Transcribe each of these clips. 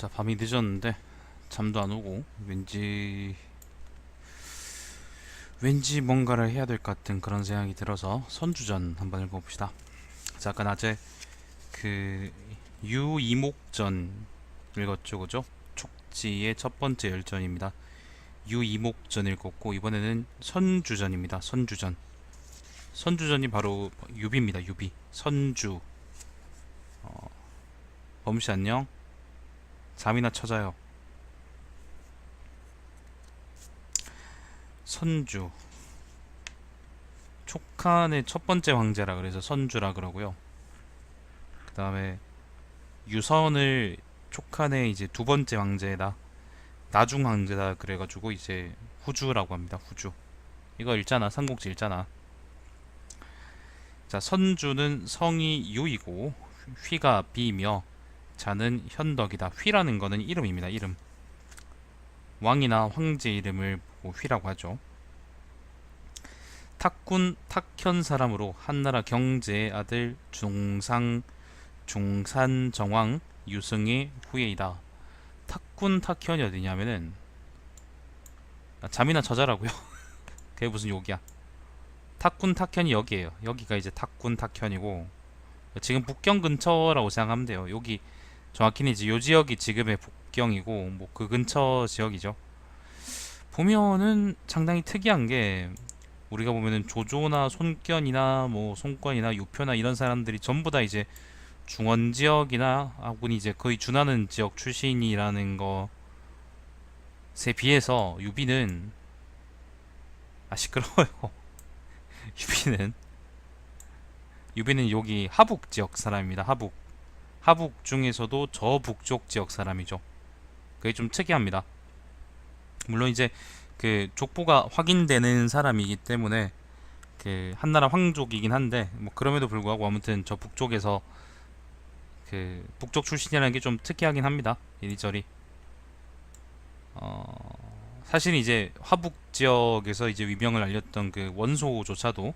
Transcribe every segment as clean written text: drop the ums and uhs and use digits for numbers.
자, 밤이 늦었는데 잠도 안 오고 왠지 뭔가를 해야 될 것 같은 그런 생각이 들어서 선주전 한번 읽어봅시다. 자, 아까 낮에 그 유이목전 읽었죠, 그죠? 촉지의 첫 번째 열전입니다. 유이목전 읽었고 이번에는 선주전입니다. 선주전. 선주전이 바로 유비입니다. 유비. 선주. 범씨 안녕. 잠이나 쳐자요. 선주. 촉한의 첫 번째 황제라 그래서 선주라 그러고요. 그 다음에 유선을 촉한의 이제 두 번째 황제다, 나중 황제다 그래가지고 이제 후주라고 합니다. 후주. 이거 읽잖아. 삼국지 읽잖아. 자, 선주는 성이 유이고 휘가 비며 자는 현덕이다. 휘라는 거는 이름입니다. 이름. 왕이나 황제 이름을 보고 휘라고 하죠. 탁군 탁현 사람으로 한나라 경제의 아들 중산정왕 유승의 후예이다. 탁군 탁현이 어디냐면은 잠이나 저자라고요. 그게 무슨 욕이야. 탁군 탁현이 여기에요. 여기가 이제 탁군 탁현이고 지금 북경 근처라고 생각하면 돼요. 여기 정확히는 이제 요 지역이 지금의 북경이고 뭐 그 근처 지역이죠. 보면은 상당히 특이한 게 우리가 보면은 조조나 손견이나 뭐 손권이나 유표나 이런 사람들이 전부 다 이제 중원 지역이나 하고는 이제 거의 준하는 지역 출신이라는 것에 비해서 유비는 시끄러워요. 유비는 유비는 여기 하북 지역 사람입니다. 하북 중에서도 저북쪽 지역 사람이죠. 그게 좀 특이합니다. 물론 이제 그 족보가 확인되는 사람이기 때문에 그 한나라 황족이긴 한데 뭐 그럼에도 불구하고 아무튼 저 북쪽에서 그 북쪽 출신이라는 게 좀 특이하긴 합니다. 이리저리 사실 이제 화북 지역에서 이제 위명을 알렸던 그 원소조차도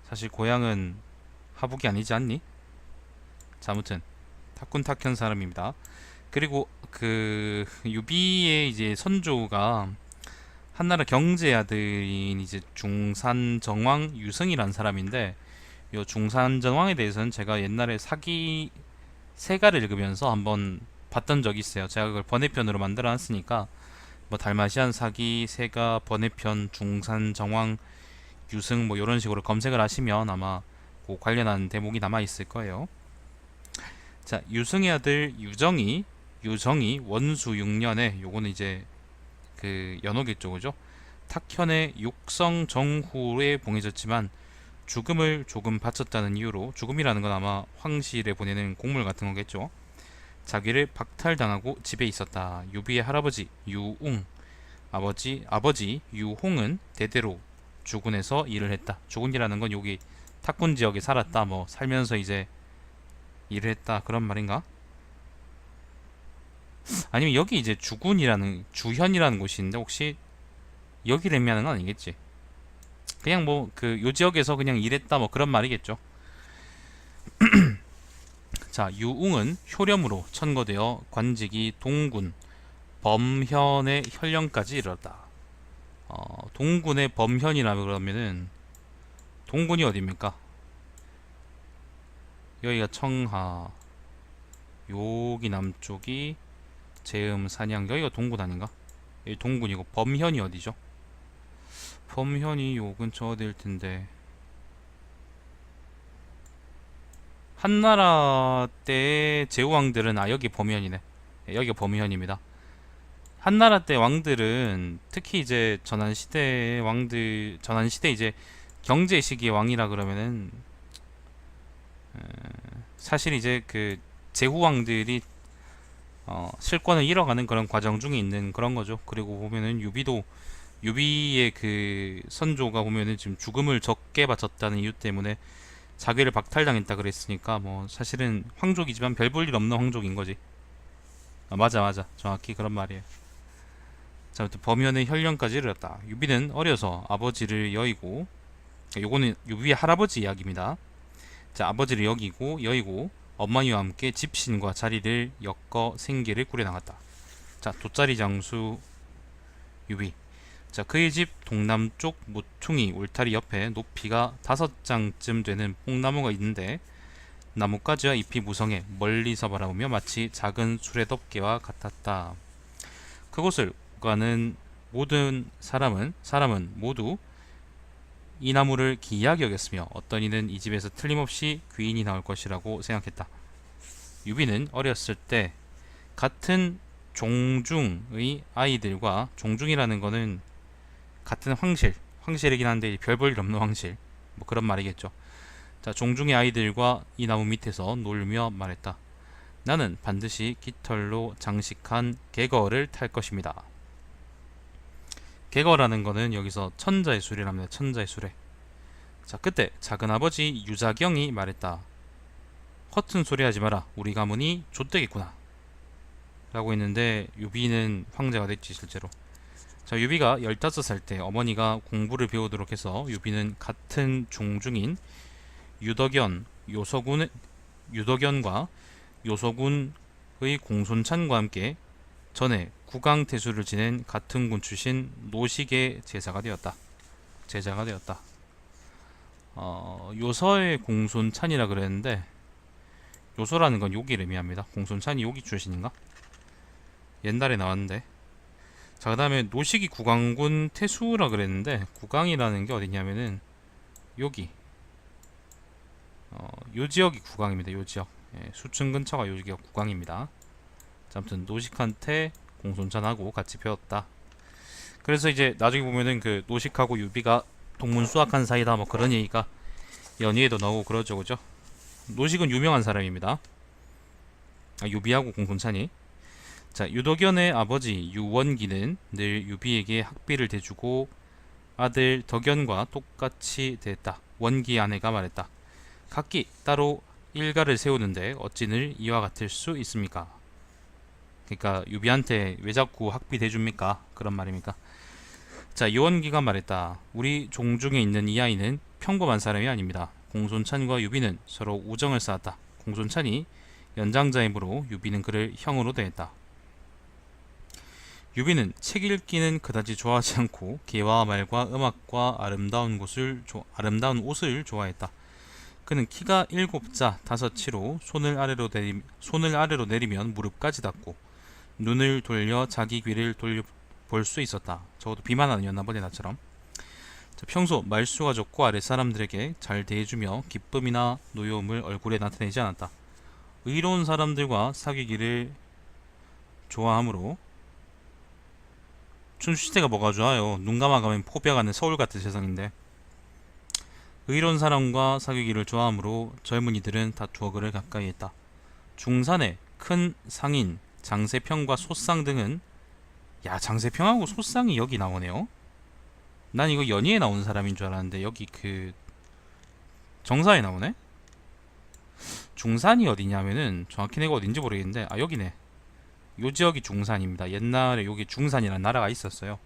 사실 고향은 하북이 아니지 않니? 자, 아무튼 탁군 탁현 사람입니다. 그리고 그 유비의 이제 선조가 한나라 경제 아들인 이제 중산정왕 유승이란 사람인데, 요 중산정왕에 대해서는 제가 옛날에 사기 세가를 읽으면서 한번 봤던 적이 있어요. 제가 그걸 번외편으로 만들어 놨으니까 뭐 달마시안 사기 세가 번외편 중산정왕 유승 뭐 이런 식으로 검색을 하시면 아마 그 관련한 대목이 남아 있을 거예요. 자, 유승의 아들 유정이 원수 6년에 요거는 이제 그 연호계 쪽이죠. 탁현의 육성 정후에 봉해졌지만 죽음을 조금 바쳤다는 이유로, 죽음이라는 건 아마 황실에 보내는 곡물 같은 거겠죠. 자기를 박탈당하고 집에 있었다. 유비의 할아버지 유웅, 아버지 유홍은 대대로 주군에서 일을 했다. 주군이라는 건 여기 탁군 지역에 살았다, 뭐 살면서 이제 일을 했다 그런 말인가? 아니면 여기 이제 주현이라는 곳인데 혹시 여기를 의미하는 건 아니겠지? 그냥 뭐 그 요 지역에서 그냥 일했다 뭐 그런 말이겠죠. 자, 유웅은 효렴으로 천거되어 관직이 동군 범현의 현령까지 이르렀다. 동군의 범현이라 그러면은 동군이 어디입니까? 여기가 청하, 여기 남쪽이 제음, 산양, 여기가 동군 아닌가? 여기 동군이고 범현이 어디죠? 범현이 요 근처 어디일 텐데. 한나라 때의 제후왕들은 여기 범현이네. 여기가 범현입니다. 한나라 때 왕들은 특히 이제 전환시대 이제 경제 시기의 왕이라 그러면은 사실 이제 그 제후왕들이 실권을 잃어가는 그런 과정 중에 있는 그런 거죠. 그리고 보면은 유비의 그 선조가 보면은 지금 죽음을 적게 바쳤다는 이유 때문에 자기를 박탈당했다 그랬으니까 뭐 사실은 황족이지만 별 볼 일 없는 황족인 거지. 맞아, 정확히 그런 말이에요. 자, 아무튼 범현의 현령까지 이르렀다. 유비는 어려서 아버지를 여의고, 요거는 유비의 할아버지 이야기입니다. 자, 아버지를 여의고 어머니와 함께 집신과 자리를 엮어 생계를 꾸려나갔다. 자, 돗자리 장수 유비. 자, 그의 집 동남쪽 모퉁이 울타리 옆에 높이가 5장쯤 되는 뽕나무가 있는데 나뭇가지와 잎이 무성해 멀리서 바라보며 마치 작은 수레덮개와 같았다. 그곳을 가는 모든 사람은 모두 이 나무를 기이하게 여겼으며 어떤 이는 이 집에서 틀림없이 귀인이 나올 것이라고 생각했다. 유비는 어렸을 때 같은 종중의 아이들과, 종중이라는 거는 같은 황실이긴 한데 별 볼 일 없는 황실, 뭐 그런 말이겠죠. 자, 종중의 아이들과 이 나무 밑에서 놀며 말했다. 나는 반드시 깃털로 장식한 개거를 탈 것입니다. 개거라는 거는 여기서 천자의 수레랍니다. 천자의 수레. 자, 그때 작은아버지 유자경이 말했다. 허튼 소리 하지 마라. 우리 가문이 좆되겠구나. 라고 했는데 유비는 황제가 됐지 실제로. 자, 유비가 15살 때 어머니가 공부를 배우도록 해서 유비는 같은 종중인 유덕연과 요소군의 공손찬과 함께 전에 국왕태수를 지낸 같은 군 출신 노식의 제자가 되었다. 요서의 공손찬이라 그랬는데 요소라는 건 욕이 의미합니다. 공손찬이 욕이 출신인가? 옛날에 나왔는데. 자, 그 다음에 노식이 국왕군 태수라 그랬는데 국왕이라는 게 어디냐면은 여기 요 지역이 국왕입니다. 요 지역. 예, 수층 근처가 요 지역 국왕입니다. 자, 아무튼 노식한테 공손찬하고 같이 배웠다. 그래서 이제 나중에 보면은 그 노식하고 유비가 동문수학한 사이다 뭐 그런 얘기가 연의에도 나오고 그러죠, 그죠? 노식은 유명한 사람입니다. 유비하고 공손찬이. 자, 유덕연의 아버지 유원기는 늘 유비에게 학비를 대주고 아들 덕연과 똑같이 대했다. 원기 아내가 말했다. 각기 따로 일가를 세우는데 어찌 늘 이와 같을 수 있습니까? 그러니까 유비한테 왜 자꾸 학비 대줍니까? 그런 말입니까? 자, 유원기가 말했다. 우리 종중에 있는 이 아이는 평범한 사람이 아닙니다. 공손찬과 유비는 서로 우정을 쌓았다. 공손찬이 연장자이므로 유비는 그를 형으로 대했다. 유비는 책 읽기는 그다지 좋아하지 않고 개와 말과 음악과 아름다운 옷을 좋아했다. 그는 키가 7자 5치로 손을 아래로 내리면 무릎까지 닿고 눈을 돌려 자기 귀를 돌려볼 수 있었다. 적어도 비만하였나 보네 나처럼. 자, 평소 말수가 좋고 아랫사람들에게 잘 대해주며 기쁨이나 노여움을 얼굴에 나타내지 않았다. 의로운 사람들과 사귀기를 좋아하므로. 춘추시대가 뭐가 좋아요. 눈 감아가면 포비아가는 서울 같은 세상인데. 의로운 사람과 사귀기를 좋아하므로 젊은이들은 다 두어 그를 가까이 했다. 중산의 큰 상인 장세평과 소상 등은, 야, 장세평하고 소상이 여기 나오네요. 난 이거 연희에 나오는 사람인 줄 알았는데 여기 그 정사에 나오네. 중산이 어디냐면은 정확히 내가 어딘지 모르겠는데, 아, 여기네. 요 지역이 중산입니다. 옛날에 여기 중산이라는 나라가 있었어요.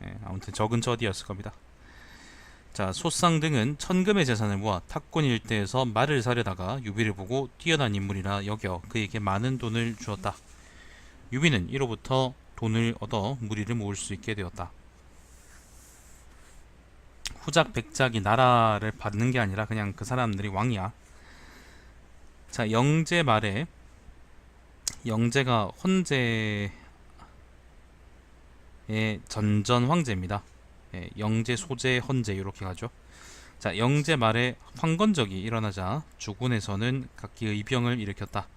예, 아무튼 저 근처 어디였을 겁니다. 자, 소상 등은 천금의 재산을 모아 탁군 일대에서 말을 사려다가 유비를 보고 뛰어난 인물이라 여겨 그에게 많은 돈을 주었다. 유비는 이로부터 돈을 얻어 무리를 모을 수 있게 되었다. 후작 백작이 나라를 받는 게 아니라 그냥 그 사람들이 왕이야. 자, 영제 말에 영제가 헌제의 전전 황제입니다. 예, 영제, 소제, 헌제 이렇게 가죠. 자, 영제 말에 황건적이 일어나자 주군에서는 각기 의병을 일으켰다.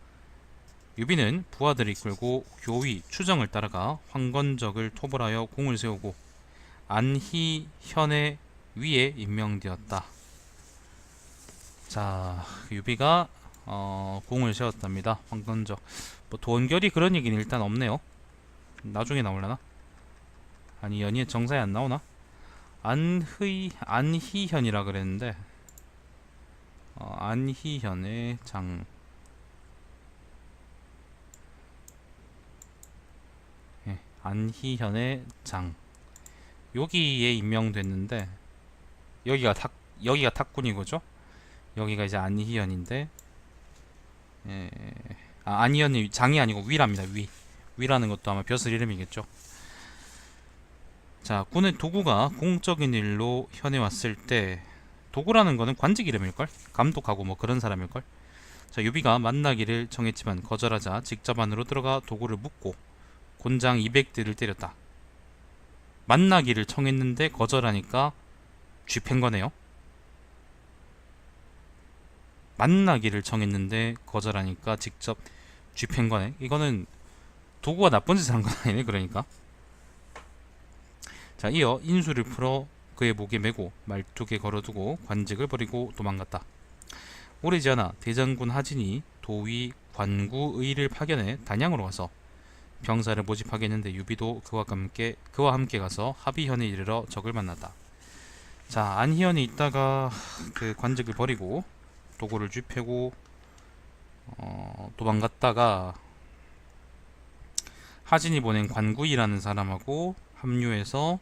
유비는 부하들을 이끌고 교위, 추정을 따라가 황건적을 토벌하여 공을 세우고 안희현의 위에 임명되었다. 자, 유비가 공을 세웠답니다. 황건적. 뭐 도원결이 그런 얘기는 일단 없네요. 나중에 나오려나? 아니, 연희의 정사에 안 나오나? 안희현이라 그랬는데 안희현의 장. 예, 안희현의 장. 여기에 임명됐는데 여기가 탁군이고죠. 여기가 이제 안희현인데 예, 안희연이 장이 아니고 위랍니다. 위라는 것도 아마 벼슬 이름이겠죠. 자, 군의 도구가 공적인 일로 현에 왔을 때, 도구라는 거는 관직 이름일걸? 감독하고 뭐 그런 사람일걸? 자, 유비가 만나기를 청했지만 거절하자 직접 안으로 들어가 도구를 묶고 곤장 200대를 때렸다. 만나기를 청했는데 거절하니까 쥐팬 거네요. 만나기를 청했는데 거절하니까 직접 쥐팬 거네. 이거는 도구가 나쁜 짓을 한 건 아니네. 그러니까. 자, 이어 인수를 풀어 그의 목에 메고 말뚝에 걸어두고 관직을 버리고 도망갔다. 오래지 않아 대장군 하진이 도위 관구의를 파견해 단양으로 와서 병사를 모집하겠는데 유비도 그와 함께 가서 합의현에 이르러 적을 만났다. 자, 안희연이 있다가 그 관직을 버리고 도구를 쥐패고 도망갔다가 하진이 보낸 관구이라는 사람하고 합류해서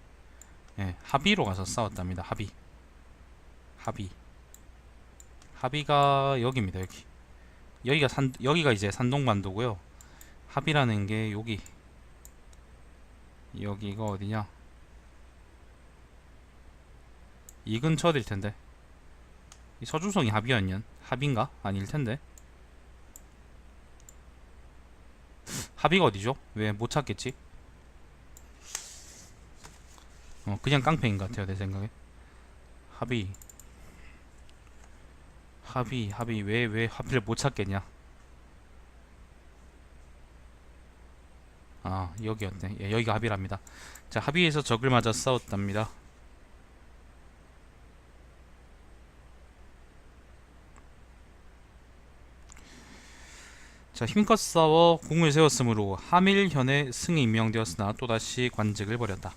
합의로 가서 싸웠답니다. 합의가 여기입니다. 여기가 이제 산동반도고요. 합의라는 게 여기가 어디냐? 이 근처일 텐데. 이 서주성이 합의인가? 아닐 텐데. 합의가 어디죠? 왜 못 찾겠지? 그냥 깡패인 것 같아요, 내 생각에. 합의 왜 합의를 못 찾겠냐? 여기였네. 예, 여기가 합의랍니다. 자, 합의에서 적을 맞아 싸웠답니다. 자, 힘껏 싸워 공을 세웠으므로 하밀현의 승이 임명되었으나 또다시 관직을 버렸다.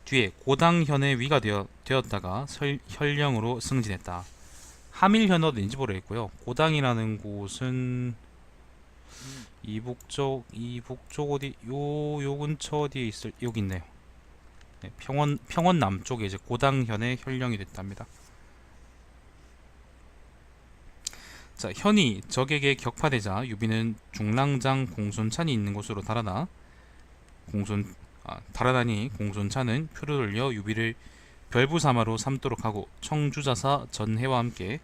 뒤에 고당현의 위가 되었다가 현령으로 승진했다. 하밀현 어딘지 모르겠고요. 고당이라는 곳은 이북쪽 어디 요 근처 어디에 여기 있네요. 네, 평원 남쪽에 이제 고당현의 현령이 됐답니다. 자, 현이 적에게 격파되자 유비는 중랑장 공손찬이 있는 곳으로 달아나니 공손찬은 표를 올려 유비를 별부사마로 삼도록 하고 청주자사 전해와 함께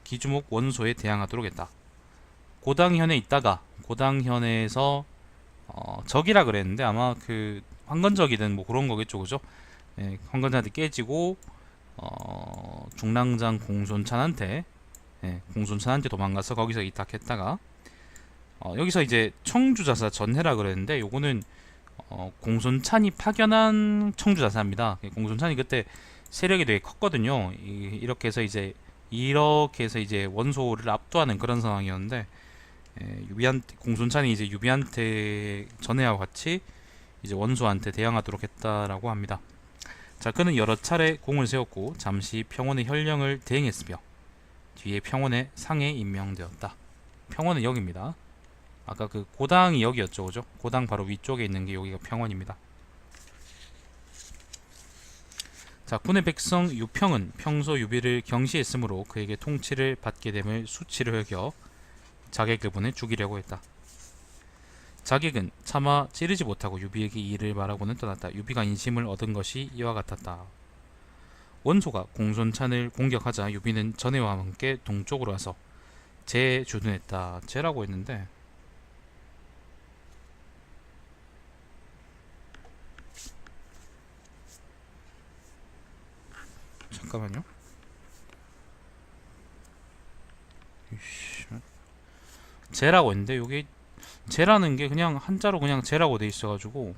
기주목 원소에 대항하도록 했다. 고당현에 있다가 고당현에서 적이라 그랬는데 아마 그 황건적이든 뭐 그런 거겠죠, 그죠? 황건적한테 깨지고 중랑장 공손찬한테 도망가서 거기서 이탁했다가 여기서 이제 청주자사 전해라 그랬는데 요거는 공손찬이 파견한 청주자사입니다. 공손찬이 그때 세력이 되게 컸거든요. 이렇게 해서 이제 원소를 압도하는 그런 상황이었는데 공손찬이 이제 유비한테 전해와 같이 이제 원소한테 대항하도록 했다라고 합니다. 자, 그는 여러 차례 공을 세웠고 잠시 평원의 현령을 대행했으며 뒤에 평원의 상에 임명되었다. 평원은 여기입니다. 아까 그 고당이 여기였죠, 그죠? 고당 바로 위쪽에 있는 게 여기가 평원입니다. 자, 군의 백성 유평은 평소 유비를 경시했으므로 그에게 통치를 받게 됨을 수치로 여겨 자객을 보내 죽이려고 했다. 자객은 차마 찌르지 못하고 유비에게 이 일을 말하고는 떠났다. 유비가 인심을 얻은 것이 이와 같았다. 원소가 공손찬을 공격하자 유비는 전해와 함께 동쪽으로 와서 재주둔했다. 재라고 했는데 잠깐만요. 재라고 했는데 여기 재라는 게 그냥 한자로 그냥 재라고 돼 있어가지고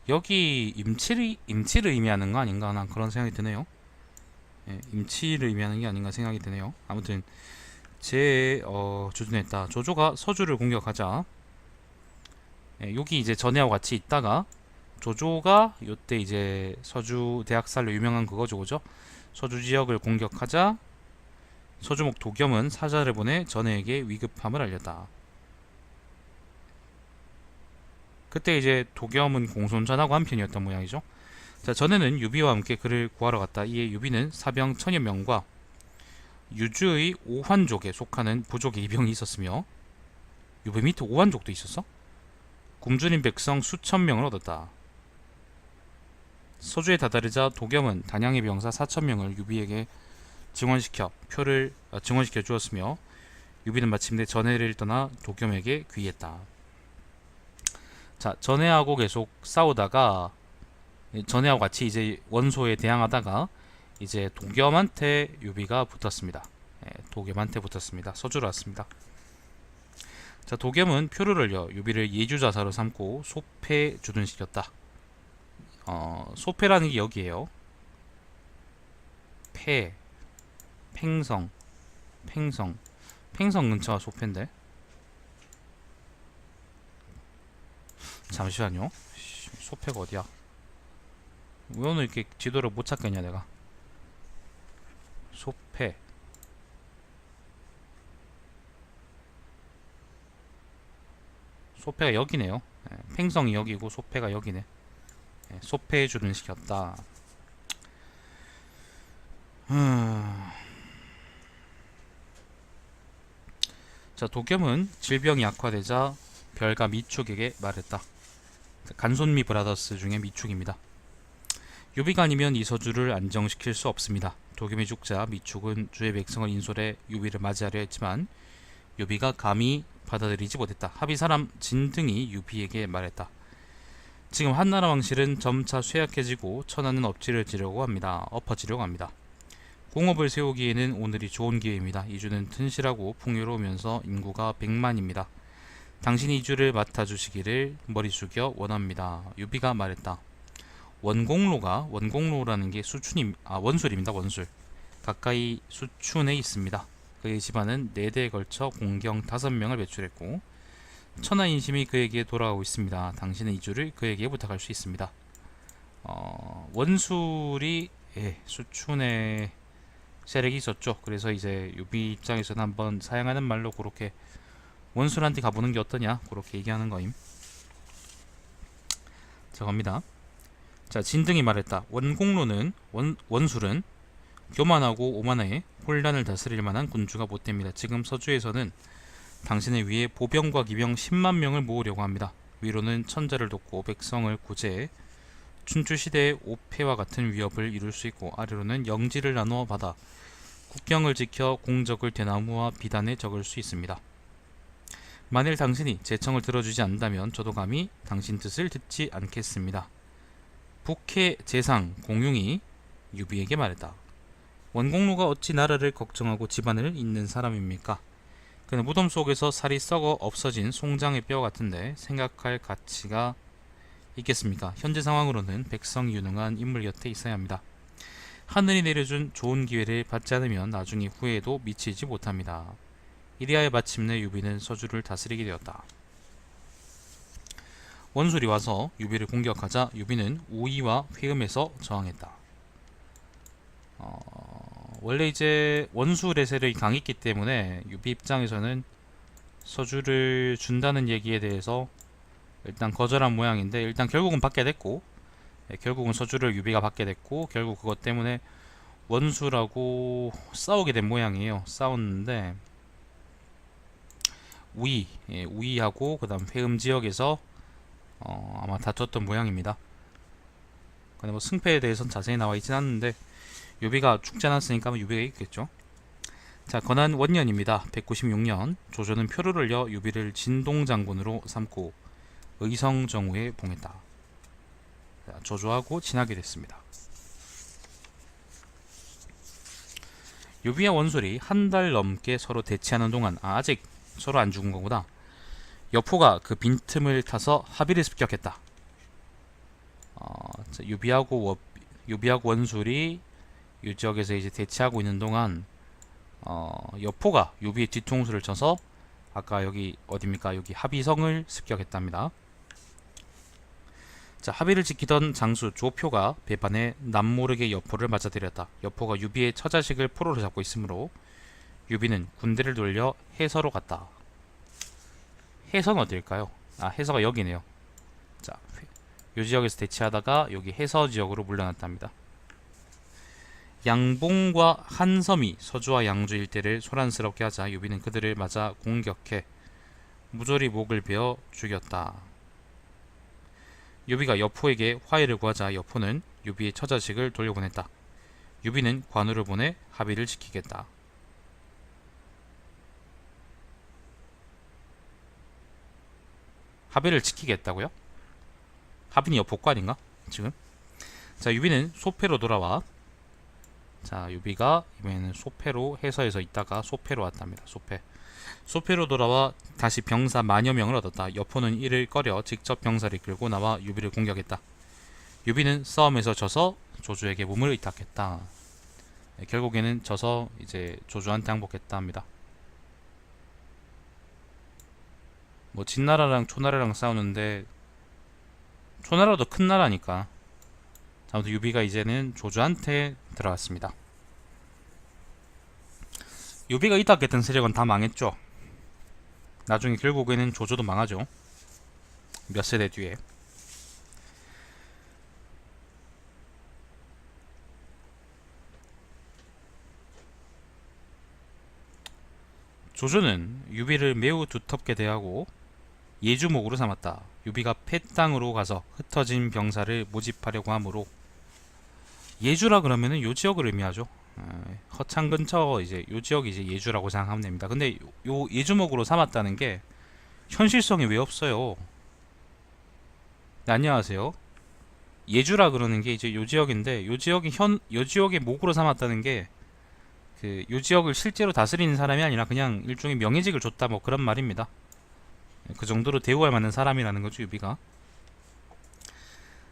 여기 임치를 의미하는 거 아닌가? 난 그런 생각이 드네요. 임치를 의미하는 게 아닌가 생각이 드네요. 아무튼 주둔했다. 조조가 서주를 공격하자 여기 이제 전해하고 같이 있다가 조조가 요때 이제 서주 대학살로 유명한 그거죠, 그죠? 서주 지역을 공격하자 서주목 도겸은 사자를 보내 전해에게 위급함을 알렸다. 그때 이제 도겸은 공손찬하고 한편이었던 모양이죠. 자, 전에는 유비와 함께 그를 구하러 갔다. 이에 유비는 사병 1000여 명과 유주의 오환족에 속하는 부족의 이병이 있었으며 유비 밑에 오환족도 있었어? 굶주린 백성 수천 명을 얻었다. 서주에 다다르자 도겸은 단양의 병사 4천 명을 유비에게 증원시켜 주었으며 유비는 마침내 전해를 떠나 도겸에게 귀했다. 자, 전해하고 계속 싸우다가 전해하고 같이 이제 원소에 대항하다가 이제 도겸한테 유비가 붙었습니다. 도겸한테 붙었습니다. 서주로 왔습니다. 자, 도겸은 표를 올려 유비를 예주자사로 삼고 소패 주둔시켰다. 소패라는 게 여기에요. 팽성 근처가 소패인데. 잠시만요. 소패가 어디야? 왜 오늘 이렇게 지도를 못 찾겠냐 내가. 소패가 여기네요. 팽성이 여기고 소패가 여기네. 소패 주둔시켰다. 자, 도겸은 질병이 악화되자 별가 미축에게 말했다. 간손미 브라더스 중에 미축입니다. 유비가 아니면 이서주를 안정시킬 수 없습니다. 도겸이 죽자 미축은 주의 백성을 인솔해 유비를 맞이하려 했지만 유비가 감히 받아들이지 못했다. 합의사람 진등이 유비에게 말했다. 지금 한나라 왕실은 점차 쇠약해지고 천하는 엎어지려고 합니다. 공업을 세우기에는 오늘이 좋은 기회입니다. 이주는 튼실하고 풍요로우면서 인구가 100만입니다. 당신이 이주를 맡아주시기를 머리 숙여 원합니다. 유비가 말했다. 원공로라는 게 원술입니다. 원술. 가까이 수춘에 있습니다. 그의 집안은 4대에 걸쳐 공경 5명을 배출했고 천하 인심이 그에게 돌아가고 있습니다. 당신은 이주를 그에게 부탁할 수 있습니다. 원술이 수춘에 세력이 있었죠. 그래서 이제 유비 입장에서는 한번 사용하는 말로 그렇게 원술한테 가보는 게 어떠냐 그렇게 얘기하는 거임. 자, 갑니다. 자, 진등이 말했다. 원술은 교만하고 오만해 혼란을 다스릴 만한 군주가 못 됩니다. 지금 서주에서는 당신을 위해 보병과 기병 10만 명을 모으려고 합니다. 위로는 천자를 돕고 백성을 구제해 춘추시대의 오패와 같은 위협을 이룰 수 있고 아래로는 영지를 나누어 받아 국경을 지켜 공적을 대나무와 비단에 적을 수 있습니다. 만일 당신이 제 청을 들어주지 않는다면 저도 감히 당신 뜻을 듣지 않겠습니다. 북해 재상 공용이 유비에게 말했다. 원공로가 어찌 나라를 걱정하고 집안을 잇는 사람입니까? 그는 무덤 속에서 살이 썩어 없어진 송장의 뼈 같은데 생각할 가치가 있겠습니까? 현재 상황으로는 백성이 유능한 인물 곁에 있어야 합니다. 하늘이 내려준 좋은 기회를 받지 않으면 나중에 후회에도 미치지 못합니다. 이리하여 마침내 유비는 서주를 다스리게 되었다. 원술이 와서 유비를 공격하자 유비는 우위와 회음에서 저항했다. 원래 이제 원술의 세력이 강했기 때문에 유비 입장에서는 서주를 준다는 얘기에 대해서 일단 거절한 모양인데 일단 결국은 받게 됐고 결국은 서주를 유비가 받게 됐고 결국 그것 때문에 원술하고 싸우게 된 모양이에요. 싸웠는데 우위하고 그 다음 회음 지역에서 아마 다퉜던 모양입니다. 근데 뭐 승패에 대해서는 자세히 나와 있진 않는데 유비가 죽지 않았으니까 유비가 이겼겠죠. 자, 건한 원년입니다. 196년 조조는 표를 올려 유비를 진동장군으로 삼고 의성정우에 봉했다. 자, 조조하고 친하게 됐습니다. 유비와 원술이 한 달 넘게 서로 대치하는 동안 아직 서로 안 죽은 거구나. 여포가 그 빈틈을 타서 합의를 습격했다. 자, 유비하고 원술이 이 지역에서 이제 대치하고 있는 동안 여포가 유비의 뒤통수를 쳐서 아까 여기 어딥니까? 여기 합의성을 습격했답니다. 자, 합의를 지키던 장수 조표가 배반해 남모르게 여포를 맞아들였다. 여포가 유비의 처자식을 포로로 잡고 있으므로 유비는 군대를 돌려 해서로 갔다. 해서는 어딜까요? 해서가 여기네요. 자, 이 지역에서 대치하다가 여기 해서 지역으로 물러났답니다. 양봉과 한섬이 서주와 양주 일대를 소란스럽게 하자 유비는 그들을 맞아 공격해 무조리 목을 베어 죽였다. 유비가 여포에게 화해를 구하자 여포는 유비의 처자식을 돌려보냈다. 유비는 관우를 보내 합의를 지키겠다. 합의를 지키겠다고요? 합의는 여포관인가? 지금? 자, 유비는 소패로 돌아와. 자, 유비가 이번에는 소패로 해서에서 있다가 소패로 왔답니다. 소패로 돌아와 다시 병사 만여 명을 얻었다. 여포는 이를 꺼려 직접 병사를 이끌고 나와 유비를 공격했다. 유비는 싸움에서 져서 조조에게 몸을 의탁했다. 네, 결국에는 져서 이제 조조한테 항복했다 합니다. 뭐 진나라랑 초나라랑 싸우는데 초나라도 큰 나라니까. 아무튼 유비가 이제는 조조한테 들어왔습니다. 유비가 이탁했던 세력은 다 망했죠. 나중에 결국에는 조조도 망하죠. 몇 세대 뒤에. 조조는 유비를 매우 두텁게 대하고 예주목으로 삼았다. 유비가 폐땅으로 가서 흩어진 병사를 모집하려고 하므로 예주라 그러면은 요 지역을 의미하죠. 허창 근처 이제 요 지역이 이제 예주라고 생각하면 됩니다. 근데 요 예주목으로 삼았다는 게 현실성이 왜 없어요? 네, 안녕하세요. 예주라 그러는 게 이제 요 지역인데 요 지역의 목으로 삼았다는 게 그 요 지역을 실제로 다스리는 사람이 아니라 그냥 일종의 명예직을 줬다 뭐 그런 말입니다. 그 정도로 대우할 만한 사람이라는 거죠, 유비가.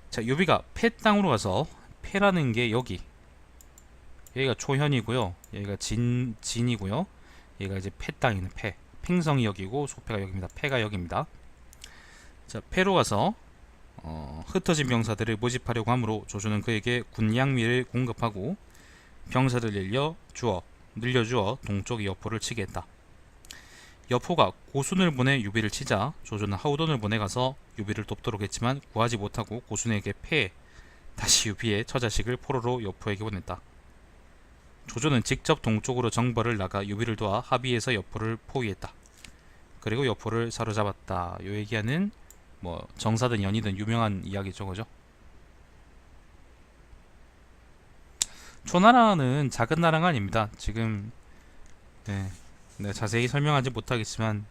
자, 유비가 폐 땅으로 가서 폐라는 게 여기가 초현이고요. 여기가 진이고요. 여기가 이제 폐 땅이는 폐. 팽성이 여기고 소패가 여기입니다. 폐가 여기입니다. 자, 폐로 가서 흩어진 병사들을 모집하려고 하므로 조조는 그에게 군량미를 공급하고 병사를 늘려주어 동쪽의 여포를 치게 했다. 여포가 고순을 보내 유비를 치자 조조는 하우돈을 보내 가서 유비를 돕도록 했지만 구하지 못하고 고순에게 패해 다시 유비의 처자식을 포로로 여포에게 보냈다. 조조는 직접 동쪽으로 정벌을 나가 유비를 도와 합의해서 여포를 포위했다. 그리고 여포를 사로잡았다. 요 얘기하는 뭐 정사든 연이든 유명한 이야기죠, 그죠? 초나라는 작은 나라가 아닙니다. 지금 네, 자세히 설명하지 못하겠지만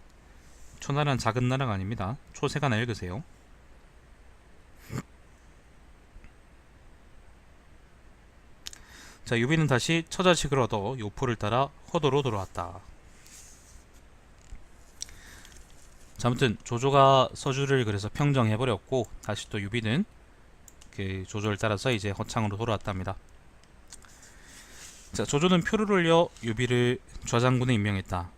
초나라는 작은 나라가 아닙니다. 초세가나 읽으세요. 자, 유비는 다시 처자식을 얻어 요포를 따라 허도로 돌아왔다. 자, 아무튼 조조가 서주를 그래서 평정해버렸고 다시 또 유비는 그 조조를 따라서 이제 허창으로 돌아왔답니다. 자, 조조는 표를 올려 유비를 좌장군에 임명했다.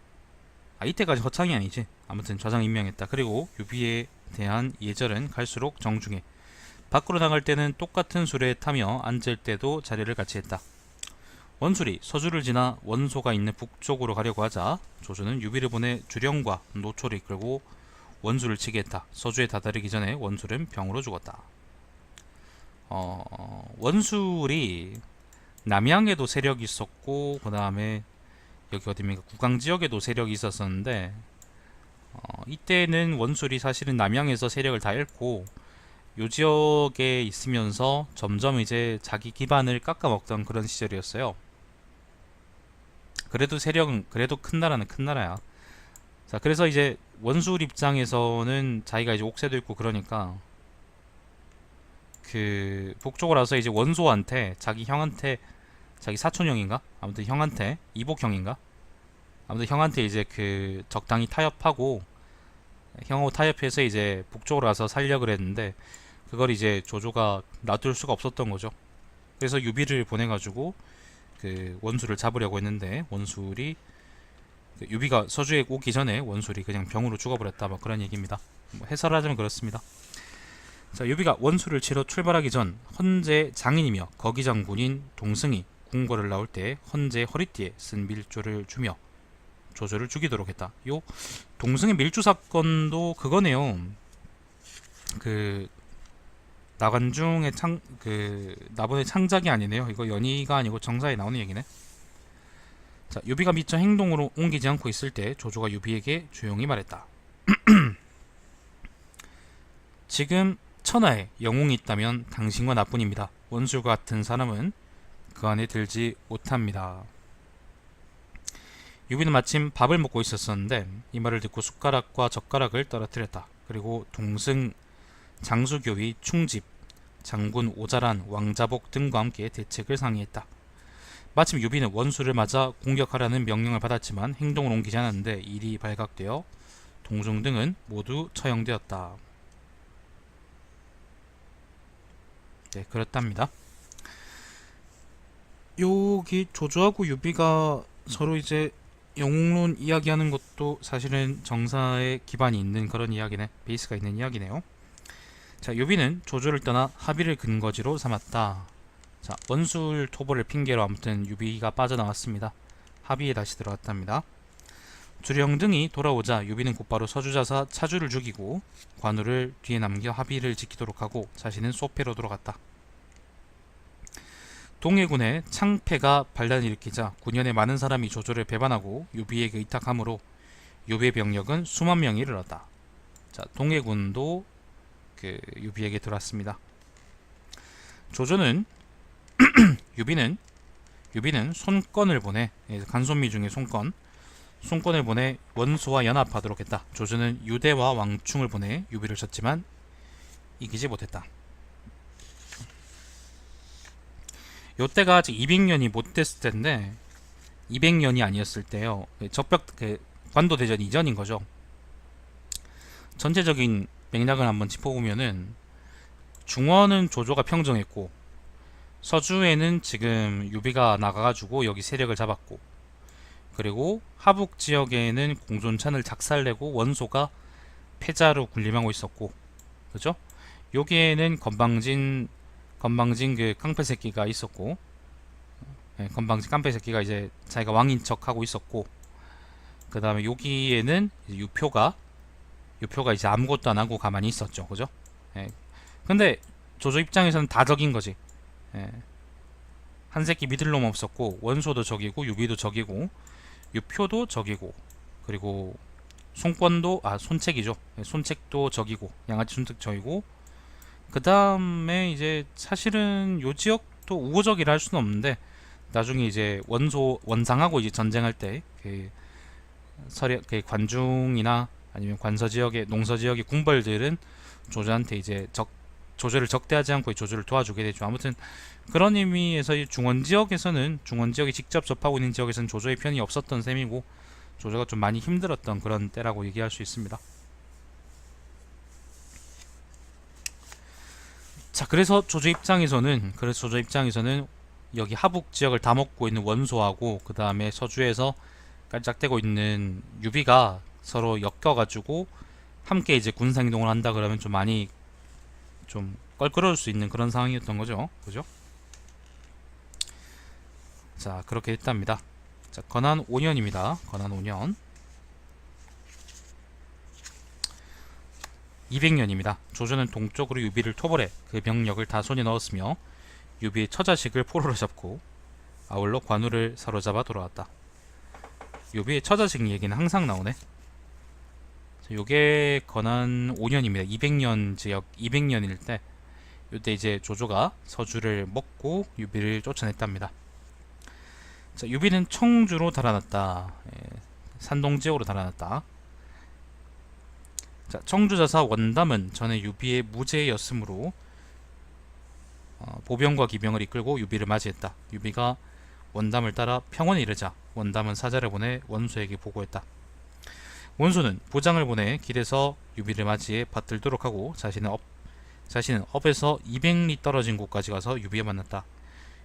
이때까지 허창이 아니지. 아무튼 좌장 임명했다. 그리고 유비에 대한 예절은 갈수록 정중해. 밖으로 나갈 때는 똑같은 수레에 타며 앉을 때도 자리를 같이 했다. 원술이 서주를 지나 원소가 있는 북쪽으로 가려고 하자 조조는 유비를 보내 주령과 노초를 이끌고 원수를 치게 했다. 서주에 다다르기 전에 원술은 병으로 죽었다. 원술이 남양에도 세력이 있었고 그 다음에 여기 어디입니까? 구강지역에도 세력이 있었었는데 이때는 원술이 사실은 남양에서 세력을 다 잃고 요 지역에 있으면서 점점 이제 자기 기반을 깎아먹던 그런 시절이었어요. 그래도 세력은 그래도 큰 나라는 큰 나라야. 자, 그래서 이제 원술 입장에서는 자기가 이제 옥새도 있고 그러니까 그 북쪽으로 와서 이제 원소한테 자기 형한테 자기 사촌형인가? 아무튼 형한테 이복형인가? 아무튼 형한테 이제 그 적당히 타협하고 형하고 타협해서 이제 북쪽으로 가서 살려 그랬는데 그걸 이제 조조가 놔둘 수가 없었던 거죠. 그래서 유비를 보내가지고 그 원술을 잡으려고 했는데 원술이 그 유비가 서주에 오기 전에 원술이 그냥 병으로 죽어버렸다 뭐 그런 얘기입니다. 뭐 해설하자면 그렇습니다. 자, 유비가 원술을 치러 출발하기 전 헌제 장인이며 거기 장군인 동승이 궁궐을 나올 때 헌제 허리띠에 쓴 밀조를 주며 조조를 죽이도록 했다. 요 동승의 밀주 사건도 그거네요. 그 나관중의 나본의 창작이 아니네요. 이거 연희가 아니고 정사에 나오는 얘기네. 자, 유비가 미처 행동으로 옮기지 않고 있을 때 조조가 유비에게 조용히 말했다. 지금 천하에 영웅이 있다면 당신과 나뿐입니다. 원술과 같은 사람은 그 안에 들지 못합니다. 유비는 마침 밥을 먹고 있었었는데 이 말을 듣고 숟가락과 젓가락을 떨어뜨렸다. 그리고 동승, 장수교위, 충집, 장군 오자란, 왕자복 등과 함께 대책을 상의했다. 마침 유비는 원수를 맞아 공격하라는 명령을 받았지만 행동을 옮기지 않았는데 일이 발각되어 동중 등은 모두 처형되었다. 네, 그렇답니다. 여기 조조하고 유비가 서로 이제 영웅론 이야기하는 것도 사실은 정사에 기반이 있는 그런 이야기네. 베이스가 있는 이야기네요. 자, 유비는 조조를 떠나 합의를 근거지로 삼았다. 자, 원술 토벌을 핑계로 아무튼 유비가 빠져나왔습니다. 합의에 다시 들어갔답니다. 주령 등이 돌아오자 유비는 곧바로 서주자사 차주를 죽이고 관우를 뒤에 남겨 합의를 지키도록 하고 자신은 소패로 돌아갔다. 동해군의 창패가 반란을 일으키자 군현의 많은 사람이 조조를 배반하고 유비에게 의탁하므로 유비의 병력은 수만 명에 이르렀다. 자, 동해군도 유비에게 들어왔습니다. 조조는 유비는 손권을 보내, 간손미 중에 손권을 보내 원소와 연합하도록 했다. 조조는 유대와 왕충을 보내 유비를 쳤지만 이기지 못했다. 요때가 아직 200년이 못 됐을 텐데 200년이 아니었을 때요. 관도 대전 이전인 거죠. 전체적인 맥락을 한번 짚어보면은 중원은 조조가 평정했고 서주에는 지금 유비가 나가가지고 여기 세력을 잡았고, 그리고 하북 지역에는 공존찬을 작살내고 원소가 패자로 군림하고 있었고, 그죠? 여기에는 건방진 그 깡패 새끼가 있었고, 건방진 깡패 새끼가 이제 자기가 왕인 척하고 있었고, 그 다음에 여기에는 유표가 이제 아무것도 안 하고 가만히 있었죠, 그죠? 근데 조조 입장에서는 다 적인 거지. 한 새끼 믿을 놈 없었고, 원소도 적이고 유비도 적이고 유표도 적이고, 그리고 손책이죠. 손책도 적이고 양아치 손책 적이고, 그 다음에 이제 사실은 요 지역도 우호적이라 할 수는 없는데 나중에 이제 원상하고 이제 전쟁할 때 관중이나 아니면 관서 지역의 농서 지역의 궁벌들은 조조한테 이제 조조를 적대하지 않고 조조를 도와주게 되죠. 아무튼 그런 의미에서 이 중원 지역이 직접 접하고 있는 지역에서는 조조의 편이 없었던 셈이고, 조조가 좀 많이 힘들었던 그런 때라고 얘기할 수 있습니다. 자, 그래서 조조 입장에서는 여기 하북 지역을 다 먹고 있는 원소하고 그 다음에 서주에서 깔짝대고 있는 유비가 서로 엮여가지고 함께 이제 군사행동을 한다 그러면 좀 많이 좀 껄끄러울 수 있는 그런 상황이었던 거죠. 그죠? 자, 그렇게 됐답니다. 자, 건한 5년입니다. 건한 5년. 200년입니다. 조조는 동쪽으로 유비를 토벌해 그 병력을 다 손에 넣었으며 유비의 처자식을 포로로 잡고 아울러 관우를 사로잡아 돌아왔다. 유비의 처자식 얘기는 항상 나오네. 요게 건한 5년입니다. 200년일 때 이때 이제 조조가 서주를 먹고 유비를 쫓아냈답니다. 자, 유비는 청주로 달아났다. 산동 지역으로 달아났다. 자, 청주자사 원담은 전에 유비의 무제였으므로 보병과 기병을 이끌고 유비를 맞이했다. 유비가 원담을 따라 평원에 이르자 원담은 사자를 보내 원소에게 보고했다. 원소는 부장을 보내 길에서 유비를 맞이해 받들도록 하고 자신은 업에서 200리 떨어진 곳까지 가서 유비에 만났다.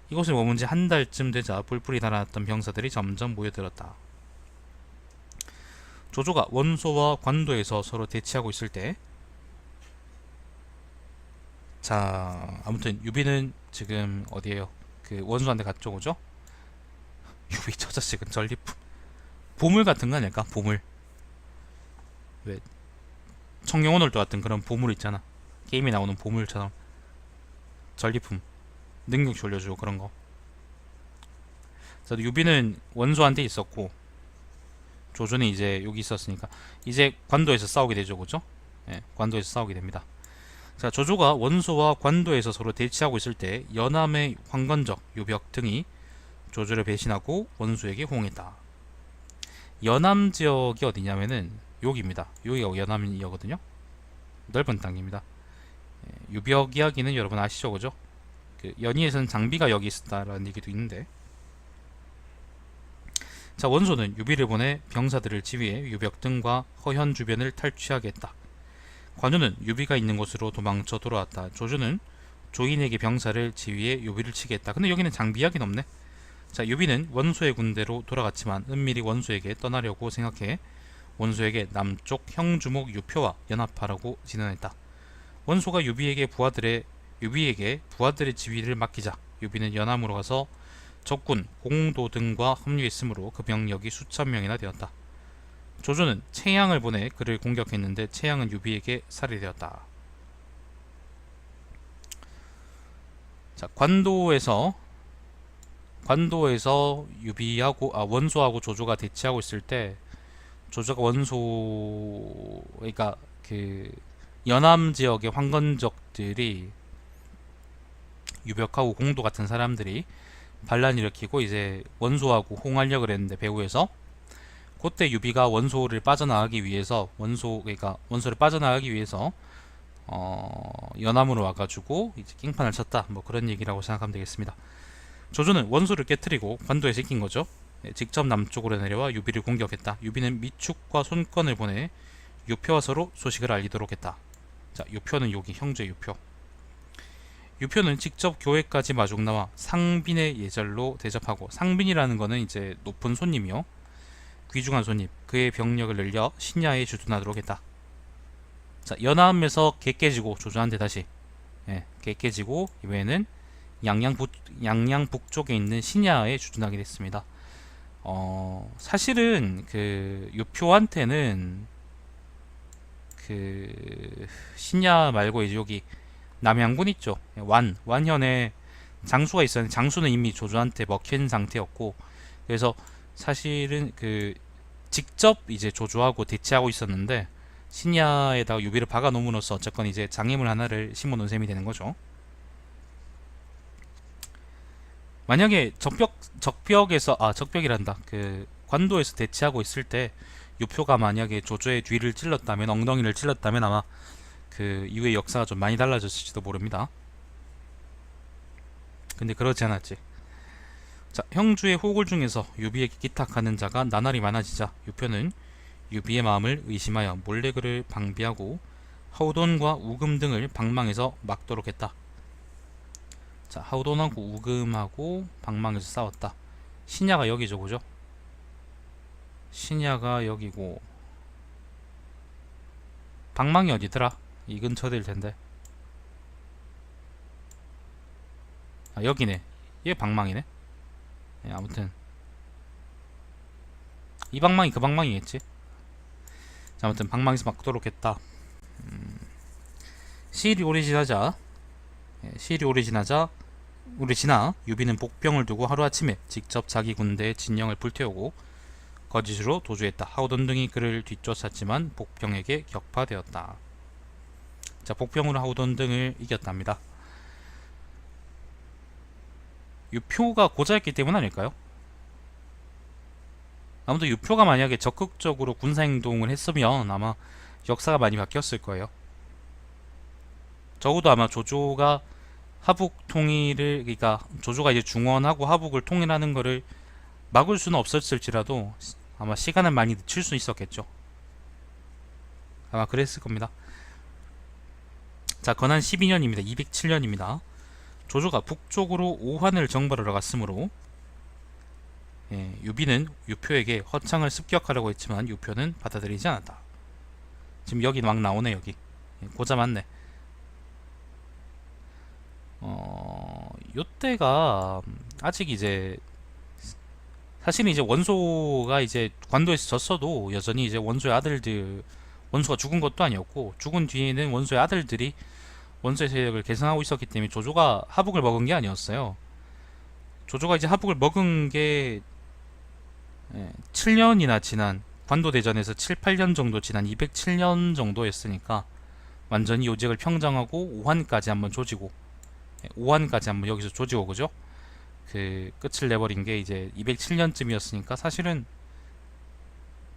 이곳을 머문 지 한 달쯤 되자 뿔뿔이 달아났던 병사들이 점점 모여들었다. 조조가 원소와 관도에서 서로 대치하고 있을 때, 자, 아무튼 유비는 지금 어디에요? 그 원소한테 갔죠, 그죠? 유비 처자식은 전리품 보물 같은 거 아닐까? 보물. 왜 청룡오늘도 같은 그런 보물 있잖아. 게임에 나오는 보물처럼 전리품 능력치 올려주고 그런거. 자, 유비는 원소한테 있었고 조조는 이제 여기 있었으니까 이제 관도에서 싸우게 되죠, 그죠? 예, 관도에서 싸우게 됩니다. 자, 조조가 원소와 관도에서 서로 대치하고 있을 때 연암의 황건적, 유벽 등이 조조를 배신하고 원소에게 호응했다. 연암 지역이 어디냐면은 여기입니다. 여기가 연암이거든요. 넓은 땅입니다. 예, 유벽 이야기는 여러분 아시죠, 그죠? 그 연희에서는 장비가 여기 있었다라는 얘기도 있는데, 자, 원소는 유비를 보내 병사들을 지휘해 유벽 등과 허현 주변을 탈취하겠다. 관우는 유비가 있는 곳으로 도망쳐 돌아왔다. 조조는 조인에게 병사를 지휘해 유비를 치겠다. 근데 여기는 장비 이야기는 없네. 자, 유비는 원소의 군대로 돌아갔지만 은밀히 원소에게 떠나려고 생각해 원소에게 남쪽 형주목 유표와 연합하라고 진언했다. 원소가 유비에게 부하들의 지휘를 맡기자 유비는 연암으로 가서 적군 공도 등과 합류했으므로 그 병력이 수천 명이나 되었다. 조조는 채양을 보내 그를 공격했는데 채양은 유비에게 살해되었다. 자, 관도에서 유비하고 원소하고 조조가 대치하고 있을 때 조조가 원소, 그러니까 그 연암 지역의 황건적들이 유벽하고 공도 같은 사람들이 반란 일으키고 이제 원소하고 호응하려고 그랬는데 배후에서 그때 유비가 원소를 빠져나가기 위해서 원소를 빠져나가기 위해서 연암으로 와가지고 이제 깽판을 쳤다, 뭐 그런 얘기라고 생각하면 되겠습니다. 조조는 원소를 깨뜨리고 관도에 새긴 거죠. 직접 남쪽으로 내려와 유비를 공격했다. 유비는 미축과 손권을 보내 유표와 서로 소식을 알리도록 했다. 자, 유표는 여기 형제 유표. 유표는 직접 교회까지 마중 나와 상빈의 예절로 대접하고, 상빈이라는 거는 이제 높은 손님이요, 귀중한 손님, 그의 병력을 늘려 신야에 주둔하도록 했다. 자, 연암에서 개 깨지고 조조한테 다시 개 깨지고 이번에는 양양 북쪽에 있는 신야에 주둔하게 됐습니다. 사실은 그 유표한테는 그 신야 말고 이제 여기 남양군 있죠. 완현에 장수가 있었는데 장수는 이미 조조한테 먹힌 상태였고, 그래서 사실은 그 직접 이제 조조하고 대치하고 있었는데 신야에다가 유비를 박아 놓음으로써 어쨌건 이제 장애물 하나를 심어 놓은 셈이 되는 거죠. 만약에 적벽이란다, 그 관도에서 대치하고 있을 때 유표가 만약에 조조의 뒤를 찔렀다면, 엉덩이를 찔렀다면 아마 그 이후의 역사가 좀 많이 달라졌을지도 모릅니다. 근데 그러지 않았지. 자, 형주의 호골 중에서 유비에게 기탁하는 자가 나날이 많아지자 유표는 유비의 마음을 의심하여 몰래 그를 방비하고 하우돈과 우금 등을 방망에서 막도록 했다. 자, 하우돈하고 우금하고 방망에서 싸웠다. 신야가 여기죠, 그죠? 신야가 여기고 방망이 어디더라? 이 근처일 텐데. 여기네. 얘 방망이네. 아무튼 이 방망이 그 방망이겠지. 자, 아무튼 방망이에서 막도록 했다. 시일이 오래 지나 유비는 복병을 두고 하루아침에 직접 자기 군대의 진영을 불태우고 거짓으로 도주했다. 하우돈 등이 그를 뒤쫓았지만 복병에게 격파되었다. 자, 복병으로 하우돈 등을 이겼답니다. 유표가 고자였기 때문 아닐까요? 아무튼 유표가 만약에 적극적으로 군사행동을 했으면 아마 역사가 많이 바뀌었을 거예요. 적어도 아마 조조가 하북 통일을, 그러니까 조조가 이제 중원하고 하북을 통일하는 거를 막을 수는 없었을지라도 아마 시간을 많이 늦출 수 있었겠죠. 아마 그랬을 겁니다. 자, 건한 12년입니다. 207년입니다. 조조가 북쪽으로 오한을 정벌하러 갔으므로 유비는 유표에게 허창을 습격하려고 했지만 유표는 받아들이지 않았다. 지금 여기 막 나오네. 여기 고자 맞네. 요때가 아직 이제 사실은 이제 원소가 이제 관도에서 졌어도 여전히 이제 원소의 아들들, 원소가 죽은 것도 아니었고 죽은 뒤에는 원소의 아들들이 원소의 세력을 개선하고 있었기 때문에 조조가 하북을 먹은 게 아니었어요. 조조가 이제 하북을 먹은 게 7년이나 지난 관도대전에서 7, 8년 정도 지난 207년 정도였으니까 완전히 요직을 평정하고 오한까지 한번 조지고, 오한까지 한번 여기서 조지고, 그죠? 그 끝을 내버린 게 이제 207년쯤이었으니까 사실은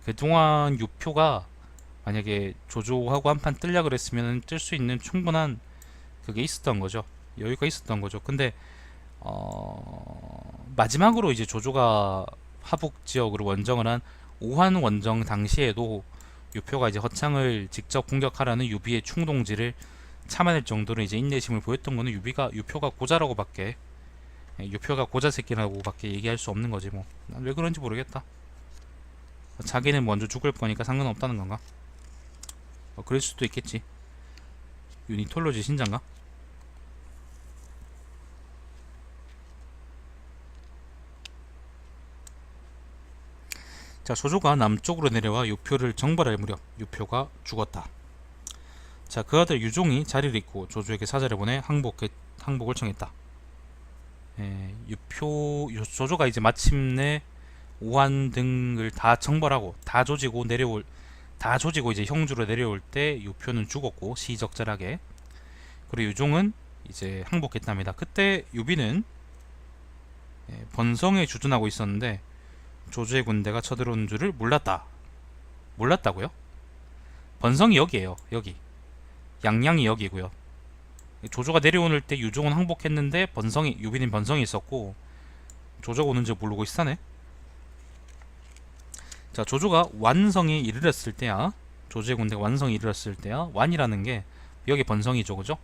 그동안 유표가 만약에 조조하고 한판 뜨려 그랬으면 뜰 수 있는 충분한 그게 있었던 거죠. 여유가 있었던 거죠. 근데 마지막으로 이제 조조가 하북 지역으로 원정을 한 오한 원정 당시에도 유표가 이제 허창을 직접 공격하라는 유비의 충동지를 참아낼 정도로 이제 인내심을 보였던 거는 유표가 고자라고밖에, 유표가 고자 새끼라고밖에 얘기할 수 없는 거지 뭐. 난 왜 그런지 모르겠다. 자기는 먼저 죽을 거니까 상관없다는 건가? 그럴 수도 있겠지. 유니톨로지 신장가? 자, 조조가 남쪽으로 내려와 유표를 정벌할 무렵 유표가 죽었다. 자, 그 아들 유종이 자리를 잇고 조조에게 사자를 보내 항복을 청했다. 조조가 이제 마침내 오한 등을 다 정벌하고 다 조지고 이제 형주로 내려올 때 유표는 죽었고 시적절하게. 그리고 유종은 이제 항복했답니다. 그때 유비는 번성에 주둔하고 있었는데 조조의 군대가 쳐들어온 줄을 몰랐다고요? 번성이 여기에요. 여기 양양이 여기고요. 조조가 내려오는 때 유종은 항복했는데 유비는 번성이 있었고 조조가 오는 줄 모르고 있다네. 자, 조조가 완성에 이르렀을 때야, 조조의 군대가 완성에 이르렀을 때야, 완이라는 게 여기 번성이죠, 그죠?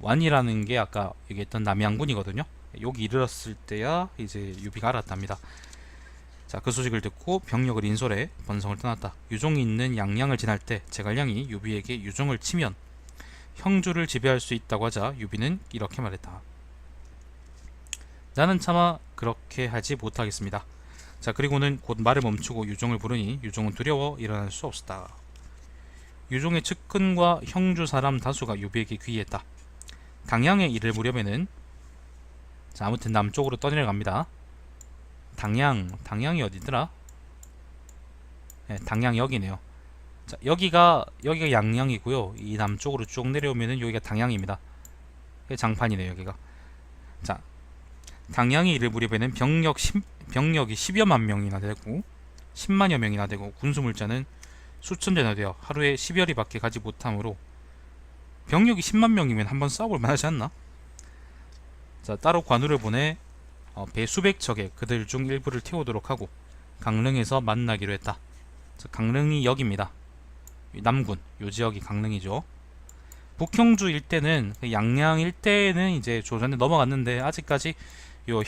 완이라는 게 아까 얘기했던 남양군이거든요. 여기 이르렀을 때야 이제 유비가 알았답니다. 자, 그 소식을 듣고 병력을 인솔해 번성을 떠났다. 유종이 있는 양양을 지날 때 제갈량이 유비에게 유종을 치면 형주를 지배할 수 있다고 하자 유비는 이렇게 말했다. 나는 차마 그렇게 하지 못하겠습니다. 자, 그리고는 곧 말을 멈추고 유종을 부르니 유종은 두려워 일어날 수 없었다. 유종의 측근과 형주 사람 다수가 유비에게 귀의했다. 당양에 이를 무렵에는, 자, 아무튼 남쪽으로 떠내려갑니다. 당양이 어디더라? 당양 여기네요. 자, 여기가 양양이고요. 이 남쪽으로 쭉 내려오면은 여기가 당양입니다. 장판이네요, 여기가. 자, 당양이 이를 무렵에는 병력이 10여만 명이나 되고 10만여 명이나 되고 군수물자는 수천 대나 되어 하루에 10여리밖에 가지 못하므로 병력이 10만 명이면 한번 싸워볼 만하지 않나? 자, 따로 관우를 보내 배 수백 척에 그들 중 일부를 태우도록 하고 강릉에서 만나기로 했다. 자, 강릉이 여기입니다. 남군 요 지역이 강릉이죠. 북형주 일대는, 양양 일대는 이제 조선에 넘어갔는데 아직까지 요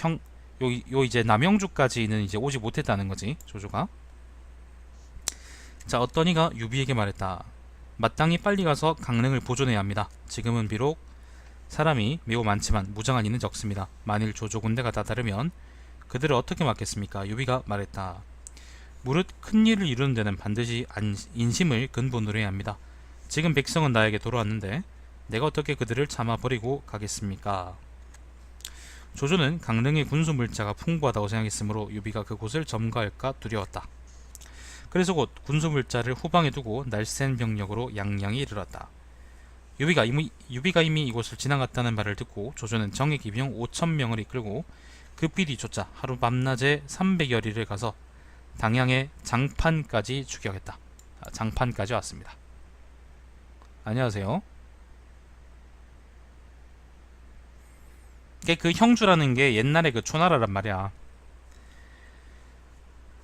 이제 남영주까지는 이제 오지 못했다는 거지, 조조가. 자, 어떤 이가 유비에게 말했다. 마땅히 빨리 가서 강릉을 보존해야 합니다. 지금은 비록 사람이 매우 많지만 무장한 이는 적습니다. 만일 조조 군대가 다다르면 그들을 어떻게 막겠습니까? 유비가 말했다. 무릇 큰 일을 이루는 데는 반드시 인심을 근본으로 해야 합니다. 지금 백성은 나에게 돌아왔는데 내가 어떻게 그들을 참아버리고 가겠습니까? 조조는 강릉의 군수물자가 풍부하다고 생각했으므로 유비가 그곳을 점거할까 두려웠다. 그래서 곧 군수물자를 후방에 두고 날쌘 병력으로 양양에 이르렀다. 유비가 이미 이곳을 지나갔다는 말을 듣고 조조는 정예 기병 5,000명을 이끌고 급히 쫓아 하루 밤낮에 300여리를 가서 당양의 장판까지 추격했다. 장판까지 왔습니다. 안녕하세요. 그 형주라는 게 옛날에 그 초나라란 말이야.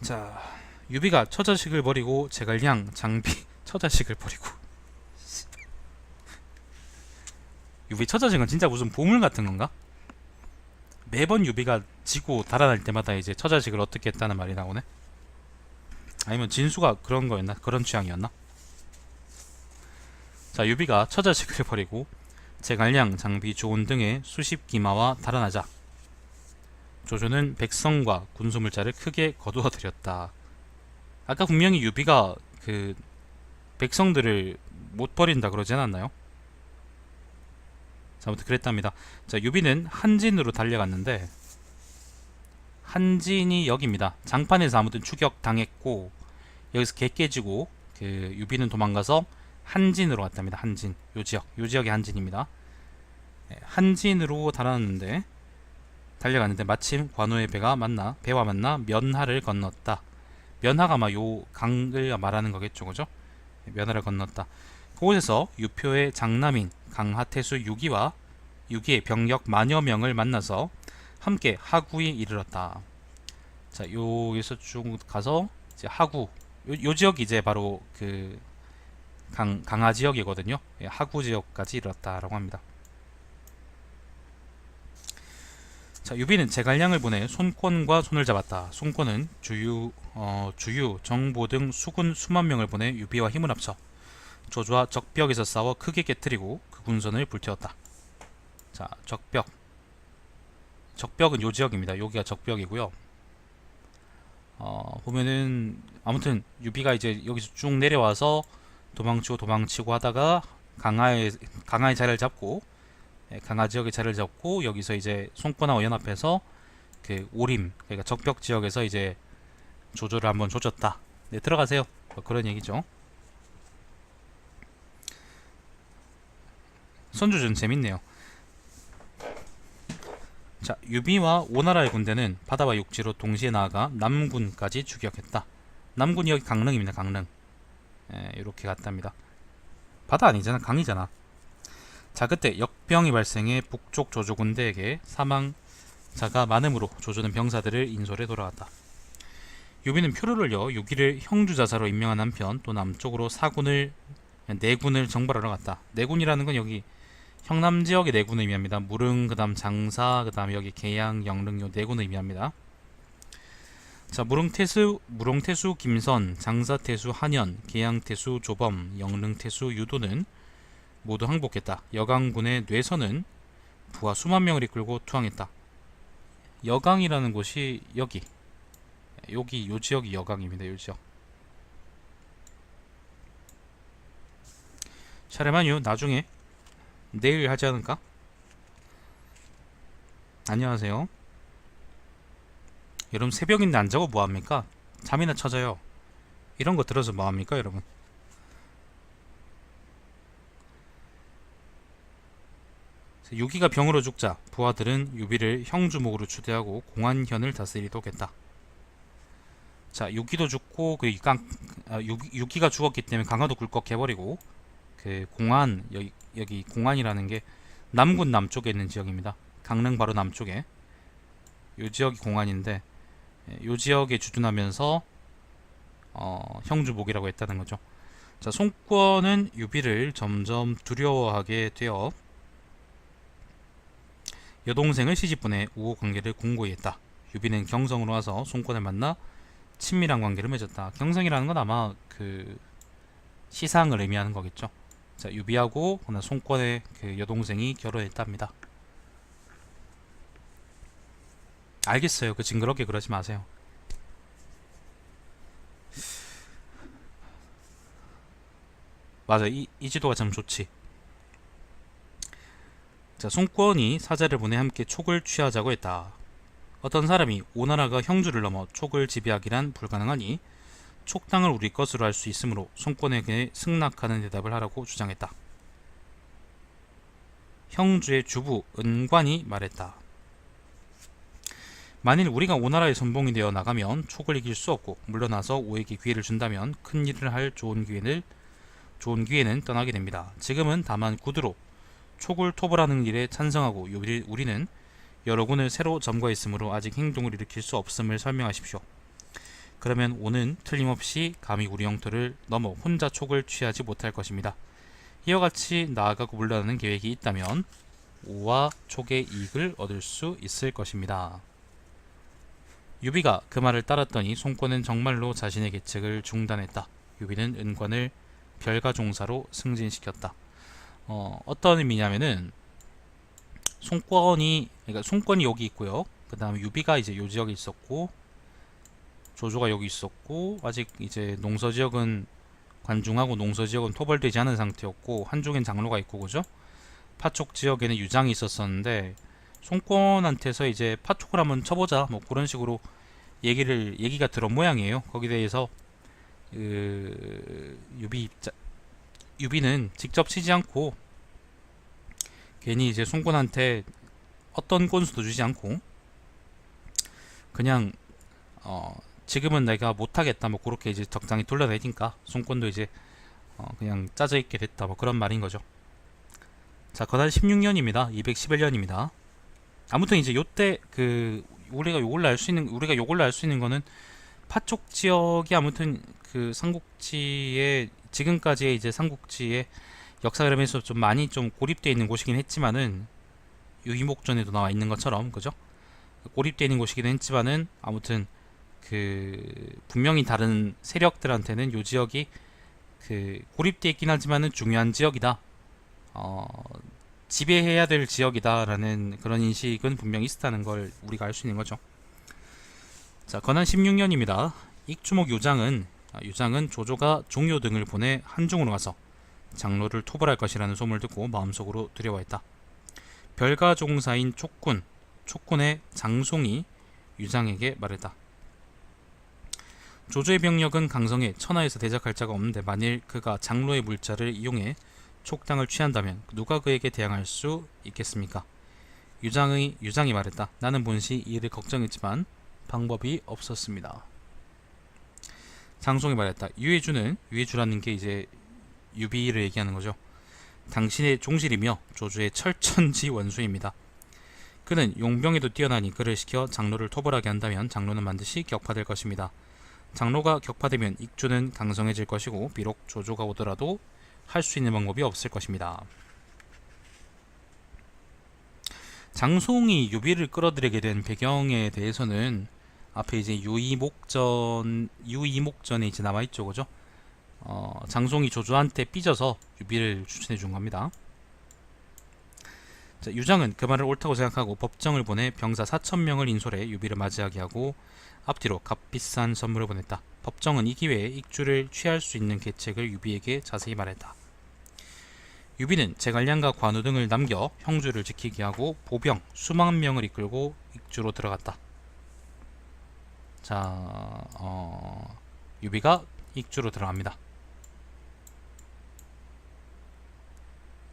자, 유비가 처자식을 버리고 제갈량 장비 처자식을 버리고 유비 처자식은 진짜 무슨 보물 같은 건가? 매번 유비가 지고 달아날 때마다 이제 처자식을 어떻게 했다는 말이 나오네. 아니면 진수가 그런 거였나? 그런 취향이었나? 자, 유비가 처자식을 버리고 제갈량 장비 조온 등의 수십 기마와 달아나자 조조는 백성과 군수물자를 크게 거두어들였다. 아까 분명히 유비가 그 백성들을 못 버린다 그러지 않았나요? 자, 아무튼 그랬답니다. 자, 유비는 한진으로 달려갔는데 한진이 여기입니다. 장판에서 아무튼 추격 당했고 여기서 개 깨지고 그 유비는 도망가서 한진으로 갔답니다. 한진, 요 지역이 한진입니다. 한진으로 달려갔는데 마침 관우의 배와 만나 면하를 건넜다. 면하가 아마 요 강을 말하는 거겠죠, 그죠? 면하를 건넜다. 그곳에서 유표의 장남인 강하태수 유기의 병력 만여 명을 만나서 함께 하구에 이르렀다. 자, 여기서 쭉 가서 이제 하구, 요 지역이 이제 바로 그 강하 지역이거든요. 예, 하구 지역까지 이르렀다라고 합니다. 자, 유비는 제갈량을 보내 손권과 손을 잡았다. 손권은 주유, 정보 등 수군 수만 명을 보내 유비와 힘을 합쳐 조조와 적벽에서 싸워 크게 깨뜨리고 그 군선을 불태웠다. 자, 적벽은 요 지역입니다. 여기가 적벽이고요. 보면은 아무튼 유비가 이제 여기서 쭉 내려와서 도망치고 하다가 강하의 자리를 잡고, 강하 지역의 자리를 잡고 여기서 이제 송권하고 연합해서 그 오림, 그러니까 적벽 지역에서 이제 조조를 한번 조졌다. 네, 들어가세요. 뭐 그런 얘기죠. 선조준 재밌네요. 자, 유비와 오나라의 군대는 바다와 육지로 동시에 나아가 남군까지 추격했다. 남군이 여기 강릉입니다. 강릉. 이렇게 갔답니다. 바다 아니잖아, 강이잖아. 자, 그때 역병이 발생해 북쪽 조조 군대에게 사망자가 많음으로 조조는 병사들을 인솔해 돌아갔다. 유비는 표를 올려 유기를 형주자사로 임명한 한편 또 남쪽으로 내군을 정벌하러 갔다. 내군이라는 건 여기 형남 지역의 내군을 의미합니다. 무릉, 그 다음 장사, 그 다음 여기 계양, 영릉 요 내군을 의미합니다. 자, 무릉태수 김선, 장사태수 한현, 계양태수 조범, 영릉태수 유도는 모두 항복했다. 여강군의 뇌선은 부하 수만 명을 이끌고 투항했다. 여강이라는 곳이 요 지역이 여강입니다. 요 지역. 샤레마뉴 나중에 내일 하지 않을까? 안녕하세요. 여러분 새벽인데 안 자고 뭐합니까? 잠이나 쳐져요. 이런 거 들어서 뭐합니까 여러분? 유기가 병으로 죽자 부하들은 유비를 형주목으로 추대하고 공안현을 다스리도록 했다. 자, 유기도 죽고 유기가 죽었기 때문에 강화도 굴곡해버리고 그 공안, 여기 공안이라는 게 남군 남쪽에 있는 지역입니다. 강릉 바로 남쪽에 요 지역이 공안인데 요 지역에 주둔하면서 형주목이라고 했다는 거죠. 자, 송권은 유비를 점점 두려워하게 되어 여동생을 시집보내 우호 관계를 공고히 했다. 유비는 경성으로 와서 송권을 만나 친밀한 관계를 맺었다. 경성이라는 건 아마 그 시상을 의미하는 거겠죠. 자, 유비하고 송권의 그 여동생이 결혼했답니다. 알겠어요. 그 징그럽게 그러지 마세요. 맞아, 이 지도가 참 좋지. 자, 송권이 사자를 보내 함께 촉을 취하자고 했다. 어떤 사람이 오나라가 형주를 넘어 촉을 지배하기란 불가능하니 촉당을 우리 것으로 할 수 있으므로 송권에게 승낙하는 대답을 하라고 주장했다. 형주의 주부 은관이 말했다. 만일 우리가 오나라의 선봉이 되어 나가면 촉을 이길 수 없고 물러나서 오에게 기회를 준다면 큰 일을 할 좋은 기회는 떠나게 됩니다. 지금은 다만 구두로 촉을 토벌하는 일에 찬성하고 우리는 여러 군을 새로 점거했으므로 아직 행동을 일으킬 수 없음을 설명하십시오. 그러면 오는 틀림없이 감히 우리 영토를 넘어 혼자 촉을 취하지 못할 것입니다. 이와 같이 나아가고 물러나는 계획이 있다면 오와 촉의 이익을 얻을 수 있을 것입니다. 유비가 그 말을 따랐더니 송권은 정말로 자신의 계책을 중단했다. 유비는 은관을 별가종사로 승진시켰다. 어떤 의미냐면은 그러니까 송권이 여기 있고요. 그 다음에 유비가 이제 요 지역에 있었고 조조가 여기 있었고 아직 이제 농서지역은 관중하고 농서지역은 토벌되지 않은 상태였고 한쪽엔 장로가 있고 그죠? 파촉 지역에는 유장이 있었었는데 송권한테서 이제 파촉을 한번 쳐보자 뭐 그런 식으로 얘기가 들어온 모양이에요. 거기에 대해서 유비는 직접 치지 않고 괜히 이제 송권한테 어떤 건수도 주지 않고 그냥 지금은 내가 못하겠다 뭐 그렇게 이제 적당히 돌려내니까 송권도 이제 그냥 짜져 있게 됐다 뭐 그런 말인 거죠. 자, 건한 16년입니다. 211년입니다. 아무튼 이제 요때 우리가 요걸로 알 수 있는 거는 파촉 지역이 아무튼 그 삼국지의 지금까지의 이제 삼국지의 역사 흐름에서 좀 많이 좀 고립되어 있는 곳이긴 했지만은 유이목전에도 나와 있는 것처럼 그죠? 고립되어 있는 곳이긴 했지만은 아무튼 분명히 다른 세력들한테는 요 지역이 고립되어 있긴 하지만은 중요한 지역이다. 지배해야 될 지역이다라는 그런 인식은 분명히 있었다는 걸 우리가 알 수 있는 거죠. 자, 건한 16년입니다. 익주목 유장은 조조가 종료 등을 보내 한중으로 가서 장로를 토벌할 것이라는 소문을 듣고 마음속으로 두려워했다. 별가종사인 촉군의 장송이 유장에게 말했다. 조조의 병력은 강성에 천하에서 대적할 자가 없는데 만일 그가 장로의 물자를 이용해 촉당을 취한다면 누가 그에게 대항할 수 있겠습니까? 유장이 말했다. 나는 본시 이를 걱정했지만 방법이 없었습니다. 장송이 말했다. 유해주라는 게 이제 유비를 얘기하는 거죠. 당신의 종실이며 조조의 철천지 원수입니다. 그는 용병에도 뛰어나니 그를 시켜 장로를 토벌하게 한다면 장로는 반드시 격파될 것입니다. 장로가 격파되면 익주는 강성해질 것이고 비록 조조가 오더라도 할 수 있는 방법이 없을 것입니다. 장송이 유비를 끌어들이게 된 배경에 대해서는 앞에 이제 유이목전에 이제 남아있죠, 그죠? 장송이 조조한테 삐져서 유비를 추천해 준 겁니다. 자, 유장은 그 말을 옳다고 생각하고 법정을 보내 병사 4,000명을 인솔해 유비를 맞이하게 하고 앞뒤로 값비싼 선물을 보냈다. 법정은 이 기회에 익주를 취할 수 있는 계책을 유비에게 자세히 말했다. 유비는 제갈량과 관우 등을 남겨 형주를 지키게 하고 보병 수만 명을 이끌고 익주로 들어갔다. 자, 유비가 익주로 들어갑니다.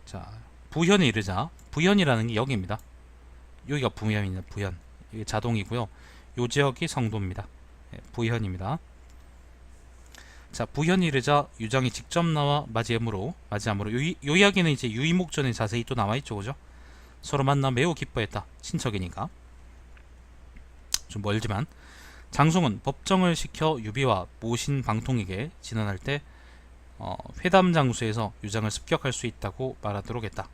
자, 부현에 이르자, 부현이라는 게 여기입니다. 여기가 부현입니다. 부현. 이게 자동이고요. 요 지역이 성도입니다. 부현입니다. 자, 부현이 이르자 유장이 직접 나와 맞이함으로 요 이야기는 이제 유이목전에 자세히 또 나와있죠, 그죠? 서로 만나 매우 기뻐했다. 친척이니까 좀 멀지만 장송은 법정을 시켜 유비와 모신 방통에게 진언할 때 회담 장소에서 유장을 습격할 수 있다고 말하도록 했다.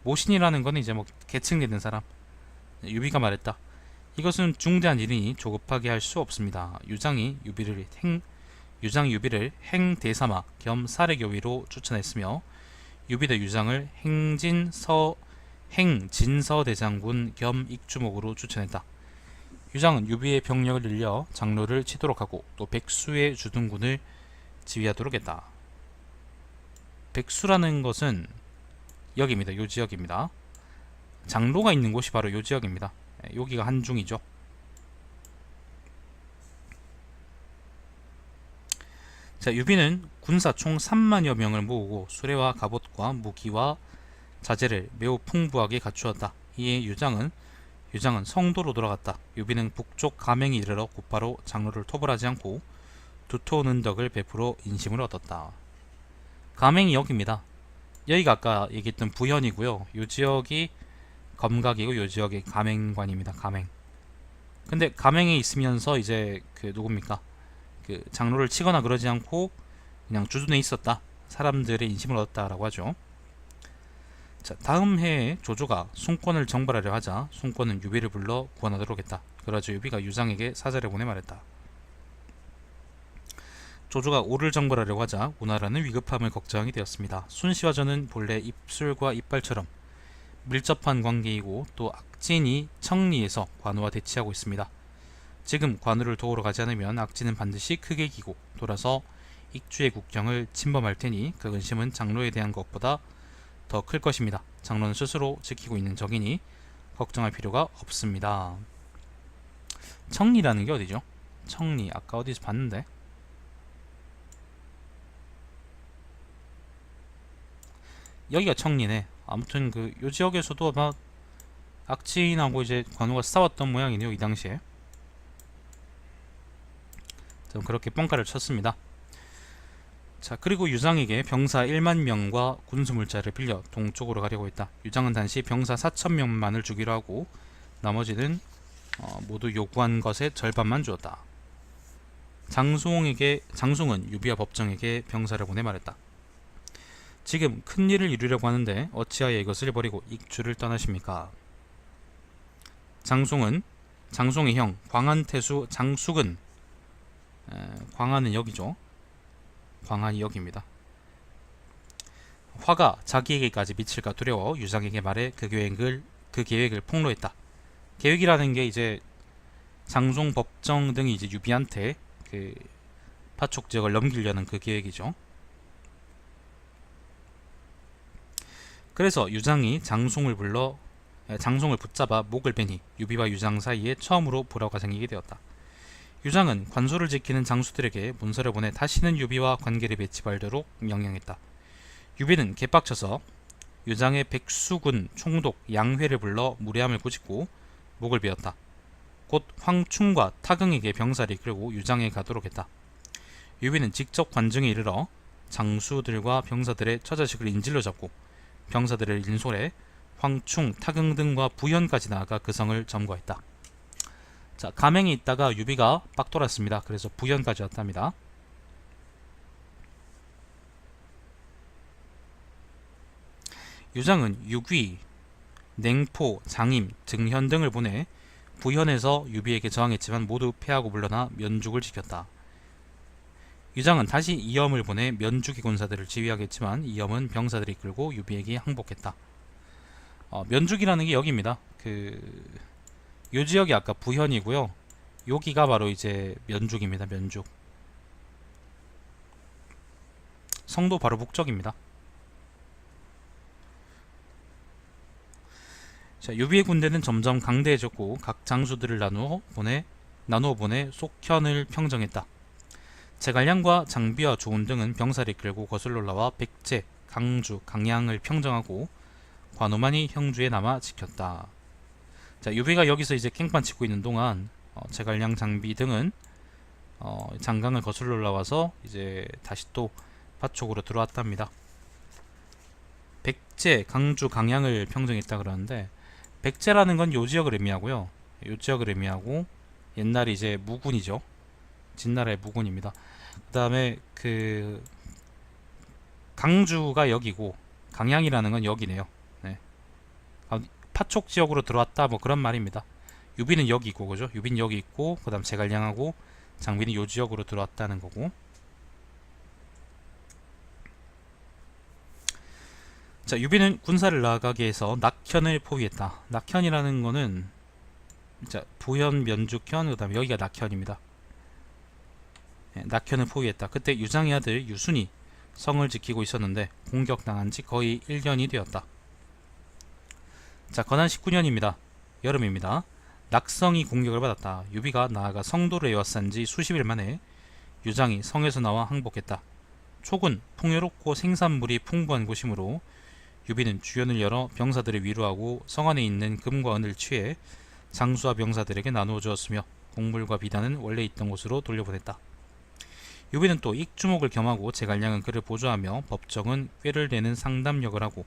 모신이라는 건 이제 뭐 계층되는 사람. 유비가 말했다. 이것은 중대한 일이니 조급하게 할 수 없습니다. 유장이 유비를 행대사마 겸 사례교위로 추천했으며 유비도 유장을 행진서대장군 겸 익주목으로 추천했다. 유장은 유비의 병력을 늘려 장로를 치도록 하고 또 백수의 주둔군을 지휘하도록 했다. 백수라는 것은 여기입니다. 요 지역입니다. 장로가 있는 곳이 바로 요 지역입니다. 여기가 한중이죠. 자, 유비는 군사 총 3만여 명을 모으고 수레와 갑옷과 무기와 자재를 매우 풍부하게 갖추었다. 이에 유장은 성도로 돌아갔다. 유비는 북쪽 가맹에 이르러 곧바로 장로를 토벌하지 않고 두토는 덕을 베풀어 인심을 얻었다. 가맹이 여기입니다. 여기가 아까 얘기했던 부현이고요. 요 지역이 검각이고 요 지역이 가맹관입니다. 가맹. 근데 가맹에 있으면서 이제 누굽니까? 장로를 치거나 그러지 않고 그냥 주둔해 있었다. 사람들의 인심을 얻었다라고 하죠. 자, 다음 해에 조조가 숭권을 정벌하려 하자 숭권은 유비를 불러 구원하도록 했다. 그러자 유비가 유장에게 사자를 보내 말했다. 조조가 오를 정벌하려고 하자 오나라는 위급함을 걱정하게 되었습니다. 순시와 저는 본래 입술과 이빨처럼 밀접한 관계이고 또 악진이 청리에서 관우와 대치하고 있습니다. 지금 관우를 도우러 가지 않으면 악진은 반드시 크게 기고 돌아서 익주의 국경을 침범할 테니 그 근심은 장로에 대한 것보다 더 클 것입니다. 장로는 스스로 지키고 있는 적이니 걱정할 필요가 없습니다. 청리라는 게 어디죠? 청리 아까 어디서 봤는데 여기가 청리네. 아무튼 그 요 지역에서도 막 악진하고 이제 관우가 싸웠던 모양이네요, 이 당시에. 좀 그렇게 뻥카를 쳤습니다. 자, 그리고 유장에게 병사 1만 명과 군수물자를 빌려 동쪽으로 가려고 했다. 유장은 당시 병사 4천 명만을 주기로 하고 나머지는 모두 요구한 것의 절반만 주었다. 장송은 유비와 법정에게 병사를 보내 말했다. 지금 큰 일을 이루려고 하는데 어찌하여 이것을 버리고 익주를 떠나십니까? 장송의 형 광안태수 장숙은 광안은 여기죠. 광안이 여기입니다. 화가 자기에게까지 미칠까 두려워 유장에게 말해 그 계획을 폭로했다. 계획이라는 게 이제 장송, 법정 등이 이제 유비한테 그 파촉 지역을 넘기려는 그 계획이죠. 그래서 유장이 장송을 붙잡아 목을 베니 유비와 유장 사이에 처음으로 불화가 생기게 되었다. 유장은 관소를 지키는 장수들에게 문서를 보내 다시는 유비와 관계를 맺지 말도록 명령했다. 유비는 개빡쳐서 유장의 백수군 총독 양회를 불러 무례함을 꾸짖고 목을 베었다. 곧 황충과 타경에게 병사를 이끌고 유장에 가도록 했다. 유비는 직접 관중에 이르러 장수들과 병사들의 처자식을 인질로 잡고 병사들을 인솔해 황충, 타경 등과 부현까지 나아가 그 성을 점거했다. 자, 가맹이 있다가 유비가 빡 돌았습니다. 그래서 부현까지 왔답니다. 유장은 유귀, 냉포, 장임, 증현 등을 보내 부현에서 유비에게 저항했지만 모두 패하고 물러나 면죽을 지켰다. 유장은 다시 이염을 보내 면죽의 군사들을 지휘하겠지만 이염은 병사들을 이끌고 유비에게 항복했다. 면죽이라는 게 여기입니다. 요 지역이 아까 부현이고요. 여기가 바로 이제 면죽입니다. 면죽. 성도 바로 북쪽입니다. 자, 유비의 군대는 점점 강대해졌고 각 장수들을 나누어 보내 속현을 평정했다. 제갈량과 장비와 조운 등은 병사를 이끌고 거슬러 올라와 백제, 강주, 강양을 평정하고 관우만이 형주에 남아 지켰다. 자, 유비가 여기서 이제 깽판 치고 있는 동안 제갈량, 장비 등은 장강을 거슬러 올라와서 이제 다시 또 파촉으로 들어왔답니다. 백제, 강주, 강양을 평정했다 그러는데 백제라는 건 요 지역을 의미하고요. 요 지역을 의미하고 옛날에 이제 무군이죠. 진나라의 무군입니다. 그 다음에 그 강주가 여기고 강양이라는 건 여기네요. 네. 파촉 지역으로 들어왔다 뭐 그런 말입니다. 유비는 여기 있고 그죠? 유비는 여기 있고 그 다음 제갈량하고 장비는 요 지역으로 들어왔다는 거고. 자, 유비는 군사를 나가게 해서 낙현을 포위했다. 낙현이라는 거는 자, 부현, 면죽현, 그 다음에 여기가 낙현입니다. 네, 낙현을 포위했다. 그때 유장의 아들 유순이 성을 지키고 있었는데 공격당한 지 거의 1년이 되었다. 자, 건한 19년입니다. 여름입니다. 낙성이 공격을 받았다. 유비가 나아가 성도를 에워싼 지 수십일 만에 유장이 성에서 나와 항복했다. 촉은 풍요롭고 생산물이 풍부한 곳이므로 유비는 주연을 열어 병사들을 위로하고 성 안에 있는 금과 은을 취해 장수와 병사들에게 나누어 주었으며 곡물과 비단은 원래 있던 곳으로 돌려보냈다. 유비는 또 익주목을 겸하고 제갈량은 그를 보조하며 법정은 꾀를 내는 상담역을 하고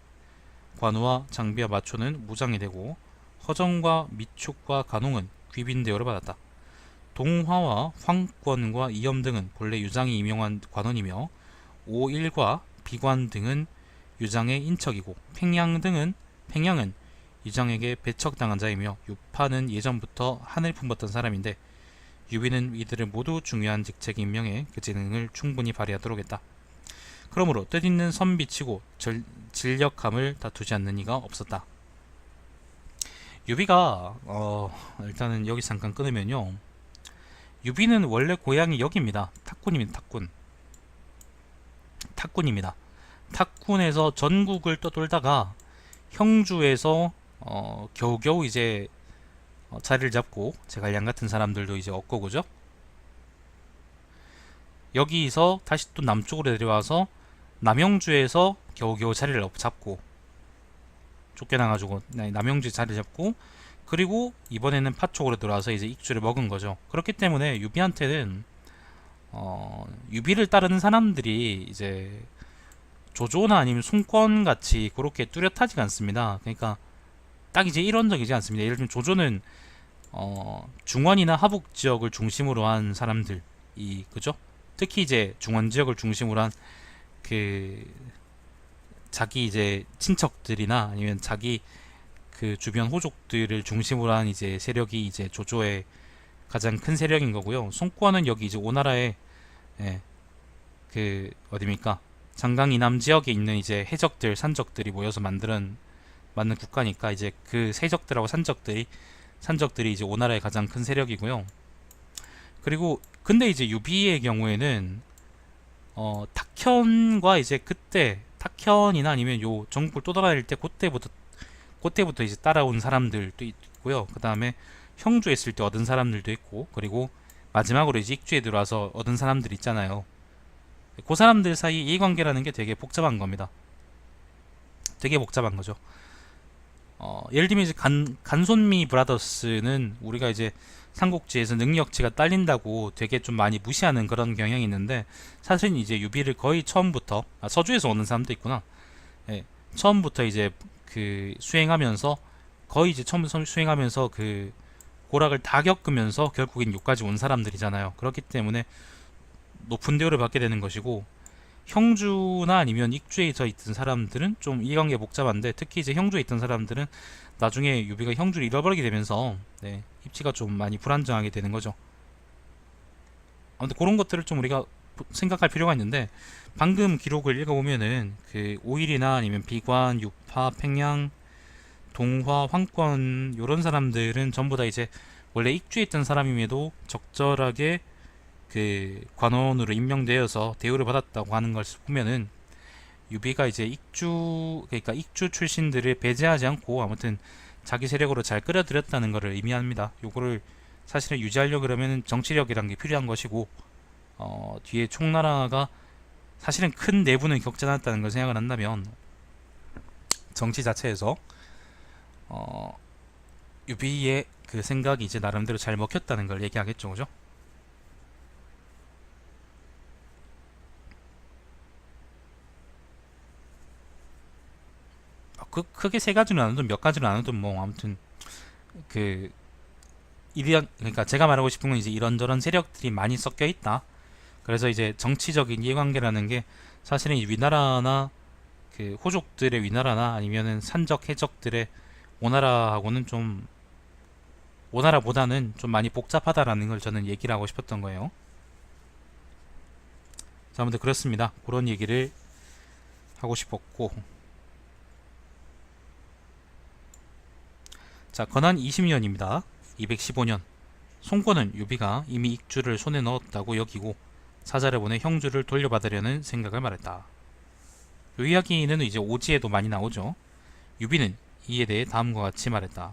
관우와 장비와 마초는 무장이 되고 허정과 미축과 간홍은 귀빈 대우를 받았다. 동화와 황권과 이염 등은 본래 유장이 임용한 관원이며 오일과 비관 등은 유장의 인척이고 팽양은 유장에게 배척당한 자이며 유파는 예전부터 한을 품었던 사람인데 유비는 이들을 모두 중요한 직책에 임명해 그 재능을 충분히 발휘하도록 했다. 그러므로 뜻있는 선비치고 진력함을 다투지 않는 이가 없었다. 유비가 일단은 여기 잠깐 끊으면요. 유비는 원래 고향이 여기입니다. 탁군입니다. 탁군입니다. 탁군에서 전국을 떠돌다가 형주에서 겨우겨우 이제 자리를 잡고 제갈량 같은 사람들도 이제 없고 그죠? 여기서 다시 또 남쪽으로 내려와서 남영주에서 겨우겨우 자리를 잡고 쫓겨나가지고 남영주에 자리 잡고 그리고 이번에는 파 쪽으로 들어와서 이제 익주를 먹은 거죠. 그렇기 때문에 유비한테는 유비를 따르는 사람들이 이제 조조나 아니면 송권 같이 그렇게 뚜렷하지가 않습니다. 그러니까 딱 이제 일원적이지 않습니다. 예를 들면 조조는 중원이나 하북 지역을 중심으로 한 사람들이 그죠? 특히 이제 중원 지역을 중심으로 한 그 자기 이제 친척들이나 아니면 자기 그 주변 호족들을 중심으로 한 이제 세력이 이제 조조의 가장 큰 세력인 거고요. 송권은 여기 이제 오나라의 예, 그 어디입니까? 장강 이남 지역에 있는 이제 해적들, 산적들이 모여서 만든 국가니까 이제 그 세적들하고 산적들이 이제 오나라의 가장 큰 세력이고요. 그리고 근데 이제 유비의 경우에는 탁현과 이제 그때 탁현이나 아니면 요 정국을 또 돌아다닐 때 그때부터 이제 따라온 사람들도 있고요. 그 다음에 형주에 있을 때 얻은 사람들도 있고 그리고 마지막으로 이제 익주에 들어와서 얻은 사람들 있잖아요. 그 사람들 사이 이해관계라는 게 되게 복잡한 겁니다. 되게 복잡한 거죠. 예를 들면 이제 간손미 브라더스는 우리가 이제 삼국지에서 능력치가 딸린다고 되게 좀 많이 무시하는 그런 경향이 있는데 사실은 이제 유비를 거의 처음부터 서주에서 오는 사람도 있구나. 예, 처음부터 이제 그 수행하면서 거의 이제 처음 수행하면서 그 고락을 다 겪으면서 결국엔 여기까지 온 사람들이잖아요. 그렇기 때문에 높은 대우를 받게 되는 것이고 형주나 아니면 익주에 있던 사람들은 좀 이해관계가 복잡한데 특히 이제 형주에 있던 사람들은 나중에 유비가 형주를 잃어버리게 되면서 네, 입지가 좀 많이 불안정하게 되는 거죠. 아무튼 그런 것들을 좀 우리가 생각할 필요가 있는데 방금 기록을 읽어보면은 그 오일이나 아니면 비관, 유파, 팽양, 동화, 황권 요런 사람들은 전부 다 이제 원래 익주에 있던 사람임에도 적절하게 그 관원으로 임명되어서 대우를 받았다고 하는 걸 보면은 유비가 이제 그러니까 익주 출신들을 배제하지 않고 아무튼 자기 세력으로 잘 끌어들였다는 것을 의미합니다. 요거를 사실은 유지하려고 그러면 정치력이란 게 필요한 것이고 뒤에 총나라가 사실은 큰 내부는 겪지 않았다는 걸 생각을 한다면 정치 자체에서 유비의 그 생각이 이제 나름대로 잘 먹혔다는 걸 얘기하겠죠, 그죠? 크게 세 가지로 나누든 몇 가지로 나누든 뭐 아무튼 그 그러니까 제가 말하고 싶은 건 이제 이런저런 세력들이 많이 섞여 있다. 그래서 이제 정치적인 이해관계라는 게 사실은 이 위나라나 그 호족들의 위나라나 아니면은 산적 해적들의 오나라하고는 좀 오나라보다는 좀 많이 복잡하다라는 걸 저는 얘기를 하고 싶었던 거예요. 자, 아무튼 그렇습니다. 그런 얘기를 하고 싶었고 자, 건한 20년입니다. 215년 송권은 유비가 이미 익주를 손에 넣었다고 여기고 사자를 보내 형주를 돌려받으려는 생각을 말했다. 이 이야기는 이제 오지에도 많이 나오죠. 유비는 이에 대해 다음과 같이 말했다.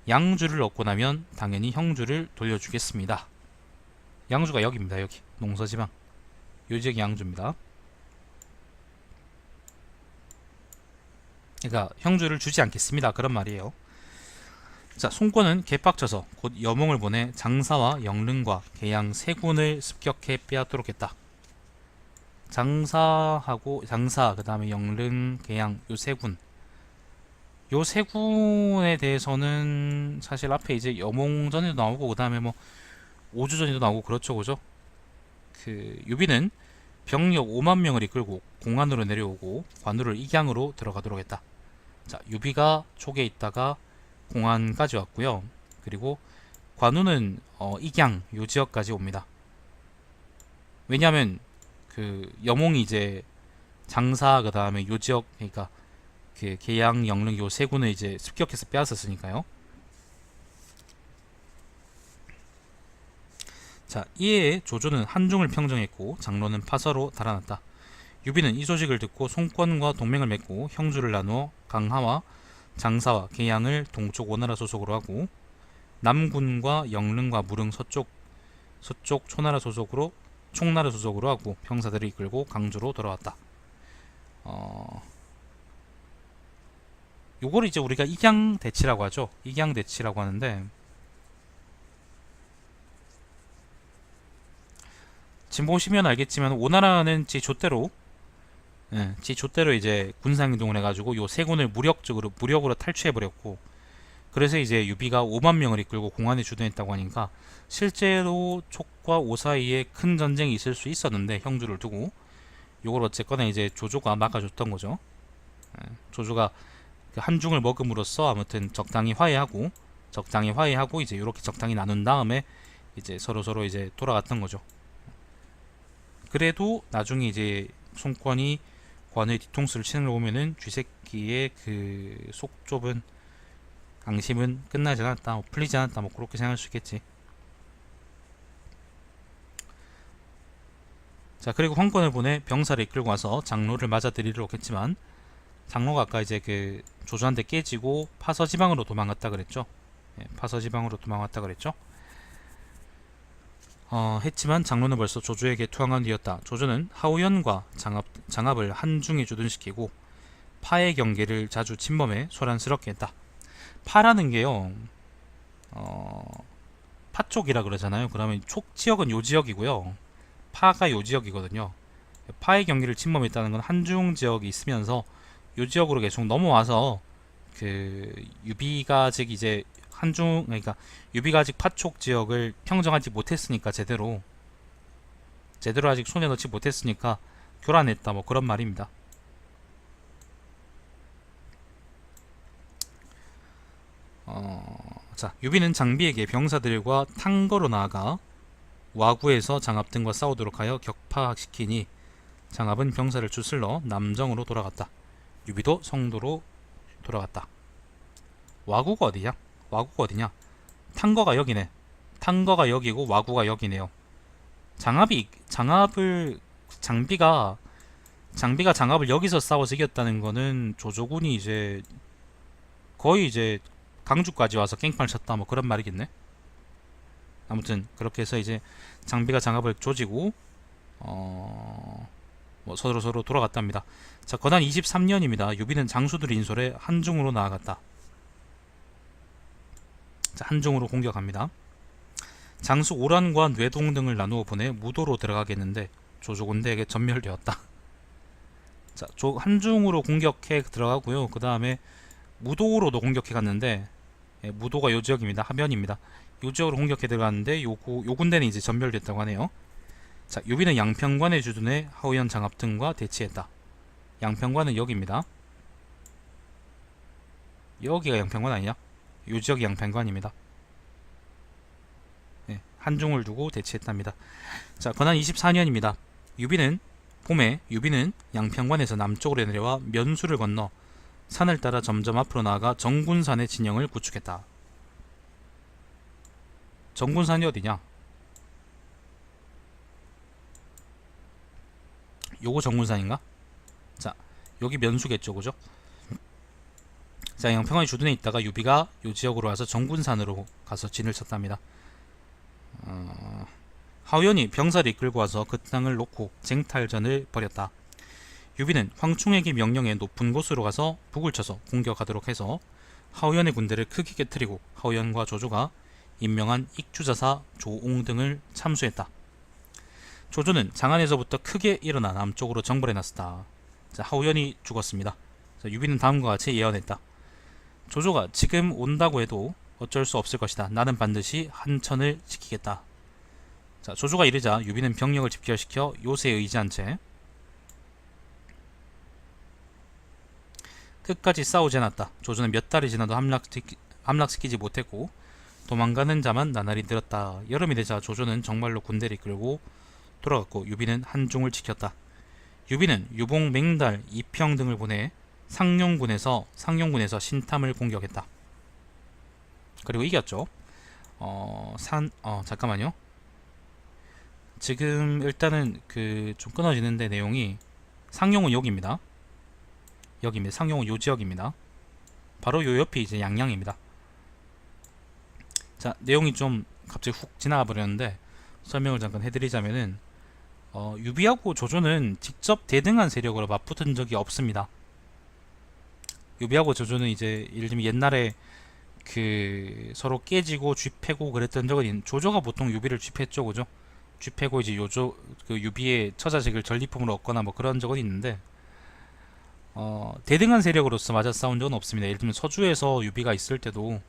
양주를 얻고 나면 당연히 형주를 돌려주겠습니다. 양주가 여기입니다. 여기 농서지방 요 지역이 양주입니다. 그러니까 형주를 주지 않겠습니다. 그런 말이에요. 자, 송권은 개빡쳐서 곧 여몽을 보내 장사와 영릉과 계양 세 군을 습격해 빼앗도록 했다. 장사 그다음에 영릉, 계양 요 세 군. 요 세 군에 대해서는 사실 앞에 이제 여몽전에도 나오고 그다음에 뭐 오주전에도 나오고 그렇죠. 그죠? 그 유비는 병력 5만 명을 이끌고 공안으로 내려오고 관우를 익양으로 들어가도록 했다. 자, 유비가 촉에 있다가 공안까지 왔고요. 그리고 관우는 익양 요 지역까지 옵니다. 왜냐하면 그 여몽이 이제 장사 그 다음에 요 지역 그러니까 그 계양 영릉 요 세 군을 이제 습격해서 빼앗았으니까요. 자, 이에 조조는 한중을 평정했고 장로는 파서로 달아났다. 유비는 이 소식을 듣고 송권과 동맹을 맺고 형주를 나누어 강하와 장사와 계양을 동쪽 오나라 소속으로 하고 남군과 영릉과 무릉 서쪽 총나라 소속으로 하고 병사들을 이끌고 강주로 돌아왔다. 요걸 이제 우리가 익양대치라고 하죠. 익양대치라고 하는데, 지금 보시면 알겠지만 오나라는 지 좆대로 이제 군사행동을 해가지고 요 세 군을 무력으로 탈취해버렸고, 그래서 이제 유비가 5만 명을 이끌고 공안에 주둔했다고 하니까 실제로 촉과 오 사이에 큰 전쟁이 있을 수 있었는데, 형주를 두고 요걸 어쨌거나 이제 조조가 막아줬던 거죠. 조조가 그 한중을 먹음으로써 아무튼 적당히 화해하고 이제 이렇게 적당히 나눈 다음에 이제 서로 이제 돌아갔던 거죠. 그래도 나중에 이제 송권이 관의 뒤통수를 치는 거 보면은 쥐새끼의 그 속 좁은 앙심은 끝나지 않았다, 풀리지 않았다, 뭐 그렇게 생각할 수 있겠지. 자, 그리고 황권을 보내 병사를 이끌고 와서 장로를 맞아들이도록 했지만, 장로가 아까 이제 그 조조한테 깨지고 파서지방으로 도망갔다 그랬죠. 파서지방으로 도망갔다 그랬죠. 했지만 장로는 벌써 조조에게 투항한 뒤였다. 조조는 하우연과 장압을 한중에 주둔시키고 파의 경계를 자주 침범해 소란스럽게 했다. 파라는 게요, 파 쪽이라 그러잖아요. 그러면 촉 지역은 요 지역이고요, 파가 요 지역이거든요. 파의 경계를 침범했다는 건 한중 지역이 있으면서 요 지역으로 계속 넘어와서 그 유비가 즉 이제 그러니까 유비가 아직 파촉 지역을 평정하지 못했으니까 제대로 아직 손에 넣지 못했으니까 교란했다, 뭐 그런 말입니다. 자, 유비는 장비에게 병사들과 탕거로 나아가 와구에서 장압 등과 싸우도록 하여 격파시키니 장압은 병사를 추슬러 남정으로 돌아갔다. 유비도 성도로 돌아갔다. 와구가 어디냐? 탕거가 여기네. 탕거가 여기고 와구가 여기네요. 장비가 장압을 여기서 싸워서 이겼다는 거는 조조군이 이제 거의 이제 강주까지 와서 깽판을 쳤다, 뭐 그런 말이겠네. 아무튼 그렇게 해서 이제 장비가 장압을 조지고 뭐 서로 돌아갔답니다. 자, 건한 23년입니다. 유비는 장수들의 인솔에 한중으로 나아갔다. 자, 한중으로 공격합니다. 장수 오란과 뇌동 등을 나누어 보내 무도로 들어가겠는데 조조 군대에게 전멸되었다. 자, 한중으로 공격해 들어가고요. 그 다음에 무도로도 공격해 갔는데, 무도가 요 지역입니다. 하면입니다. 요 지역으로 공격해 들어갔는데 요 군대는 이제 전멸됐다고 하네요. 자, 유비는 양평관에 주둔해 하우연 장압 등과 대치했다. 양평관은 여기입니다. 여기가 양평관 아니냐? 요 지역이 양평관입니다. 한중을 두고 대치했답니다. 자, 건한 24년입니다. 봄에 유비는 양평관에서 남쪽으로 내려와 면수를 건너 산을 따라 점점 앞으로 나아가 정군산의 진영을 구축했다. 정군산이 어디냐? 요거 정군산인가? 자, 여기 면수겠죠, 그죠? 자, 양평관에 주둔해 있다가 유비가 요 지역으로 와서 정군산으로 가서 진을 쳤답니다. 하우연이 병사를 이끌고 와서 그 땅을 놓고 쟁탈전을 벌였다. 유비는 황충에게 명령해 높은 곳으로 가서 북을 쳐서 공격하도록 해서 하우연의 군대를 크게 깨뜨리고 하우연과 조조가 임명한 익주자사 조옹 등을 참수했다. 조조는 장안에서부터 크게 일어나 남쪽으로 정벌해 났다. 자, 하우연이 죽었습니다. 자, 유비는 다음과 같이 예언했다. 조조가 지금 온다고 해도 어쩔 수 없을 것이다. 나는 반드시 한천을 지키겠다. 자, 조조가 이르자 유비는 병력을 집결시켜 요새에 의지한 채 끝까지 싸우지 않았다. 조조는 몇 달이 지나도 함락시키지 못했고 도망가는 자만 나날이 늘었다. 여름이 되자 조조는 정말로 군대를 이끌고 돌아갔고 유비는 한중을 지켰다. 유비는 유봉, 맹달, 이평 등을 보내 상용군에서 신탐을 공격했다. 그리고 이겼죠. 잠깐만요. 지금 일단은 그 좀 끊어지는데 내용이 상용은 여기입니다. 상용은 요 지역입니다. 바로 요 옆이 이제 양양입니다. 자, 내용이 좀 갑자기 훅 지나가 버렸는데 설명을 잠깐 해드리자면은 유비하고 조조는 직접 대등한 세력으로 맞붙은 적이 없습니다. 유비하고 조조는 이제 예를 들면 옛날에 그 서로 깨지고 쥐패고 그랬던 적은 조조가 보통 유비를 쥐패했죠, 그죠? 쥐패고 이제 요조 그 유비의 처자식을 전리품으로 얻거나 뭐 그런 적은 있는데 대등한 세력으로서 맞아 싸운 적은 없습니다. 예를 들면 서주에서 유비가 있을 때도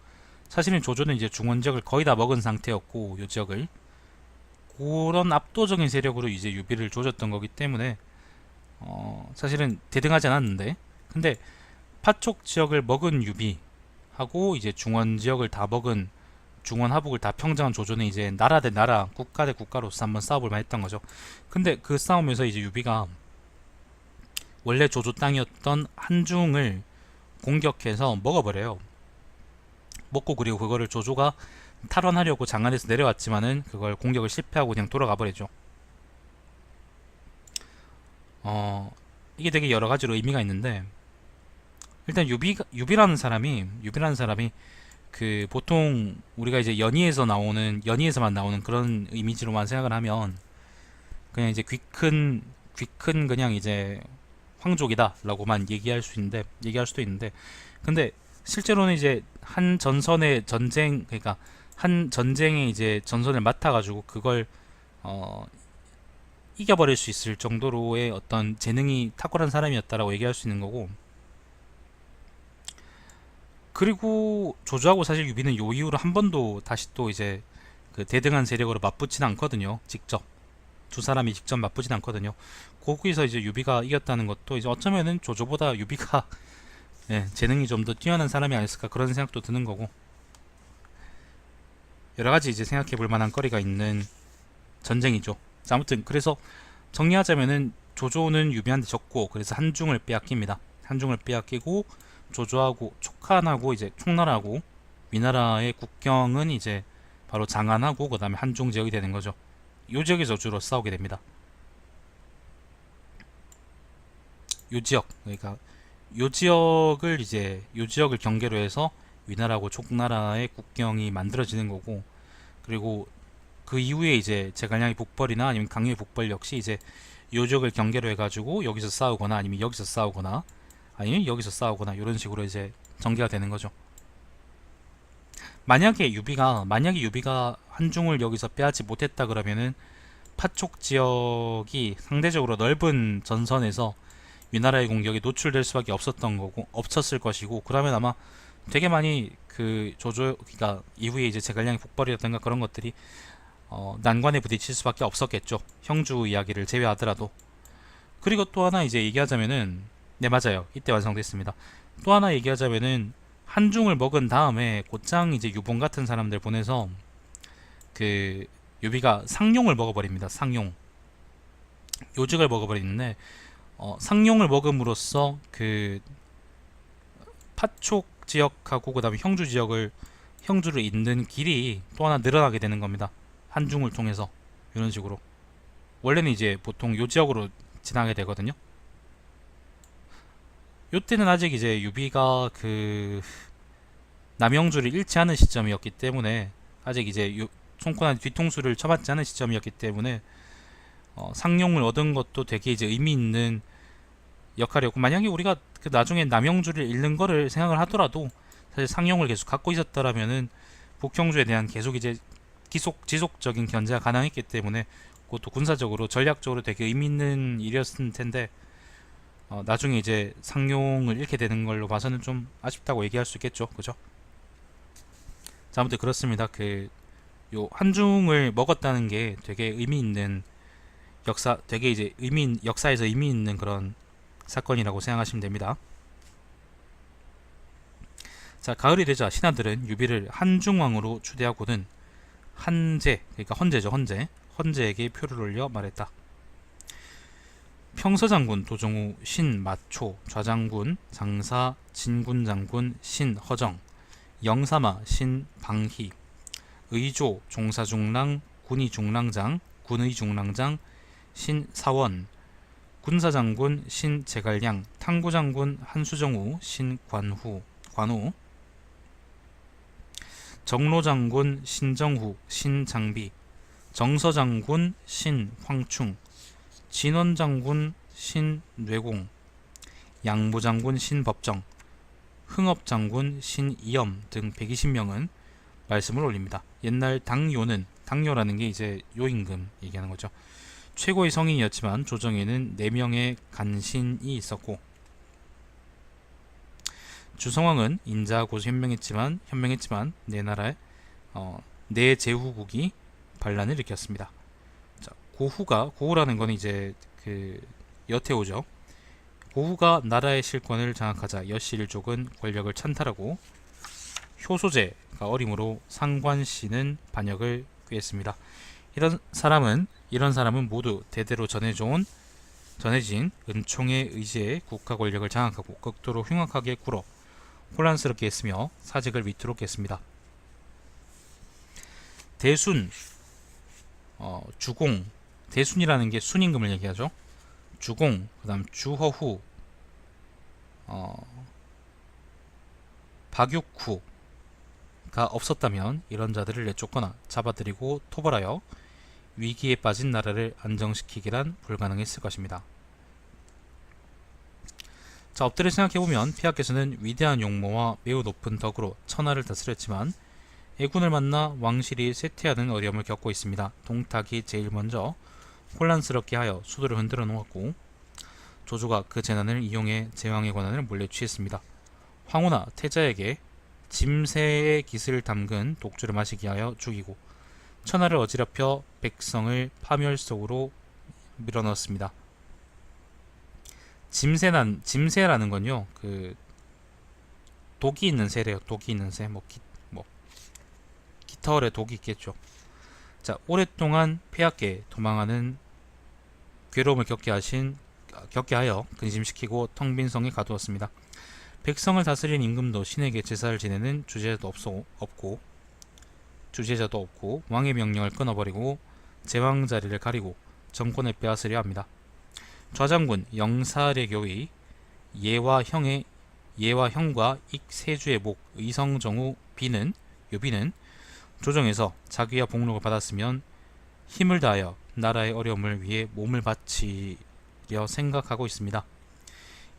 사실은 조조는 이제 중원 지역을 거의 다 먹은 상태였고 요 지역을 그런 압도적인 세력으로 이제 유비를 조졌던 거기 때문에 사실은 대등하지 않았는데 근데 파촉 지역을 먹은 유비하고 이제 중원 지역을 다 먹은 중원 하북을 다 평정한 조조는 이제 나라 대 나라 국가 대 국가로서 한번 싸워볼 만했던 거죠. 근데 그 싸움에서 이제 유비가 원래 조조 땅이었던 한중을 공격해서 먹어버려요. 먹고 그리고 그거를 조조가 탈환하려고 장안에서 내려왔지만은 그걸 공격을 실패하고 그냥 돌아가 버리죠. 이게 되게 여러 가지로 의미가 있는데 일단 유비라는 사람이 그 보통 우리가 이제 연희에서만 나오는 그런 이미지로만 생각을 하면 그냥 이제 귀큰 그냥 이제 황족이다라고만 얘기할 수도 있는데 근데 실제로는 이제 한 전선의 전쟁 그러니까 한 전쟁에 이제 전선을 맡아가지고 그걸 이겨버릴 수 있을 정도로의 어떤 재능이 탁월한 사람이었다라고 얘기할 수 있는 거고 그리고 조조하고 사실 유비는 요 이후로 한 번도 다시 또 이제 그 대등한 세력으로 맞붙진 않거든요. 직접 두 사람이 직접 맞붙진 않거든요. 거기서 이제 유비가 이겼다는 것도 이제 어쩌면은 조조보다 유비가 예, 재능이 좀 더 뛰어난 사람이 아니었을까 그런 생각도 드는 거고 여러 가지 이제 생각해 볼 만한 거리가 있는 전쟁이죠. 자, 아무튼 그래서 정리하자면은 조조는 유비한테 졌고 그래서 한중을 빼앗깁니다. 한중을 빼앗기고 조조하고 촉한하고 이제 총나라하고 위나라의 국경은 이제 바로 장안하고 그 다음에 한중 지역이 되는 거죠. 요 지역에서 주로 싸우게 됩니다. 요 지역 그러니까 요 지역을 경계로 해서 위나라하고 촉나라의 국경이 만들어지는 거고 그리고 그 이후에 이제 제갈량의 북벌이나 아니면 강유의 북벌 역시 이제 요 지역을 경계로 해가지고 여기서 싸우거나 아니면 여기서 싸우거나 아니면 여기서 싸우거나 이런 식으로 이제 전개가 되는 거죠. 만약에 유비가 한중을 여기서 빼앗지 못했다 그러면은 파촉 지역이 상대적으로 넓은 전선에서 위나라의 공격에 노출될 수밖에 없었을 것이고 그러면 아마 되게 많이 그 그러니까 이후에 이제 제갈량의 북벌이라든가 그런 것들이 난관에 부딪힐 수밖에 없었겠죠. 형주 이야기를 제외하더라도. 그리고 또 하나 이제 얘기하자면은 네 맞아요. 이때 완성됐습니다. 또 하나 얘기하자면은 한중을 먹은 다음에 곧장 이제 유봉 같은 사람들 보내서 그 유비가 상용을 먹어버립니다. 상용 요직을 먹어버리는데 상용을 먹음으로써 그 파촉 지역하고 그 다음에 형주를 잇는 길이 또 하나 늘어나게 되는 겁니다. 한중을 통해서 이런 식으로 원래는 이제 보통 요 지역으로 지나게 되거든요. 요때는 아직 이제 유비가 그 남영주를 잃지 않은 시점이었기 때문에 아직 이제 총권한 뒤통수를 쳐맞지 않은 시점이었기 때문에 상용을 얻은 것도 되게 이제 의미 있는 역할이었고 만약에 우리가 그 나중에 남영주를 잃는 거를 생각을 하더라도 사실 상용을 계속 갖고 있었더라면은 북형주에 대한 계속 이제 지속적인 견제가 가능했기 때문에 그것도 군사적으로 전략적으로 되게 의미 있는 일이었을 텐데 나중에 이제 상용을 잃게 되는 걸로 봐서는 좀 아쉽다고 얘기할 수 있겠죠, 그죠? 자, 아무튼 그렇습니다. 그 요 한중을 먹었다는 게 되게 의미 있는 되게 이제 역사에서 의미 있는 그런 사건이라고 생각하시면 됩니다. 자, 가을이 되자 신하들은 유비를 한중왕으로 추대하고는 그러니까 헌제에게 표를 올려 말했다. 평서장군 도종우 신마초, 좌장군 장사, 진군장군 신허정, 영사마 신방희, 의조 종사중랑 군의중랑장, 군의중랑장 신사원, 군사장군 신제갈량, 탕구장군 한수정우 신관후, 관우, 정로장군 신정후 신장비, 정서장군 신황충, 진원장군 신뇌공, 양부장군 신법정, 흥업장군 신이염 등 120명은 말씀을 올립니다. 옛날 당요는, 당요라는 게 이제 요임금 얘기하는 거죠. 최고의 성인이었지만 조정에는 4명의 간신이 있었고, 주성왕은 인자하고 현명했지만 내 나라의 내제후국이 반란을 일으켰습니다. 자, 고후라는 건 이제 그 여태오죠. 고후가 나라의 실권을 장악하자 여씨일족은 권력을 찬탈하고 효소제가 어림으로 상관씨는 반역을 꾀했습니다. 이런 사람은 모두 대대로 전해진 은총의 의지에 국가 권력을 장악하고 극도로 흉악하게 굴어 혼란스럽게 했으며 사직을 위태롭게 했습니다. 대순, 주공, 대순이라는 게 순임금을 얘기하죠. 주공, 그 다음 주허후, 박육후가 없었다면 이런 자들을 내쫓거나 잡아들이고 토벌하여 위기에 빠진 나라를 안정시키기란 불가능했을 것입니다. 자, 엎드려 생각해보면 폐하께서는 위대한 용모와 매우 높은 덕으로 천하를 다스렸지만 애군을 만나 왕실이 쇠퇴하는 어려움을 겪고 있습니다. 동탁이 제일 먼저 혼란스럽게 하여 수도를 흔들어 놓았고, 조조가 그 재난을 이용해 제왕의 권한을 몰래 취했습니다. 황후나 태자에게 짐새의 깃을 담근 독주를 마시게 하여 죽이고, 천하를 어지럽혀 백성을 파멸 속으로 밀어넣었습니다. 짐새라는 건요, 그 독이 있는 새래요. 독이 있는 새, 깃털에 독이 있겠죠. 자, 오랫동안 폐하께 도망하는 괴로움을 겪게 하여 근심시키고 텅 빈 성에 가두었습니다. 백성을 다스린 임금도 신에게 제사를 지내는 주제자도 없고 왕의 명령을 끊어버리고 제왕 자리를 가리고 정권을 빼앗으려 합니다. 좌장군 영사래교의 예와 형과 익세주의 목 의성정후 유비는 조정에서 자기와 복록을 받았으면 힘을 다하여 나라의 어려움을 위해 몸을 바치려 생각하고 있습니다.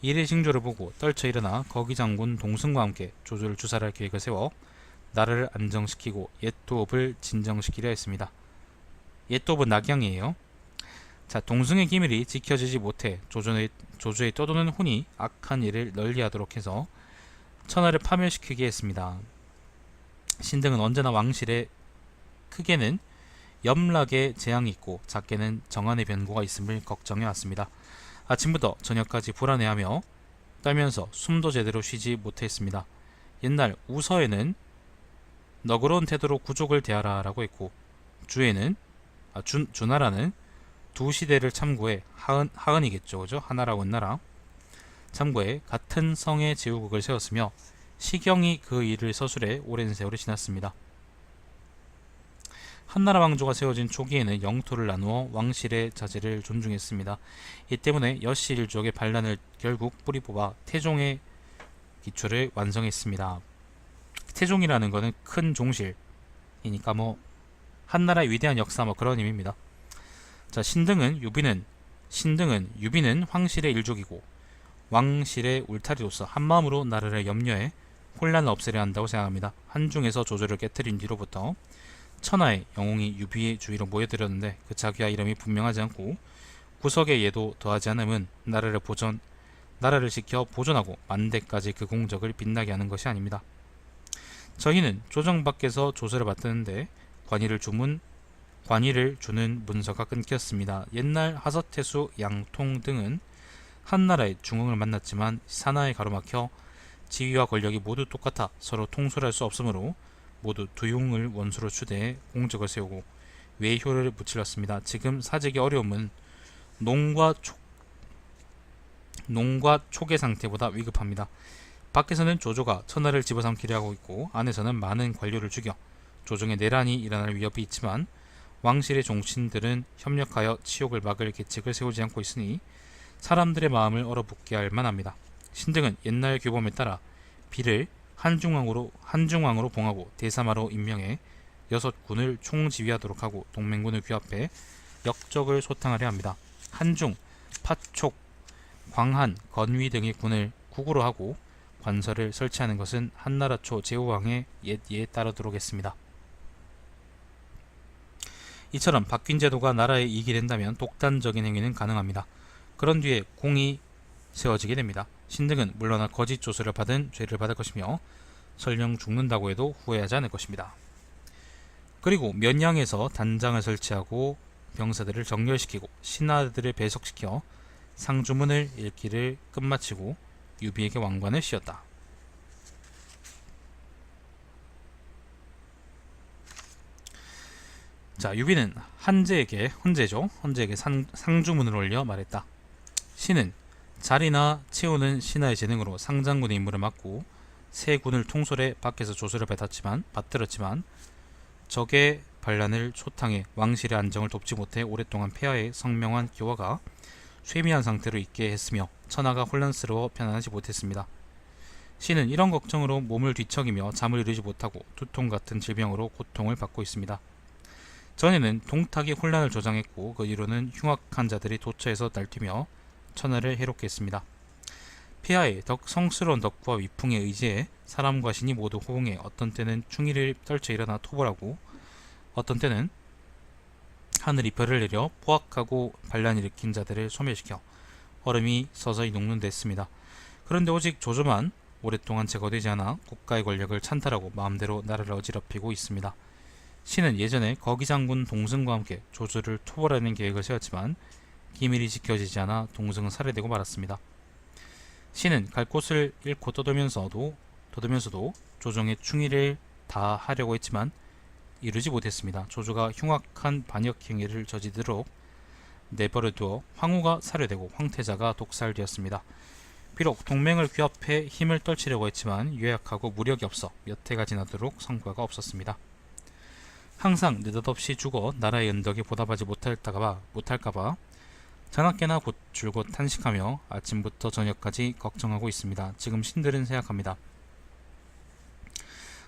이의 징조를 보고 떨쳐 일어나 거기장군 동승과 함께 조조를 주살할 계획을 세워 나라를 안정시키고 옛도읍을 진정시키려 했습니다. 옛도읍은 낙양이에요. 자, 동승의 기밀이 지켜지지 못해 조조의 떠도는 혼이 악한 일을 널리하도록 해서 천하를 파멸시키게 했습니다. 신등은 언제나 왕실에 크게는 염락의 재앙이 있고 작게는 정한의 변고가 있음을 걱정해 왔습니다. 아침부터 저녁까지 불안해하며 떨면서 숨도 제대로 쉬지 못했습니다. 옛날 우서에는 너그러운 태도로 구족을 대하라 라고 했고, 주나라는 두 시대를 참고해 하은이겠죠, 그죠? 하나라 원나라 참고해 같은 성의 제후국을 세웠으며 시경이 그 일을 서술해 오랜 세월이 지났습니다. 한나라 왕조가 세워진 초기에는 영토를 나누어 왕실의 자제를 존중했습니다. 이 때문에 여씨일족의 반란을 결국 뿌리 뽑아 태종의 기초를 완성했습니다. 태종이라는 것은 큰 종실이니까 한나라의 위대한 역사 그런 의미입니다. 자, 유비는 황실의 일족이고 왕실의 울타리로서 한마음으로 나라를 염려해 혼란을 없애려 한다고 생각합니다. 한중에서 조조를 깨뜨린 뒤로부터 천하의 영웅이 유비의 주위로 모여들었는데 그 자기와 이름이 분명하지 않고 구석의 예도 더하지 않음은 나라를 지켜 보존하고 만대까지 그 공적을 빛나게 하는 것이 아닙니다. 저희는 조정 밖에서 조서를 받드는데 관의를 주는 문서가 끊겼습니다. 옛날 하서태수, 양통 등은 한나라의 중흥을 만났지만 산하에 가로막혀 지위와 권력이 모두 똑같아 서로 통솔할 수 없으므로 모두 두흉을 원수로 추대해 공적을 세우고 외효를 무찔렀습니다. 지금 사직의 어려움은 농과 촉의 상태보다 위급합니다. 밖에서는 조조가 천하를 집어삼키려 하고 있고 안에서는 많은 관료를 죽여 조정의 내란이 일어날 위협이 있지만 왕실의 종친들은 협력하여 치욕을 막을 계책을 세우지 않고 있으니 사람들의 마음을 얼어붙게 할 만합니다. 신등은 옛날 규범에 따라 비를 한중왕으로 봉하고 대사마로 임명해 6군을 총지휘하도록 하고 동맹군을 규합해 역적을 소탕하려 합니다. 한중, 파촉, 광한, 건위 등의 군을 국으로 하고 관서를 설치하는 것은 한나라 초 제후왕의 옛예에 따르도록 했습니다. 이처럼 바뀐 제도가 나라에 이익이 된다면 독단적인 행위는 가능합니다. 그런 뒤에 공이 세워지게 됩니다. 신등은 물러나 거짓 조서를 받은 죄를 받을 것이며 설령 죽는다고 해도 후회하지 않을 것입니다. 그리고 면양에서 단장을 설치하고 병사들을 정렬시키고 신하들을 배석시켜 상주문을 읽기를 끝마치고 유비에게 왕관을 씌웠다. 자, 유비는 헌제에게 상주문을 올려 말했다. 신은 자리나 채우는 신하의 재능으로 상장군의 임무를 맡고 세 군을 통솔해 밖에서 조서를 받들었지만 적의 반란을 초탕해 왕실의 안정을 돕지 못해 오랫동안 폐하의 성명한 기화가 쇠미한 상태로 있게 했으며 천하가 혼란스러워 편안하지 못했습니다. 신은 이런 걱정으로 몸을 뒤척이며 잠을 이루지 못하고 두통 같은 질병으로 고통을 받고 있습니다. 전에는 동탁이 혼란을 조장했고 그 이유는 흉악한 자들이 도처에서 날뛰며 천하를 해롭게 했습니다. 폐하의 성스러운 덕과 위풍에 의지해 사람과 신이 모두 호응해 어떤 때는 충의를 떨쳐 일어나 토벌하고 어떤 때는 하늘이 별을 내려 포악하고 반란 일으킨 자들을 소멸시켜 얼음이 서서히 녹는 데 했습니다. 그런데 오직 조조만 오랫동안 제거되지 않아 국가의 권력을 찬탈하고 마음대로 나라를 어지럽히고 있습니다. 신은 예전에 거기장군 동승과 함께 조조를 토벌하는 계획을 세웠지만 기밀이 지켜지지 않아 동승은 살해되고 말았습니다. 신은 갈 곳을 잃고 떠돌면서도 조정의 충의를 다 하려고 했지만 이루지 못했습니다. 조조가 흉악한 반역 행위를 저지르도록 내버려두어 황후가 살해되고 황태자가 독살되었습니다. 비록 동맹을 규합해 힘을 떨치려고 했지만 유약하고 무력이 없어 몇 해가 지나도록 성과가 없었습니다. 항상 느닷없이 죽어 나라의 은덕에 보답하지 못할까봐 자나깨나 줄곧 탄식하며 아침부터 저녁까지 걱정하고 있습니다. 지금 신들은 생각합니다.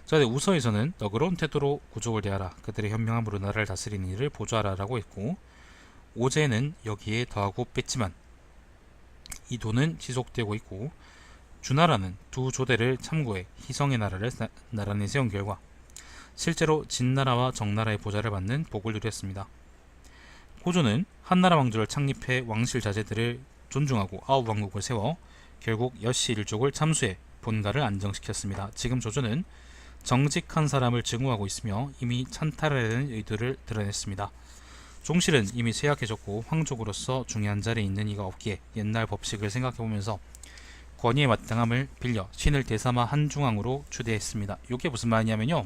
전에 우서에서는 너그러운 태도로 구족을 대하라. 그들의 현명함으로 나라를 다스리는 일을 보조하라 라고 했고, 오제는 여기에 더하고 뺐지만 이 도는 지속되고 있고, 주나라는 두 조대를 참고해 희성의 나라를 나란히 세운 결과 실제로 진나라와 정나라의 보좌를 받는 복을 누렸습니다. 고조는 한나라 왕조를 창립해 왕실 자제들을 존중하고 9왕국을 세워 결국 여씨 일족을 참수해 본가를 안정시켰습니다. 지금 조조는 정직한 사람을 증오하고 있으며 이미 찬탈하려는 의도를 드러냈습니다. 종실은 이미 쇠약해졌고 황족으로서 중요한 자리에 있는 이가 없기에 옛날 법식을 생각해보면서 권위의 마땅함을 빌려 신을 대삼아 한중왕으로 추대했습니다. 이게 무슨 말이냐면요,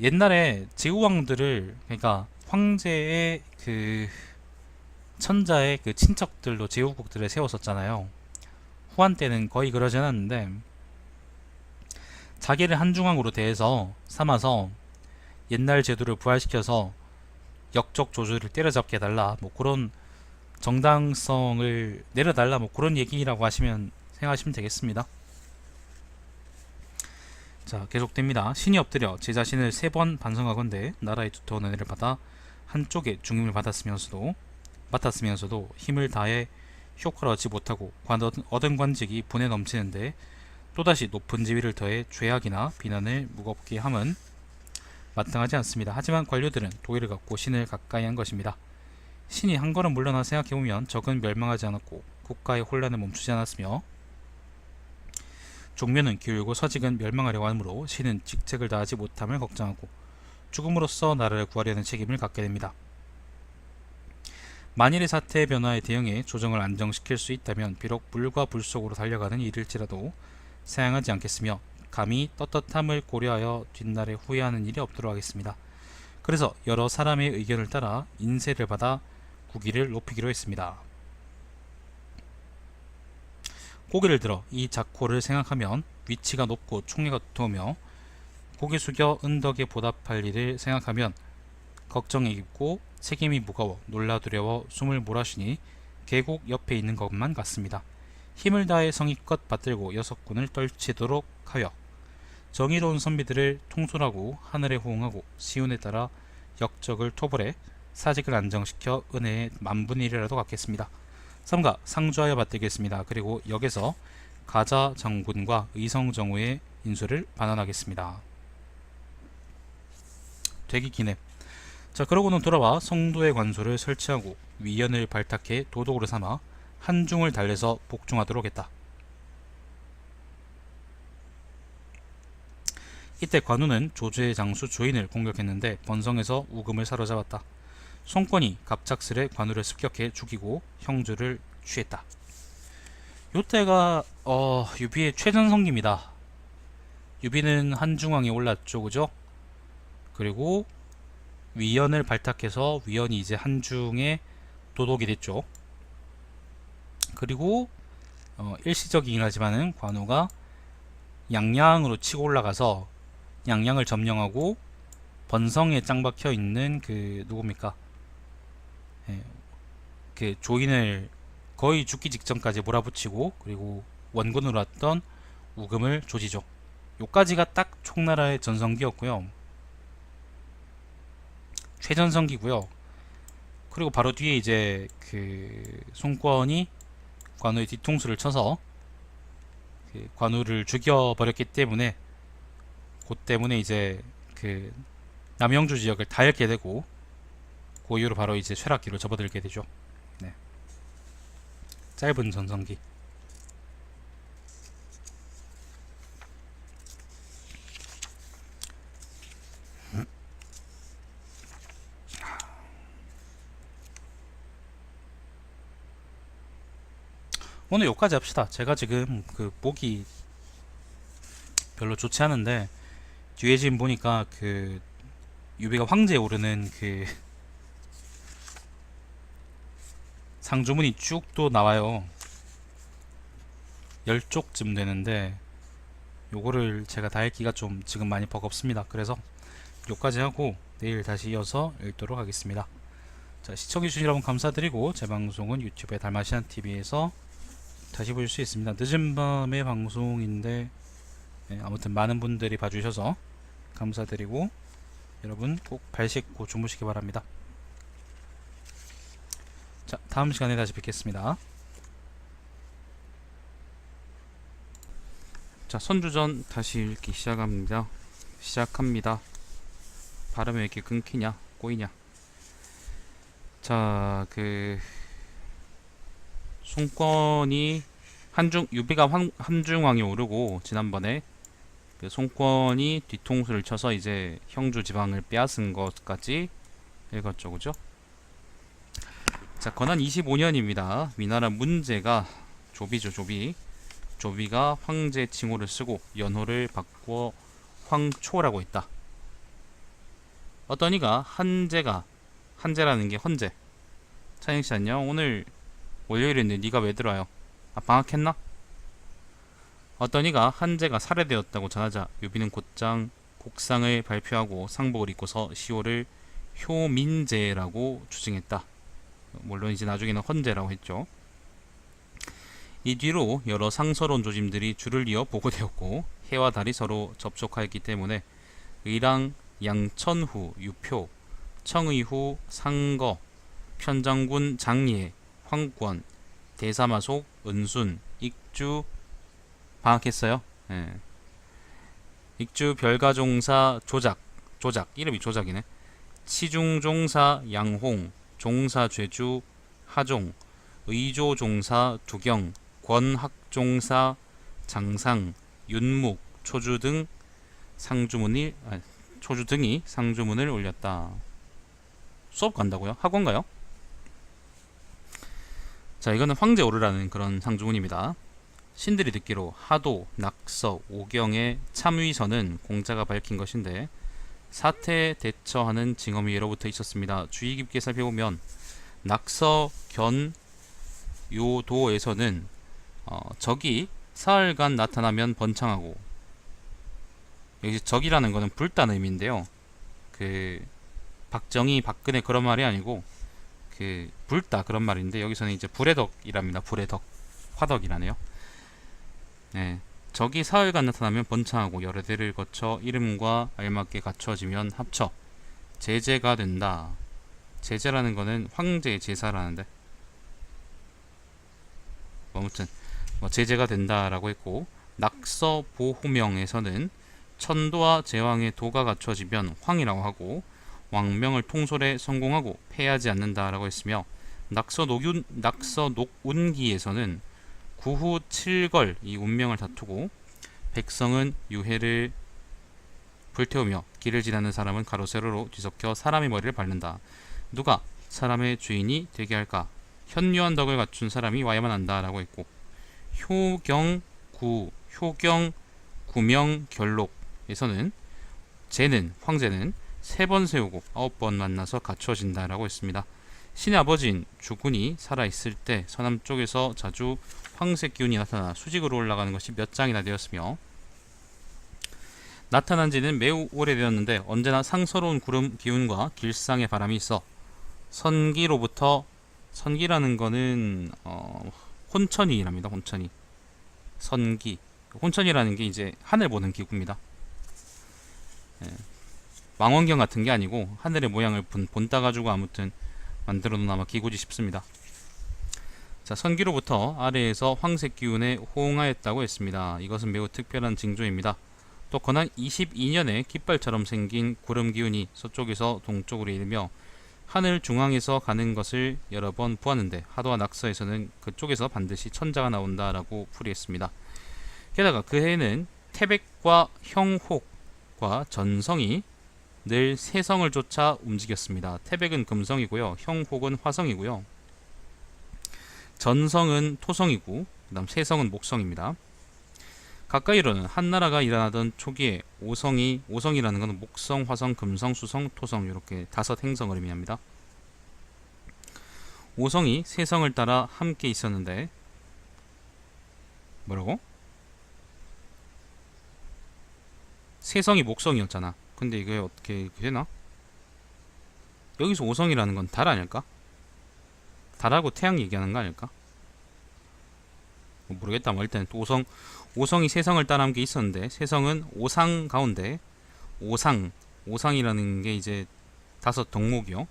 옛날에 제후왕들을, 그러니까 황제의 그 천자의 그 친척들로 제후국들을 세웠었잖아요. 후한 때는 거의 그러진 않는데 자기를 한중왕으로 대해서 삼아서 옛날 제도를 부활시켜서 역적 조조를 때려잡게 해달라, 뭐 그런 정당성을 내려달라, 뭐 그런 얘기라고 생각하시면 되겠습니다. 자, 계속됩니다. 신이 엎드려 제 자신을 3번 반성하건대 나라의 두터운 은혜를 받아 한쪽에 중임을 맡았으면서도 힘을 다해 효과를 얻지 못하고 얻은 관직이 분에 넘치는데 또다시 높은 지위를 더해 죄악이나 비난을 무겁게 함은 마땅하지 않습니다. 하지만 관료들은 도의를 갖고 신을 가까이 한 것입니다. 신이 한 걸음 물러나 생각해보면 적은 멸망하지 않았고 국가의 혼란을 멈추지 않았으며 종묘는 기울고 서직은 멸망하려고 하므로 신은 직책을 다하지 못함을 걱정하고 죽음으로써 나라를 구하려는 책임을 갖게 됩니다. 만일의 사태의 변화에 대응해 조정을 안정시킬 수 있다면 비록 불과 불 속으로 달려가는 일일지라도 사양하지 않겠으며 감히 떳떳함을 고려하여 뒷날에 후회하는 일이 없도록 하겠습니다. 그래서 여러 사람의 의견을 따라 인세를 받아 국위를 높이기로 했습니다. 고개를 들어 이 작호를 생각하면 위치가 높고 총애가 두터우며 고개 숙여 은덕에 보답할 일을 생각하면 걱정이 깊고 책임이 무거워 놀라 두려워 숨을 몰아쉬니 계곡 옆에 있는 것만 같습니다. 힘을 다해 성의껏 받들고 여섯군을 떨치도록 하여 정의로운 선비들을 통솔하고 하늘에 호응하고 시운에 따라 역적을 토벌해 사직을 안정시켜 은혜의 만분의 1이라도 갚겠습니다. 삼가 상주하여 받들겠습니다. 그리고 역에서 가자 장군과 의성 정우의 인수를 반환하겠습니다. 되기 기네. 자, 그러고는 돌아와 성도의 관소를 설치하고 위연을 발탁해 도독으로 삼아 한중을 달래서 복종하도록 했다. 이때 관우는 조주의 장수 조인을 공격했는데 번성에서 우금을 사로잡았다. 송권이 갑작스레 관우를 습격해 죽이고 형주를 취했다. 요때가 유비의 최전성기입니다. 유비는 한중왕에 올랐죠, 그죠? 그리고 위연을 발탁해서 위연이 이제 한중의 도독이 됐죠. 그리고 일시적이긴 하지만은 관우가 양양으로 치고 올라가서 양양을 점령하고 번성에 짱 박혀 있는 그 누굽니까? 예, 그 조인을 거의 죽기 직전까지 몰아붙이고 그리고 원군으로 왔던 우금을 조지죠. 요까지가 딱 총나라의 전성기였고요. 최전성기고요. 그리고 바로 뒤에 이제 그 송권이 관우의 뒤통수를 쳐서 그 관우를 죽여버렸기 때문에 그 때문에 이제 그 남영주 지역을 다 잃게 되고 그 이후로 바로 이제 쇠락기로 접어들게 되죠. 네. 짧은 전성기. 오늘 여기까지 합시다. 제가 지금 그 목이 별로 좋지 않은데 뒤에 지금 보니까 그 유비가 황제에 오르는 그 상주문이 쭉 또 나와요. 10쪽쯤 되는데 요거를 제가 다 읽기가 좀 지금 많이 버겁습니다. 그래서 요까지 하고 내일 다시 이어서 읽도록 하겠습니다. 자, 시청해주신 여러분 감사드리고 제 방송은 유튜브의 달마시안TV에서 다시 보실 수 있습니다. 늦은 밤의 방송인데 아무튼 많은 분들이 봐주셔서 감사드리고 여러분 꼭 발 씻고 주무시기 바랍니다. 자, 다음 시간에 다시 뵙겠습니다. 자, 선주전 다시 읽기 시작합니다. 발음이 왜 이렇게 끊기냐, 꼬이냐. 자, 그 송권이 유비가 함중왕에 오르고 지난번에 그 송권이 뒤통수를 쳐서 이제 형주 지방을 빼앗은 것까지 읽었죠, 그죠? 자, 건한 25년입니다. 위나라 문제가 조비죠, 조비가 황제 칭호를 쓰고 연호를 바꾸어 황초라고 했다. 어떤 이가 한제라는 게 헌재. 차영씨 안녕. 오늘 월요일인데 네가 왜 들어와요? 아, 방학했나? 어떤 이가 한제가 살해되었다고 전하자 유비는 곧장 곡상을 발표하고 상복을 입고서 시호를 효민제라고 추증했다. 물론 이제 나중에는 헌제라고 했죠. 이 뒤로 여러 상서론 조짐들이 줄을 이어 보고되었고 해와 달이 서로 접촉하였기 때문에 의랑, 양천후, 유표, 청의후, 상거, 편장군 장예, 황권, 대사마속, 은순, 익주 방학했어요. 예. 익주 별가종사 조작 이름이 조작이네. 치중종사 양홍, 종사 죄주 하종, 의조종사 두경, 권학종사 장상, 윤묵, 초주 등이 상주문을 올렸다. 수업 간다고요? 학원 가요? 자, 이거는 황제 오르라는 그런 상주문입니다. 신들이 듣기로 하도, 낙서, 오경의 참위서는 공자가 밝힌 것인데 사태에 대처하는 징험이 예로부터 있었습니다. 주의 깊게 살펴보면 낙서, 견, 요도에서는 적이 사흘간 나타나면 번창하고, 여기 적이라는 거는 불다는 의미인데요. 그 박정희, 박근혜 그런 말이 아니고 그 불다 그런 말인데 여기서는 이제 불의 덕이랍니다. 불의 덕. 화덕이라네요. 네. 적이 사흘간 나타나면 번창하고 여러 대를 거쳐 이름과 알맞게 갖춰지면 합쳐 제제가 된다. 제제라는 거는 황제의 제사라는데 아무튼 제제가 된다라고 했고, 낙서 보호명에서는 천도와 제왕의 도가 갖춰지면 황이라고 하고 왕명을 통솔에 성공하고 패하지 않는다라고 했으며, 낙서 녹운기에서는 구후 7걸 이 운명을 다투고 백성은 유해를 불태우며 길을 지나는 사람은 가로 세로로 뒤섞여 사람의 머리를 밟는다. 누가 사람의 주인이 되게 할까? 현묘한 덕을 갖춘 사람이 와야만 한다라고 했고, 효경구명결록에서는 황제는 3번 세우고 9번 만나서 갖춰진다라고 했습니다. 신의 아버지인 주군이 살아있을 때 서남쪽에서 자주 황색 기운이 나타나 수직으로 올라가는 것이 몇 장이나 되었으며, 나타난 지는 매우 오래되었는데 언제나 상서로운 구름 기운과 길상의 바람이 있어 선기라는 거는 혼천이랍니다. 혼천이라는 게 이제 하늘 보는 기구입니다. 예. 망원경 같은 게 아니고 하늘의 모양을 본따 가지고 아무튼 만들어 놓은 아마 기구지 싶습니다. 자, 선기로부터 아래에서 황색 기운에 호응하였다고 했습니다. 이것은 매우 특별한 징조입니다. 또 건한 22년에 깃발처럼 생긴 구름 기운이 서쪽에서 동쪽으로 이르며 하늘 중앙에서 가는 것을 여러 번 보았는데, 하도와 낙서에서는 그쪽에서 반드시 천자가 나온다라고 풀이했습니다. 게다가 그 해에는 태백과 형혹과 전성이 늘 세성을 쫓아 움직였습니다. 태백은 금성이고요, 형혹은 화성이고요, 전성은 토성이고 그 다음 세성은 목성입니다. 가까이로는 한나라가 일어나던 초기에 오성이라는 것은 목성, 화성, 금성, 수성, 토성 이렇게 5 행성을 의미합니다. 오성이 세성을 따라 함께 있었는데, 뭐라고? 세성이 목성이었잖아. 근데 이게 어떻게 되나? 여기서 오성이라는 건 달 아닐까? 달하고 태양 얘기하는 거 아닐까? 모르겠다. 일단 오성이 세성을 따라 함께 있었는데, 세성은 오상 가운데 오상이라는 게 이제 5 덕목이요.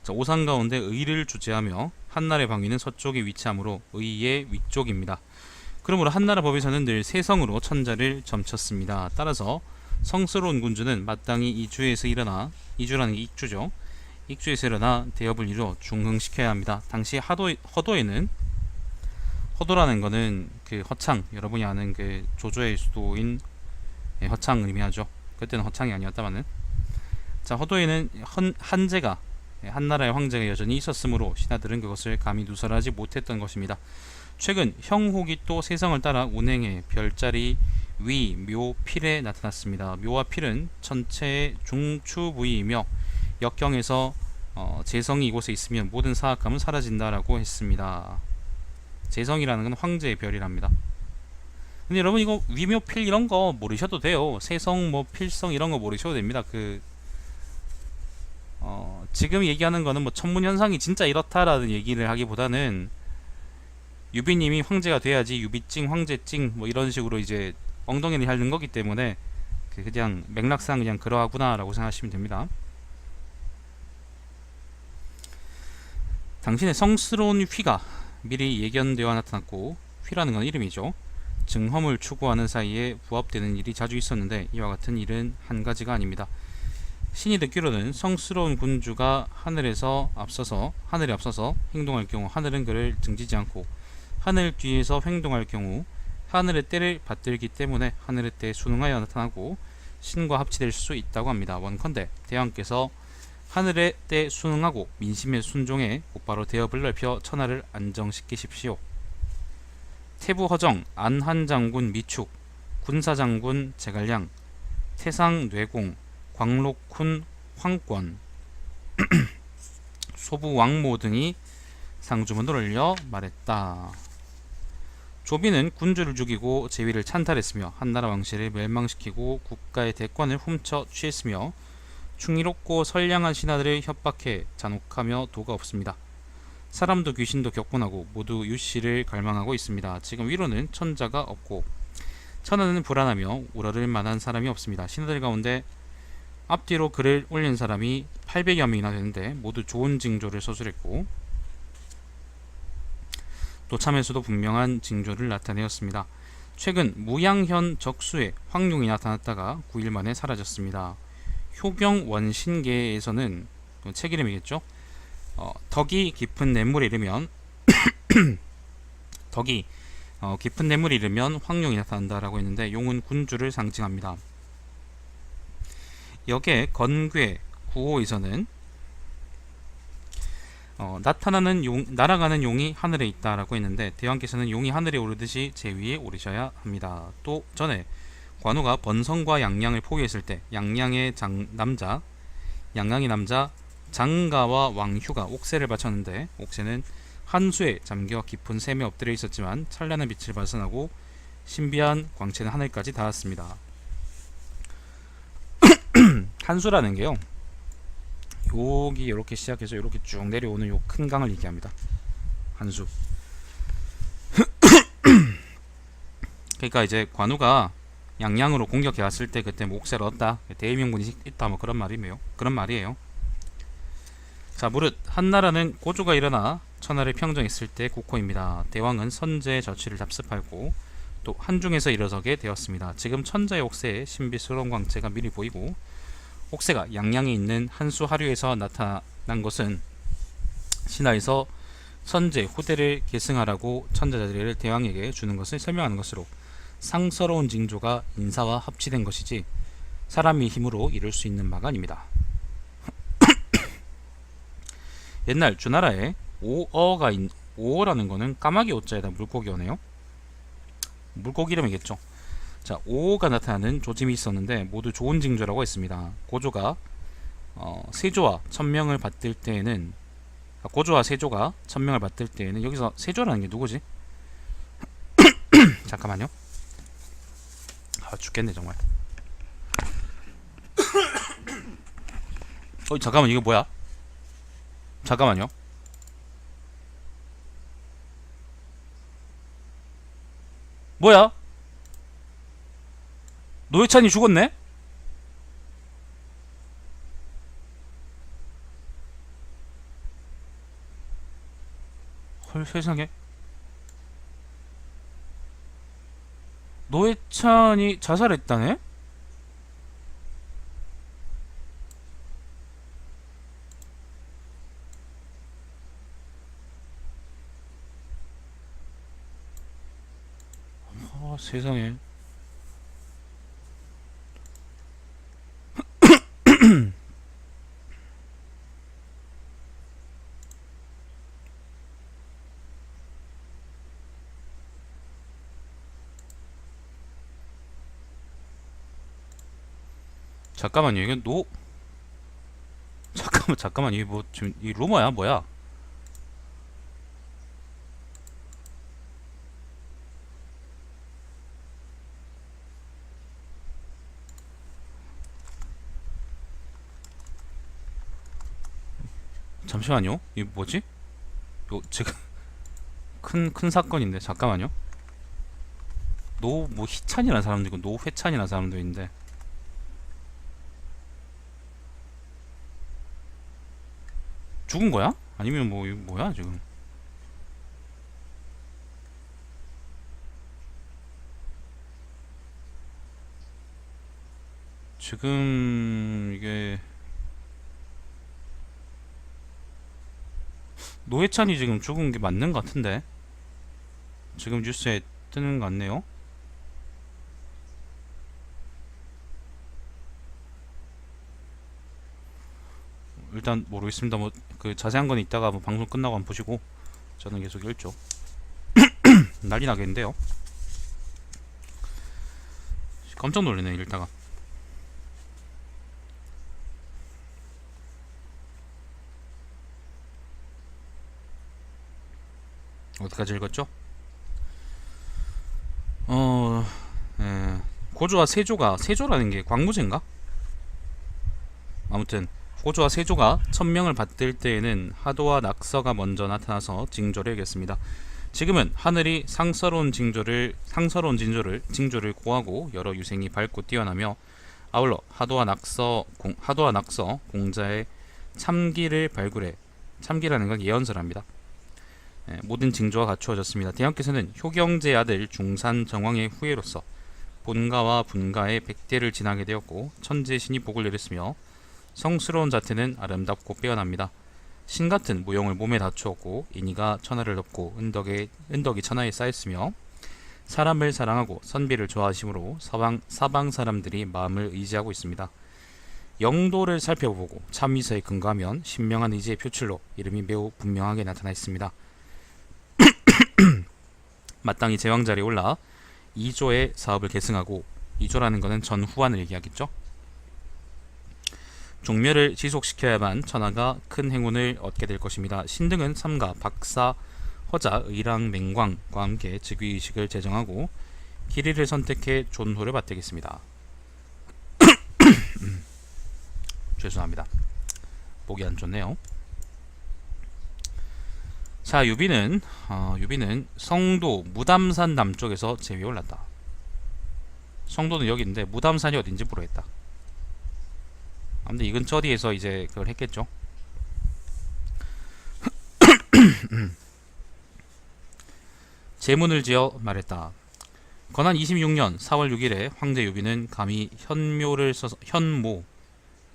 자, 오상 가운데 의를 주재하며 한나라의 방위는 서쪽에 위치하므로 의의 위쪽입니다. 그러므로 한나라 법에서는 늘 세성으로 천자를 점쳤습니다. 따라서 성스러운 군주는 마땅히 이주라는 게 익주죠. 익주에서 일어나 대업을 이루어 중흥시켜야 합니다. 당시 허도라는 거는 그 허창, 여러분이 아는 그 조조의 수도인 허창을 의미하죠. 그때는 허창이 아니었다마는. 자, 허도에는 한제가, 한나라의 황제가 여전히 있었으므로 신하들은 그것을 감히 누설하지 못했던 것입니다. 최근 형혹이 또 세성을 따라 운행해 별자리 위, 묘, 필에 나타났습니다. 묘와 필은 천체의 중추 부위이며 역경에서 재성이 이곳에 있으면 모든 사악함은 사라진다라고 했습니다. 재성이라는 건 황제의 별이랍니다. 근데 여러분 이거 위묘필 이런 거 모르셔도 돼요. 세성 뭐 필성 이런 거 모르셔도 됩니다. 지금 얘기하는 거는 뭐 천문현상이 진짜 이렇다라는 얘기를 하기보다는 유비님이 황제가 돼야지 유비찡 황제찡 뭐 이런 식으로 이제 엉덩이를 핥는 거기 때문에 그냥 맥락상 그냥 그러하구나 라고 생각하시면 됩니다. 당신의 성스러운 휘가 미리 예견되어 나타났고, 휘라는 건 이름이죠. 증험을 추구하는 사이에 부합되는 일이 자주 있었는데 이와 같은 일은 한 가지가 아닙니다. 신이 듣기로는 성스러운 군주가 하늘에 앞서서 행동할 경우 하늘은 그를 등지지 않고, 하늘 뒤에서 행동할 경우 하늘의 때를 받들기 때문에 하늘의 때에 순응하여 나타나고 신과 합치될 수 있다고 합니다. 원컨대 대왕께서 하늘의 때 순응하고 민심에 순종해 곧바로 대업을 넓혀 천하를 안정시키십시오. 태부허정 안한장군 미축, 군사장군 제갈량, 태상뇌공, 광록훈 황권, 소부왕모 등이 상주문을 올려 말했다. 조비는 군주를 죽이고 제위를 찬탈했으며 한나라 왕실을 멸망시키고 국가의 대권을 훔쳐 취했으며 충이롭고 선량한 신하들을 협박해 잔혹하며 도가 없습니다. 사람도 귀신도 격분하고 모두 유씨를 갈망하고 있습니다. 지금 위로는 천자가 없고 천하는 불안하며 우러를 만한 사람이 없습니다. 신하들 가운데 앞뒤로 글을 올린 사람이 800여 명이나 되는데 모두 좋은 징조를 서술했고 또 참에서도 분명한 징조를 나타내었습니다. 최근 무양현 적수에 황룡이 나타났다가 9일 만에 사라졌습니다. 효경원신계에서는 책 이름이겠죠. 덕이 깊은 냇물에 이르면 덕이 깊은 냇물에 이르면 황룡이 나타난다라고 했는데 용은 군주를 상징합니다. 역의 건괴 9호에서는 나타나는 날아가는 용이 하늘에 있다라고 했는데 대왕께서는 용이 하늘에 오르듯이 제 위에 오르셔야 합니다. 또 전에 관우가 번성과 양양을 포위했을 때 양양의 남자 장가와 왕휴가 옥새를 바쳤는데 옥새는 한수에 잠겨 깊은 샘에 엎드려 있었지만 찬란한 빛을 발산하고 신비한 광채는 하늘까지 닿았습니다. 한수라는 게요, 여기 이렇게 시작해서 이렇게 쭉 내려오는 요 큰 강을 얘기합니다. 한수. 그러니까 이제 관우가 양양으로 공격해 왔을 때 그때 뭐 옥새를 얻다, 대의명분이 있다, 뭐 그런 말이에요. 자, 무릇 한나라는 고조가 일어나 천하를 평정했을 때 국호입니다. 대왕은 선제의 저취를 답습하고 또 한중에서 일어서게 되었습니다. 지금 천자의 옥새에 신비스러운 광채가 미리 보이고 옥새가 양양에 있는 한수 하류에서 나타난 것은 신하에서 선제 후대를 계승하라고 천자자리를 대왕에게 주는 것을 설명하는 것으로 상서로운 징조가 인사와 합치된 것이지 사람의 힘으로 이룰 수 있는 바가 아닙니다. 옛날 주나라에 오어라는 거는 까마귀 오자에다 물고기어네요. 물고기 이름이겠죠. 자, 오어가 나타나는 조짐이 있었는데 모두 좋은 징조라고 했습니다. 고조가 세조와 천명을 받들 때에는 고조와 세조가 천명을 받들 때에는 여기서 세조라는 게 누구지? 잠깐만요. 죽겠네 정말. 잠깐만, 이거 뭐야? 잠깐만요. 뭐야? 노회찬이 죽었네? 헐, 세상에. 노회찬이 자살했다네? 세상에. 잠깐만요. 이게 잠깐만, 이게 뭐 지금 이 루머야 뭐야? 잠시만요. 이게 뭐지? 이거 지금 큰 사건인데. 잠깐만요. 뭐 희찬이라는 사람도 있고 노회찬이라는 사람도 있는데 죽은 거야? 아니면 뭐 이거 뭐야 지금? 지금 이게 노회찬이 지금 죽은 게 맞는 것 같은데 지금 뉴스에 뜨는 것 같네요. 일단 모르겠습니다. 뭐 그 자세한 건 이따가 뭐 방송 끝나고 한번 보시고 저는 계속 읽죠. 난리 나겠는데요. 깜짝 놀라네 읽다가. 어디까지 읽었죠? 고조와 세조라는 게 광무제인가? 아무튼 호조와 세조가 천명을 받들 때에는 하도와 낙서가 먼저 나타나서 징조를 이겼습니다. 지금은 하늘이 상서로운 징조를 고하고 여러 유생이 밝고 뛰어나며 아울러 하도와 낙서 공자의 참기를 발굴해 참기라는 건 예언서랍니다. 모든 징조가 갖추어졌습니다. 대왕께서는 효경제의 아들 중산 정왕의 후예로서 본가와 분가의 백대를 지나게 되었고 천지의 신이 복을 내렸으며 성스러운 자태는 아름답고 빼어납니다. 신같은 모형을 몸에 갖추었고 인이가 천하를 덮고 은덕이 천하에 쌓였으며 사람을 사랑하고 선비를 좋아하심으로 사방 사람들이 마음을 의지하고 있습니다. 영도를 살펴보고 참의서에 근거하면 신명한 의지의 표출로 이름이 매우 분명하게 나타나 있습니다. 마땅히 제왕자리에 올라 2조의 사업을 계승하고 2조라는 것은 전후환을 얘기하겠죠. 종묘를 지속시켜야만 천하가 큰 행운을 얻게 될 것입니다. 신등은 삼가, 박사, 허자, 의랑, 맹광과 함께 즉위의식을 제정하고 길이를 선택해 존호를 받들겠습니다. 죄송합니다. 보기 안 좋네요. 자, 유비는 성도 무담산 남쪽에서 제위에 올랐다. 성도는 여기 있는데 무담산이 어딘지 모르겠다. 아무튼 이 근처 어디에서 이제 그걸 했겠죠. 제문을 지어 말했다. 건한 26년 4월 6일에 황제 유비는 감히 현모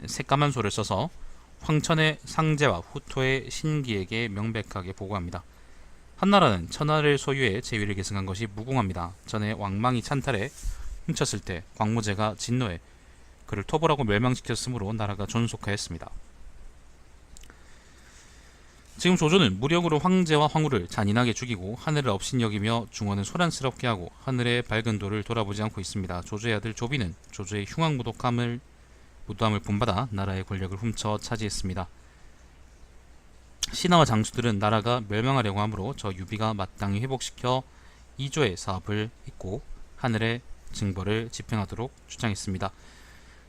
새까만 소를 써서 황천의 상제와 후토의 신기에게 명백하게 보고합니다. 한나라는 천하를 소유해 제위를 계승한 것이 무궁합니다. 전에 왕망이 찬탈에 훔쳤을 때 광무제가 진노해 그를 토벌하고 멸망시켰으므로 나라가 존속하였습니다. 지금 조조는 무력으로 황제와 황후를 잔인하게 죽이고 하늘을 업신여기며 중원을 소란스럽게 하고 하늘의 밝은 도를 돌아보지 않고 있습니다. 조조의 아들 조비는 조조의 흉악무도함을 본받아 나라의 권력을 훔쳐 차지했습니다. 신하와 장수들은 나라가 멸망하려고 하므로 저 유비가 마땅히 회복시켜 2조의 사업을 잇고 하늘의 징벌을 집행하도록 주장했습니다.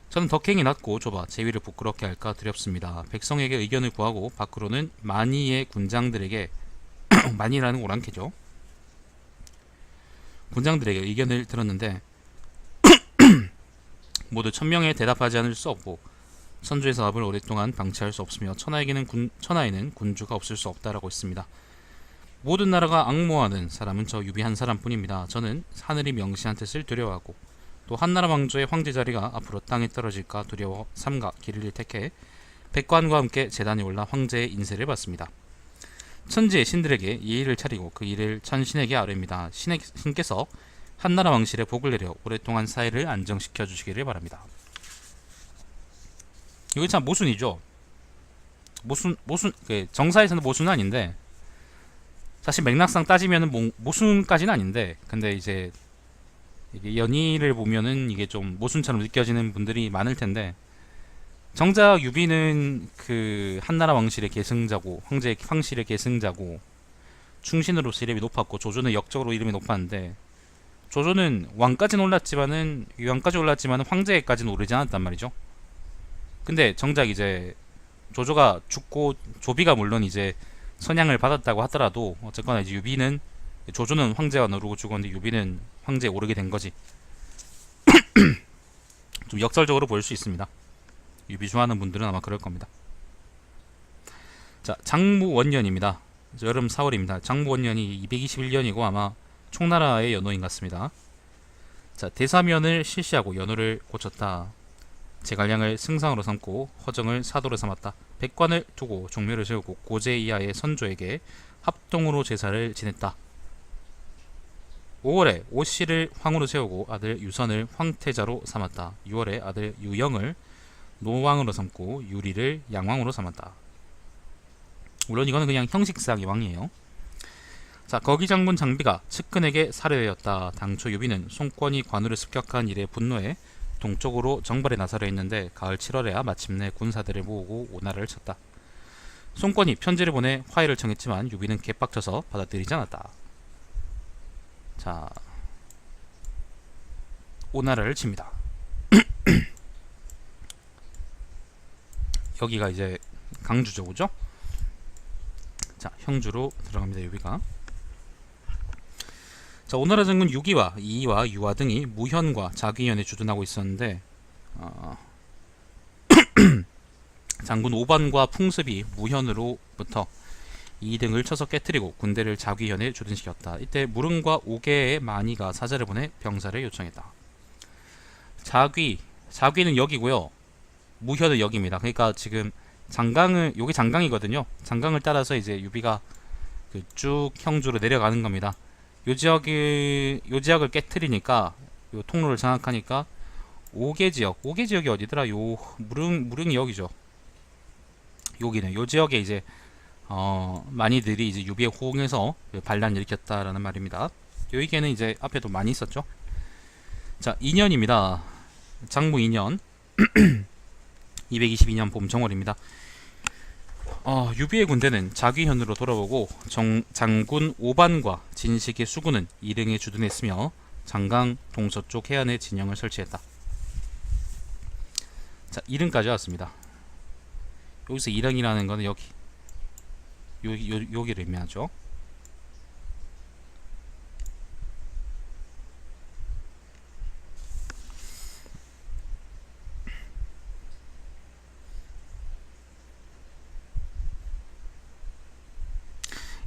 저는 덕행이 낮고 좁아 제위를 부끄럽게 할까 두렵습니다. 백성에게 의견을 구하고 밖으로는 만이의 군장들에게 만이라는 오랑캐죠. 군장들에게 의견을 들었는데 모두 천명에 대답하지 않을 수 없고 선조의 사업을 오랫동안 방치할 수 없으며 천하에는 군주가 없을 수 없다라고 했습니다. 모든 나라가 앙모하는 사람은 저 유비 한 사람뿐입니다. 저는 하늘이 명시한 뜻을 두려워하고 또 한나라 왕조의 황제 자리가 앞으로 땅에 떨어질까 두려워 삼가 길을 택해 백관과 함께 제단에 올라 황제의 인세를 받습니다. 천지의 신들에게 예의를 차리고 그 일을 천신에게 아뢰입니다. 신께서 한나라 왕실에 복을 내려 오랫동안 사회를 안정시켜 주시기를 바랍니다. 이거 참 모순이죠. 모순 정사에서는 모순은 아닌데 사실 맥락상 따지면은 모순까지는 아닌데 근데 이제 이게 연의를 보면은 이게 좀 모순처럼 느껴지는 분들이 많을 텐데 정작 유비는 그 한나라 왕실의 계승자고 황실의 계승자고 충신으로서 이름이 높았고 조조는 역적으로 이름이 높았는데 조조는 왕까지는 올랐지만은 황제까지는 오르지 않았단 말이죠. 근데 정작 이제 조조가 죽고 조비가 물론 이제 선양을 받았다고 하더라도 어쨌거나 이제 조조는 황제가 누르고 죽었는데 유비는 황제에 오르게 된 거지. 좀 역설적으로 보일 수 있습니다. 유비 좋아하는 분들은 아마 그럴 겁니다. 자, 장무원년입니다. 여름 4월입니다. 장무원년이 221년이고 아마 총나라의 연호인 같습니다. 자, 대사면을 실시하고 연호를 고쳤다. 제갈량을 승상으로 삼고 허정을 사도로 삼았다. 백관을 두고 종묘를 세우고 고제 이하의 선조에게 합동으로 제사를 지냈다. 5월에 오씨를 황으로 세우고 아들 유선을 황태자로 삼았다. 6월에 아들 유영을 노왕으로 삼고 유리를 양왕으로 삼았다. 물론 이거는 그냥 형식상의 왕이에요. 자, 거기장군 장비가 측근에게 살해되었다. 당초 유비는 송권이 관우를 습격한 일에 분노해 동쪽으로 정발에 나서려 했는데 가을 7월에야 마침내 군사들을 모으고 오나라를 쳤다. 송권이 편지를 보내 화해를 청했지만 유비는 개빡쳐서 받아들이지 않았다. 자, 오나라를 칩니다. 여기가 이제 강주죠, 그죠? 자, 형주로 들어갑니다. 유비가. 자, 오나라 장군 유기와 이이와 유화 등이 무현과 자귀현에 주둔하고 있었는데 장군 오반과 풍습이 무현으로부터 이 등을 쳐서 깨뜨리고 군대를 자귀현에 주둔시켰다. 이때 무릉과 오계의 만이가 사자를 보내 병사를 요청했다. 자귀는 여기고요. 무현은 여기입니다. 그러니까 지금 여기 장강이거든요. 장강을 따라서 이제 유비가 그 쭉 형주로 내려가는 겁니다. 요 지역을 깨뜨리니까 요 통로를 장악하니까 오계 지역이 어디더라? 요 무릉이 여기죠. 여기네. 요 지역에 이제 많이들이 이제 유비에 호응해서 반란을 일으켰다라는 말입니다. 여기에는 이제 앞에도 많이 있었죠. 자, 2년입니다. 장무 2년 222년 봄 정월입니다. 유비의 군대는 자귀현으로 돌아오고 장군 오반과 진식의 수군은 이릉에 주둔했으며 장강 동서쪽 해안에 진영을 설치했다. 자, 이릉까지 왔습니다. 여기서 이릉이라는 거는 여기를 의미하죠.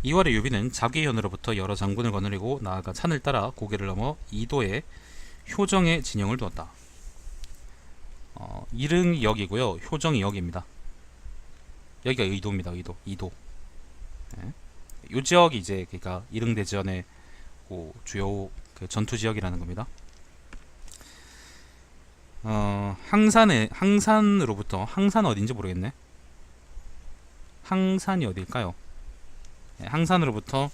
이월에 유비는 자귀현으로부터 여러 장군을 거느리고 나아가 산을 따라 고개를 넘어 이도의 효정에 진영을 두었다. 이릉이 여기고요. 효정이 여기입니다. 여기가 의도입니다. 이도. 네. 이 지역이 이제 그러니까 이릉대전의 주요 그 전투 지역이라는 겁니다. 항산으로부터 항산 어딘지 모르겠네. 항산이 어딜까요? 네, 항산으로부터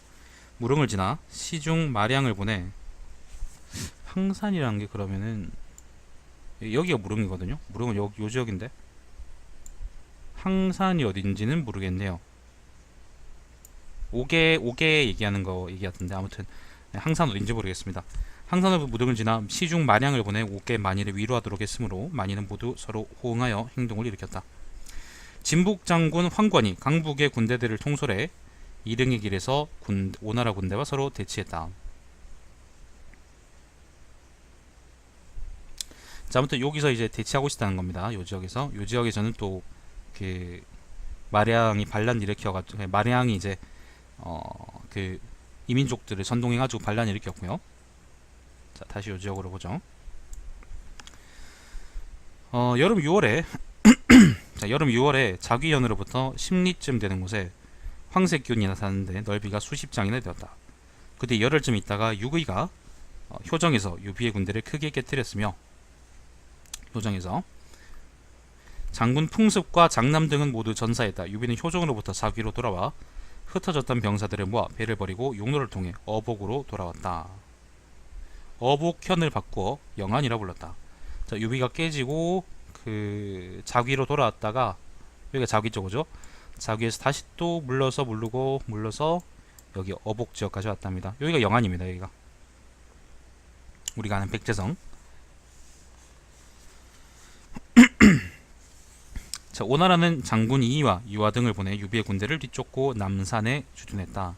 무릉을 지나 시중 마량을 보내. 항산이라는 게 그러면은 여기가 무릉이거든요. 무릉은 요 지역인데 항산이 어딘지는 모르겠네요. 오개 얘기하는 거 얘기하던데 아무튼 항산 어딘지 모르겠습니다. 항산으로부터 무릉을 지나 시중 마량을 보내 오개 만이를 위로하도록 했으므로 만이는 모두 서로 호응하여 행동을 일으켰다. 진북 장군 황권이 강북의 군대들을 통솔해 이릉의 길에서 오나라 군대와 서로 대치했다. 자, 아무튼 여기서 이제 대치하고 있다는 겁니다. 요 지역에서는 또 그 마량이 반란 일으켜가지고 마량이 이제 그 이민족들을 선동해가지고 반란 일으켰고요. 자, 다시 요 지역으로 보죠. 여름 6월에 자, 여름 6월에 자귀현으로부터 십리쯤 되는 곳에 황색균이 나타났는데 넓이가 수십 장이나 되었다. 그때 열흘쯤 있다가 유의가 효정에서 유비의 군대를 크게 깨뜨렸으며 효정에서 장군 풍습과 장남 등은 모두 전사했다. 유비는 효정으로부터 자귀로 돌아와 흩어졌던 병사들을 모아 배를 버리고 용로를 통해 어복으로 돌아왔다. 어복현을 바꾸어 영안이라 불렀다. 자, 유비가 깨지고 그 자귀로 돌아왔다가 여기가 자귀 쪽이죠. 자귀에서 다시 또 물러서 여기 어복 지역까지 왔답니다. 여기가 영안입니다. 여기가 우리가 아는 백제성. 자, 오나라는 장군 이이와 유화 등을 보내 유비의 군대를 뒤쫓고 남산에 주둔했다.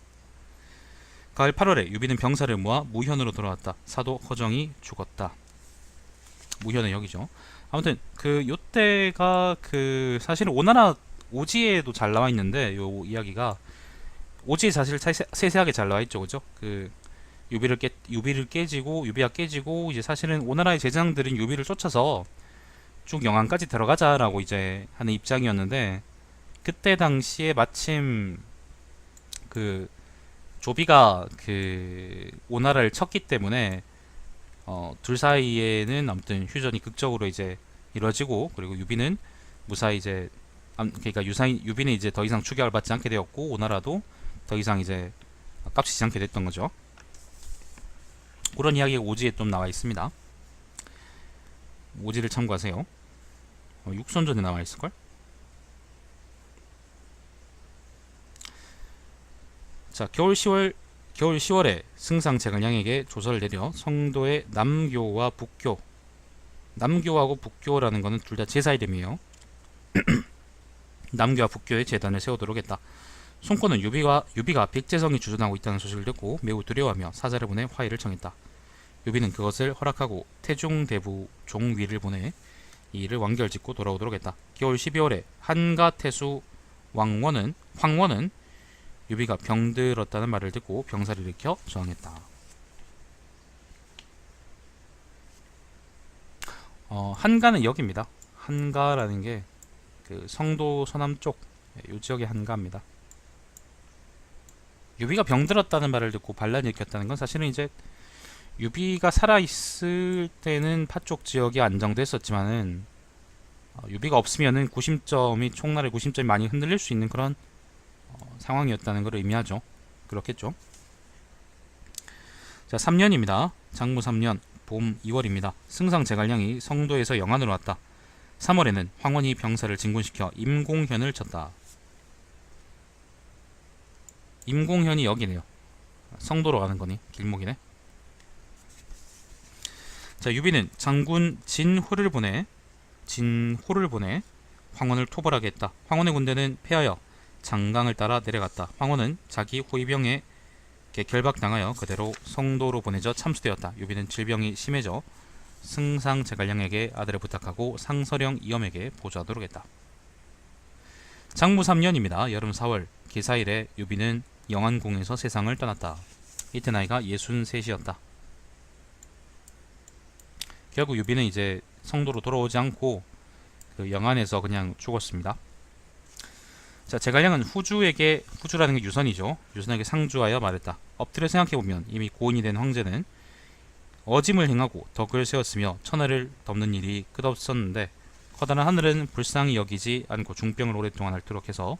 가을 8월에 유비는 병사를 모아 무현으로 돌아왔다. 사도 허정이 죽었다. 무현은 여기죠. 아무튼 그 요때가 그 사실은 오나라 오지에도 잘 나와 있는데 요 이야기가 오지에 사실 세세하게 잘 나와 있죠, 그죠? 그 유비가 깨지고 이제 사실은 오나라의 제장들은 유비를 쫓아서 쭉 영안까지 들어가자라고 이제 하는 입장이었는데 그때 당시에 마침 그 조비가 그 오나라를 쳤기 때문에 둘 사이에는 아무튼 휴전이 극적으로 이제 이루어지고 그리고 유비는 무사히 이제 그러니까 유비는 이제 더 이상 추격을 받지 않게 되었고 오나라도 더 이상 이제 깝치지 않게 됐던 거죠. 그런 이야기가 오지에 좀 나와 있습니다. 오지를 참고하세요. 육선전에 나와 있을걸? 자, 겨울 10월에 승상 제갈량에게 조서를 내려 성도의 남교와 북교, 남교하고 북교라는 거는 둘 다 제사 이름이에요. 남교와 북교의 재단을 세우도록 했다. 송권은 유비가 백제성이 주둔하고 있다는 소식을 듣고 매우 두려워하며 사자를 보내 화해를 청했다. 유비는 그것을 허락하고 태중대부 종위를 보내 이 일을 완결짓고 돌아오도록 했다. 겨울 12월에 한가태수 황원은 유비가 병들었다는 말을 듣고 병사를 일으켜 저항했다. 한가는 여기입니다. 한가라는 게 그 성도 서남쪽 이 지역의 한가입니다. 유비가 병들었다는 말을 듣고 반란을 일으켰다는 건 사실은 이제 유비가 살아있을 때는 파쪽 지역이 안정됐었지만은 유비가 없으면은 총나라의 구심점이 많이 흔들릴 수 있는 그런 상황이었다는 걸 의미하죠. 그렇겠죠. 자, 3년입니다. 장무 3년 봄 2월입니다. 승상 제갈량이 성도에서 영안으로 왔다. 3월에는 황원이 병사를 진군시켜 임공현을 쳤다. 임공현이 여기네요. 성도로 가는 거니 길목이네. 자, 유비는 장군 진호를 보내 황원을 토벌하게 했다. 황원의 군대는 패하여 장강을 따라 내려갔다. 황원은 자기 호위병에게 결박당하여 그대로 성도로 보내져 참수되었다. 유비는 질병이 심해져 승상 제갈량에게 아들을 부탁하고 상서령 이엄에게 보조하도록 했다. 장무 3년입니다. 여름 4월 기사일에 유비는 영안궁에서 세상을 떠났다. 이때 나이가 63이었다. 결국 유비는 이제 성도로 돌아오지 않고 그 영안에서 그냥 죽었습니다. 자, 제갈량은 후주라는 게 유선이죠. 유선에게 상주하여 말했다. 엎드려 생각해보면 이미 고인이 된 황제는 어짐을 행하고 덕을 세웠으며 천하를 덮는 일이 끝없었는데 커다란 하늘은 불쌍히 여기지 않고 중병을 오랫동안 앓도록 해서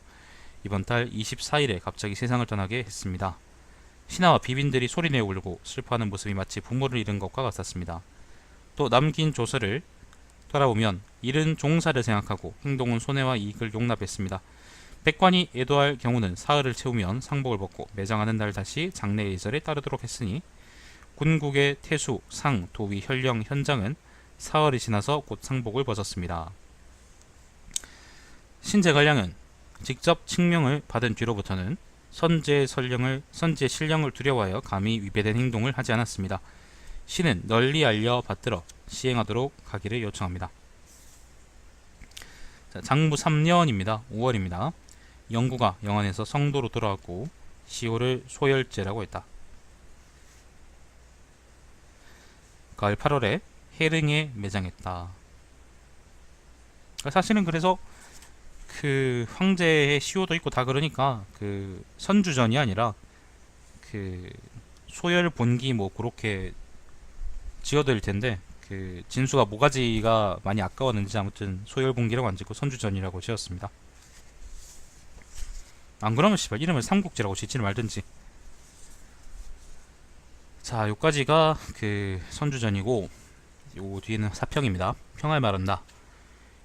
이번 달 24일에 갑자기 세상을 떠나게 했습니다. 신하와 비빈들이 소리내어 울고 슬퍼하는 모습이 마치 부모를 잃은 것과 같았습니다. 또 남긴 조서를 돌아보면 일은 종사를 생각하고 행동은 손해와 이익을 용납했습니다. 백관이 애도할 경우는 사흘을 채우면 상복을 벗고 매장하는 날 다시 장례 예절에 따르도록 했으니 군국의 태수, 상, 도위, 현령, 현장은 사흘이 지나서 곧 상복을 벗었습니다. 신제갈량은 직접 칙명을 받은 뒤로부터는 선제 신령을 두려워하여 감히 위배된 행동을 하지 않았습니다. 신은 널리 알려 받들어 시행하도록 하기를 요청합니다. 자, 장무 3년입니다. 5월입니다. 영구가 영안에서 성도로 돌아왔고 시호를 소열제라고 했다. 가을 8월에 해릉에 매장했다. 사실은 그래서 그 황제의 시호도 있고 다 그러니까 그 선주전이 아니라 그 소열 본기 뭐 그렇게 지어들 텐데 그 진수가 모가지가 많이 아까웠는지 아무튼 소열 본기라고 안 짓고 선주전이라고 지었습니다. 안 그러면 씨발 이름을 삼국지라고 짓지를 말든지. 자, 요까지가 그 선주전이고 요 뒤에는 사평입니다. 평화를 말한다.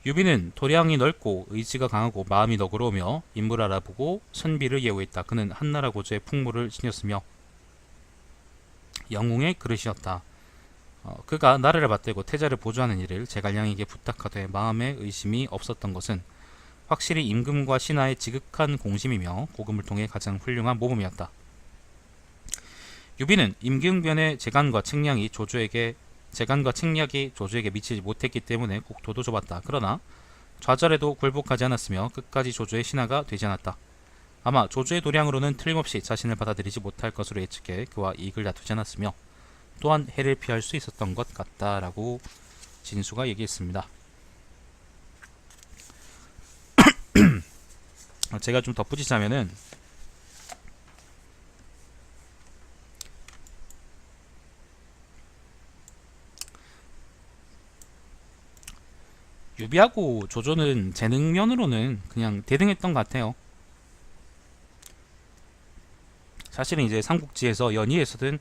유비는 도량이 넓고 의지가 강하고 마음이 너그러우며 인물을 알아보고 선비를 예우했다. 그는 한나라 고조의 풍물을 지녔으며 영웅의 그릇이었다. 그가 나라를 받들고 태자를 보조하는 일을 제갈량에게 부탁하되 마음에 의심이 없었던 것은 확실히 임금과 신하의 지극한 공심이며 고금을 통해 가장 훌륭한 모범이었다. 유비는 임기응변의 재간과 책략이 조조에게 미치지 못했기 때문에 국토도 좁았다. 그러나 좌절에도 굴복하지 않았으며 끝까지 조조의 신하가 되지 않았다. 아마 조조의 도량으로는 틀림없이 자신을 받아들이지 못할 것으로 예측해 그와 이익을 다투지 않았으며 또한 해를 피할 수 있었던 것 같다라고 진수가 얘기했습니다. 제가 좀 덧붙이자면은 유비하고 조조는 재능면으로는 그냥 대등했던 것 같아요. 사실은 이제 삼국지에서 연희에서든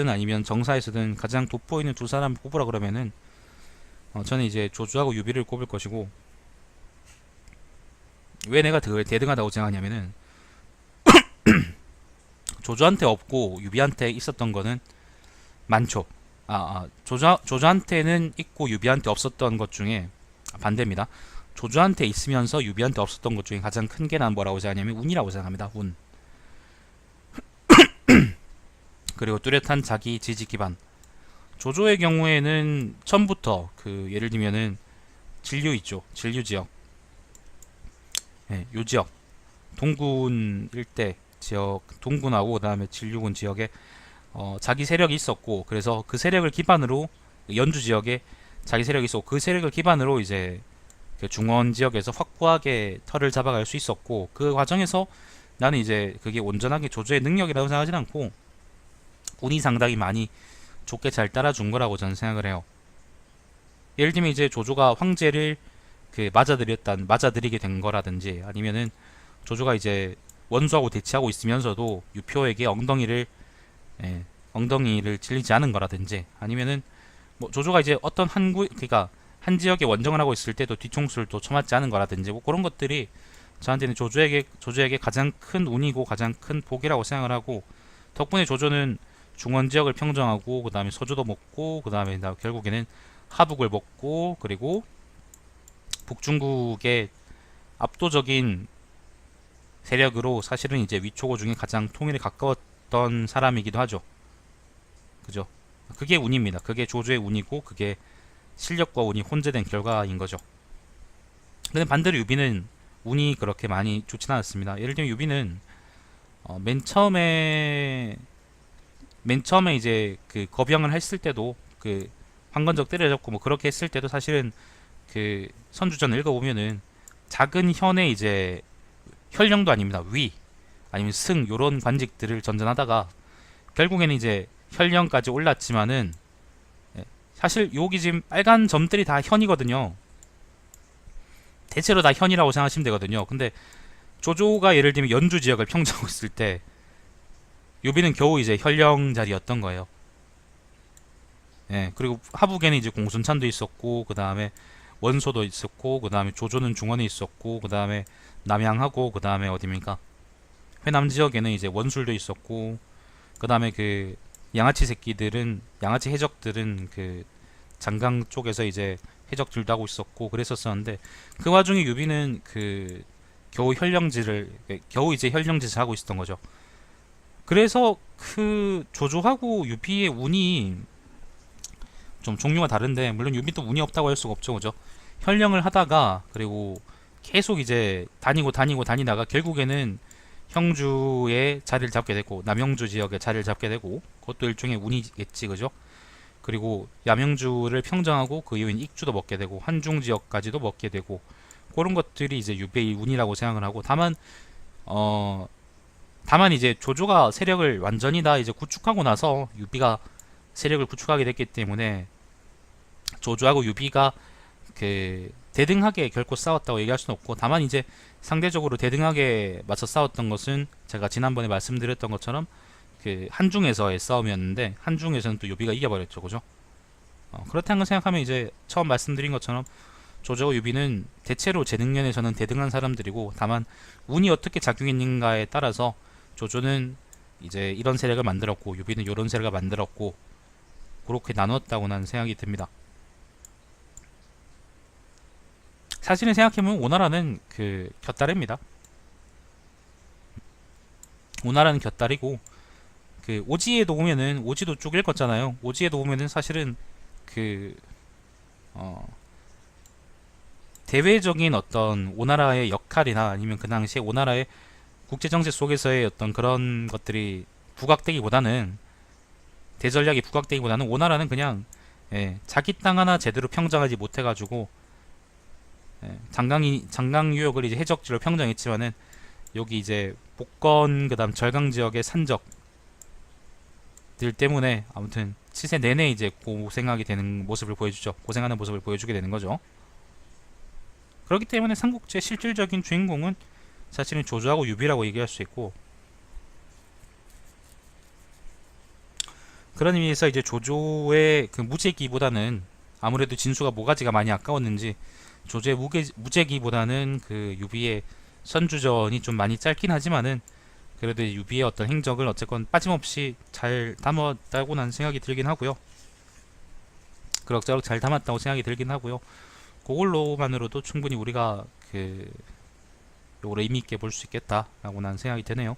아니면 정사에서든 가장 돋보이는 두 사람을 꼽으라 그러면은 저는 이제 조조하고 유비를 꼽을 것이고, 왜 내가 대등하다고 생각하냐면은 조조한테 없고 유비한테 있었던 거는 많죠. 조조한테는 있고 유비한테 없었던 것 중에 반대입니다. 조조한테 있으면서 유비한테 없었던 것 중에 가장 큰 게 난 뭐라고 생각하냐면 운이라고 생각합니다. 운. 그리고 뚜렷한 자기 지지 기반. 조조의 경우에는 처음부터 그 예를 들면은 진류 있죠. 진류 지역. 예, 요 지역. 동군 일대 지역, 동군하고 그다음에 진류군 지역에 자기 세력이 있었고, 그래서 그 세력을 기반으로 연주 지역에 자기 세력이 있었고, 그 세력을 기반으로 이제 그 중원 지역에서 확고하게 털을 잡아갈 수 있었고, 그 과정에서 나는 이제 그게 온전하게 조조의 능력이라고 생각하진 않고 운이 상당히 많이 좋게 잘 따라준 거라고 저는 생각을 해요. 예를 들면 이제 조조가 황제를 그 맞아들이게 된 거라든지, 아니면은 조조가 이제 원수하고 대치하고 있으면서도 유표에게 예, 엉덩이를 찔리지 않은 거라든지, 아니면은 뭐 조조가 이제 어떤 그러니까 한 지역에 원정을 하고 있을 때도 뒤통수를 또 쳐맞지 않은 거라든지, 뭐 그런 것들이 저한테는 조조에게 가장 큰 운이고 가장 큰 복이라고 생각을 하고, 덕분에 조조는 중원 지역을 평정하고 그 다음에 서주도 먹고 그 다음에 결국에는 하북을 먹고, 그리고 북중국의 압도적인 세력으로 사실은 이제 위초고 중에 가장 통일에 가까웠던 사람이기도 하죠. 그죠? 그게 운입니다. 그게 조조의 운이고, 그게 실력과 운이 혼재된 결과인 거죠. 근데 반대로 유비는 운이 그렇게 많이 좋진 않았습니다. 예를 들면 유비는 맨 처음에 이제 그 거병을 했을 때도, 그 황건적 때려잡고 뭐 그렇게 했을 때도 사실은 그 선주전을 읽어보면은 작은 현의 이제 현령도 아닙니다. 위 아니면 승 요런 관직들을 전전하다가 결국에는 이제 현령까지 올랐지만은, 사실 여기 지금 빨간 점들이 다 현이거든요. 대체로 다 현이라고 생각하시면 되거든요. 근데 조조가 예를 들면 연주 지역을 평정하고 있을 때 요비는 겨우 이제 현령 자리였던 거예요. 예, 그리고 하북에는 이제 공순찬도 있었고, 그 다음에 원소도 있었고, 그 다음에 조조는 중원에 있었고, 그 다음에 남양하고, 그 다음에 어디입니까? 회남 지역에는 이제 원술도 있었고, 그 다음에 그 양아치 해적들은 그 장강 쪽에서 이제 해적들도 하고 있었고 그랬었었는데, 그 와중에 유비는 그 겨우 이제 현령지를 하고 있었던 거죠. 그래서 그 조조하고 유비의 운이 좀 종류가 다른데, 물론 유비도 운이 없다고 할 수가 없죠. 그죠? 현령을 하다가 그리고 계속 이제 다니다가 결국에는 형주의 자리를 잡게 되고, 남영주 지역의 자리를 잡게 되고, 그것도 일종의 운이겠지. 그죠? 그리고 남영주를 평정하고 그 이후엔 익주도 먹게 되고 한중 지역까지도 먹게 되고, 그런 것들이 이제 유비의 운이라고 생각을 하고, 다만 이제 조조가 세력을 완전히 다 이제 구축하고 나서 유비가 세력을 구축하게 됐기 때문에 조조하고 유비가 그 대등하게 결코 싸웠다고 얘기할 수는 없고, 다만 이제 상대적으로 대등하게 맞서 싸웠던 것은 제가 지난번에 말씀드렸던 것처럼 그 한중에서의 싸움이었는데, 한중에서는 또 유비가 이겨버렸죠. 그죠? 그렇다는 걸 생각하면 이제 처음 말씀드린 것처럼 조조와 유비는 대체로 재능면에서는 대등한 사람들이고, 다만 운이 어떻게 작용했는가에 따라서 조조는 이제 이런 세력을 만들었고 유비는 이런 세력을 만들었고, 그렇게 나눴다고 나는 생각이 듭니다. 사실은 생각해보면 오나라는 그 곁다리입니다. 오나라는 곁다리고, 그 오지에도 보면은 오지도 쭉 읽었잖아요. 오지에도 보면은 사실은 그 대외적인 어떤 오나라의 역할이나 아니면 그 당시에 오나라의 국제정세 속에서의 어떤 그런 것들이 부각되기보다는, 대전략이 부각되기보다는 오나라는 그냥 자기 땅 하나 제대로 평정하지 못해가지고 장강 유역을 이제 해적지로 평정했지만은, 여기 이제 복건 그다음 절강 지역의 산적들 때문에 아무튼 치세 내내 이제 고생하게 되는 모습을 보여주죠. 고생하는 모습을 보여주게 되는 거죠. 그렇기 때문에 삼국지의 실질적인 주인공은 사실은 조조하고 유비라고 얘기할 수 있고, 그런 의미에서 이제 조조의 그 무제기보다는, 아무래도 진수가 모가지가 많이 아까웠는지 조조의 무제기보다는 그 유비의 선주전이 좀 많이 짧긴 하지만은, 그래도 유비의 어떤 행적을 어쨌건 빠짐없이 잘 담았다고 난 생각이 들긴 하고요. 그럭저럭 잘 담았다고 생각이 들긴 하고요. 그걸로만으로도 충분히 우리가 그 요걸 의미 있게 볼 수 있겠다라고 난 생각이 되네요.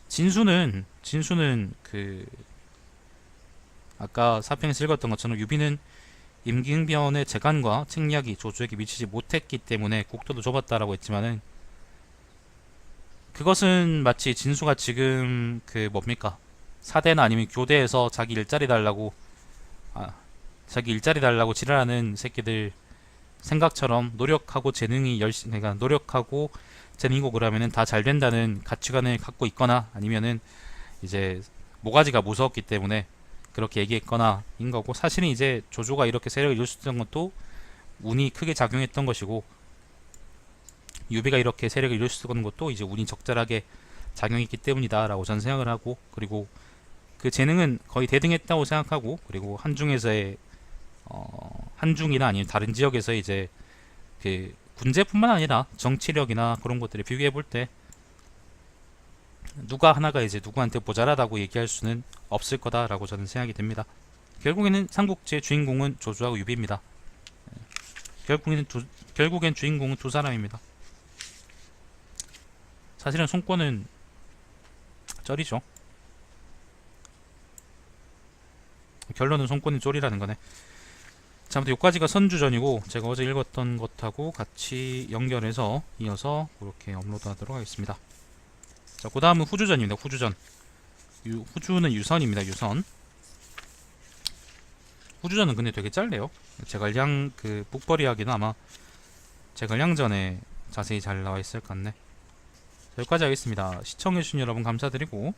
진수는 그 아까 사평에서 읽었던 것처럼 유비는 임기응변의 재간과 책략이 조조에게 미치지 못했기 때문에 국토도 좁았다라고 했지만은 그것은 마치 진수가 지금 그 뭡니까 사대나 아니면 교대에서 자기 일자리 달라고 지랄하는 새끼들 생각처럼 노력하고 재능이 그러니까 노력하고 재능이고 그러면은 다 잘 된다는 가치관을 갖고 있거나 아니면은 이제 모가지가 무서웠기 때문에 그렇게 얘기했거나 인 거고, 사실은 이제 조조가 이렇게 세력을 이룰 수 있었던 것도 운이 크게 작용했던 것이고, 유비가 이렇게 세력을 이룰 수 있었던 것도 이제 운이 적절하게 작용했기 때문이다 라고 저는 생각을 하고, 그리고 그 재능은 거의 대등했다고 생각하고, 그리고 한중에서의 한중이나 아니면 다른 지역에서 이제 그 군제뿐만 아니라 정치력이나 그런 것들을 비교해 볼 때 누가 하나가 이제 누구한테 모자라다고 얘기할 수는 없을 거다라고 저는 생각이 됩니다. 결국에는 삼국지의 주인공은 조조하고 유비입니다. 결국엔 주인공은 두 사람입니다. 사실은 손권은 쩔이죠. 결론은 손권이 쫄이라는 거네. 자, 아무튼 여기까지가 선주전이고, 제가 어제 읽었던 것하고 같이 연결해서 이어서 그렇게 업로드 하도록 하겠습니다. 자, 그 다음은 후주전입니다. 후주전. 후주는 유선입니다. 유선. 후주전은 근데 되게 짧네요. 제갈량 그 북벌 이야기는 아마 제갈량전에 자세히 잘 나와 있을 것 같네. 자, 여기까지 하겠습니다. 시청해주신 여러분 감사드리고,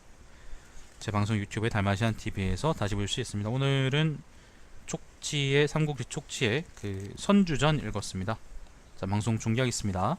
제 방송 유튜브에 달마시안TV에서 다시 볼 수 있습니다. 오늘은 삼국지 촉지의 그 선주전 읽었습니다. 자, 방송 중계하겠습니다.